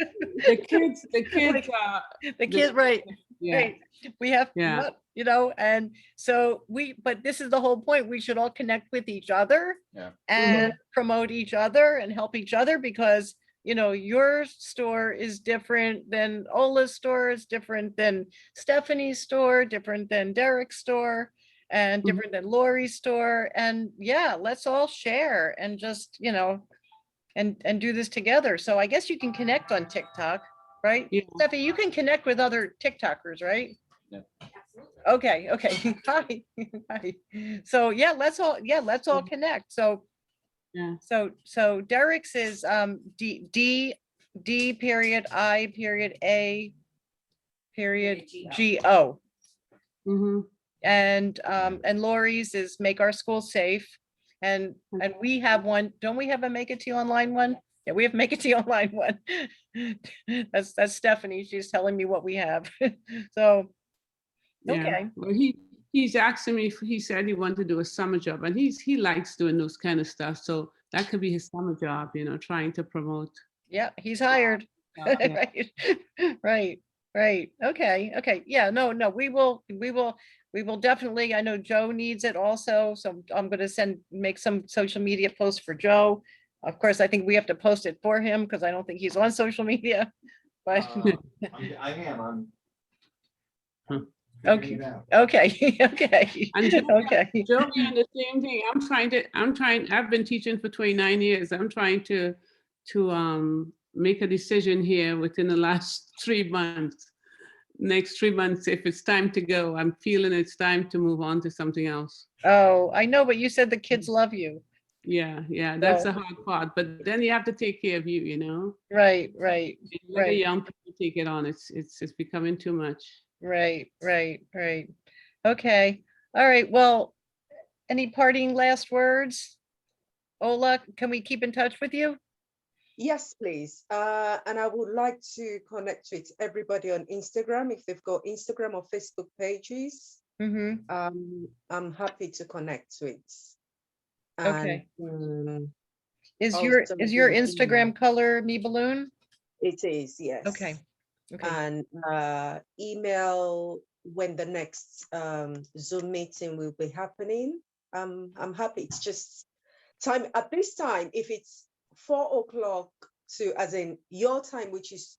The kids, the kids, right. Yeah. Right. We have, Yeah. you know, and so but this is the whole point. We should all connect with each other, Yeah. and promote each other and help each other, because, you know, your store is different than Ola's store, is different than Stephanie's store, different than Derek's store, and different than Lori's store. And yeah, let's all share and just, you know, and do this together. So I guess you can connect on TikTok, right? Yeah. Stephanie, you can connect with other TikTokers, right? Yeah. Okay. Hi. Hi. So yeah, let's all connect. So Yeah. so Derek's is D period I period A period GO. Mhm. And Lori's is Make Our School Safe. And we have one, don't we have a MakeATeeOnline one? Yeah, we have MakeATeeOnline one. That's Stephanie. She's telling me what we have. So, Yeah. okay. Well, he's asking me. He said he wanted to do a summer job, and he likes doing those kind of stuff. So that could be his summer job, you know, trying to promote. Yeah, he's hired. Yeah. Right. Okay. Yeah, no, we will definitely, I know Joe needs it also, so I'm gonna make some social media posts for Joe. Of course, I think we have to post it for him, because I don't think he's on social media, but. I am. Okay, okay. And Joe, Okay. Joe and the same thing. I've been teaching for 29 years. I'm trying to make a decision here within the last 3 months. Next 3 months, if it's time to go, I'm feeling it's time to move on to something else. Oh, I know, but you said the kids love you. Yeah, that's So- the hard part. But then you have to take care of you, you know. Right. Let the young people take it on. It's becoming too much. Right. Okay. All right. Well, any parting last words? Ola, can we keep in touch with you? Yes, please. And I would like to connect with everybody on Instagram if they've got Instagram or Facebook pages. I'm happy to connect with. Okay. And, Is also your the Instagram color Me Balloon? It is, yes. Okay. And email when the next Zoom meeting will be happening. I'm happy. It's just time at this time. If it's 4 o'clock to, as in your time, which is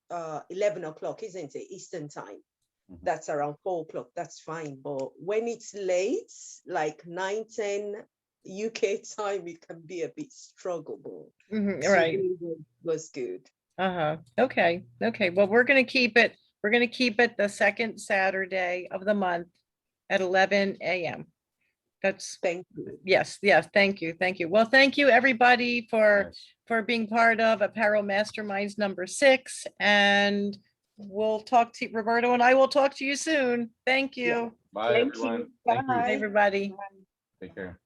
11 o'clock, isn't it? Eastern time. That's around 4 o'clock. That's fine. But when it's late, like 9, 10 UK time, it can be a bit struggleable. Right. Was good. Okay. Well, we're going to keep it We're going to keep it the second Saturday of the month at 11 a.m. That's, Thank you. yes, yes, thank you, thank you. Well, thank you, everybody, Yes. for being part of Apparel Masterminds number 6. And we'll talk to Roberto, and I will talk to you soon. Thank you. Bye, Thank everyone. you. Thank you. Bye. Everybody. Take care.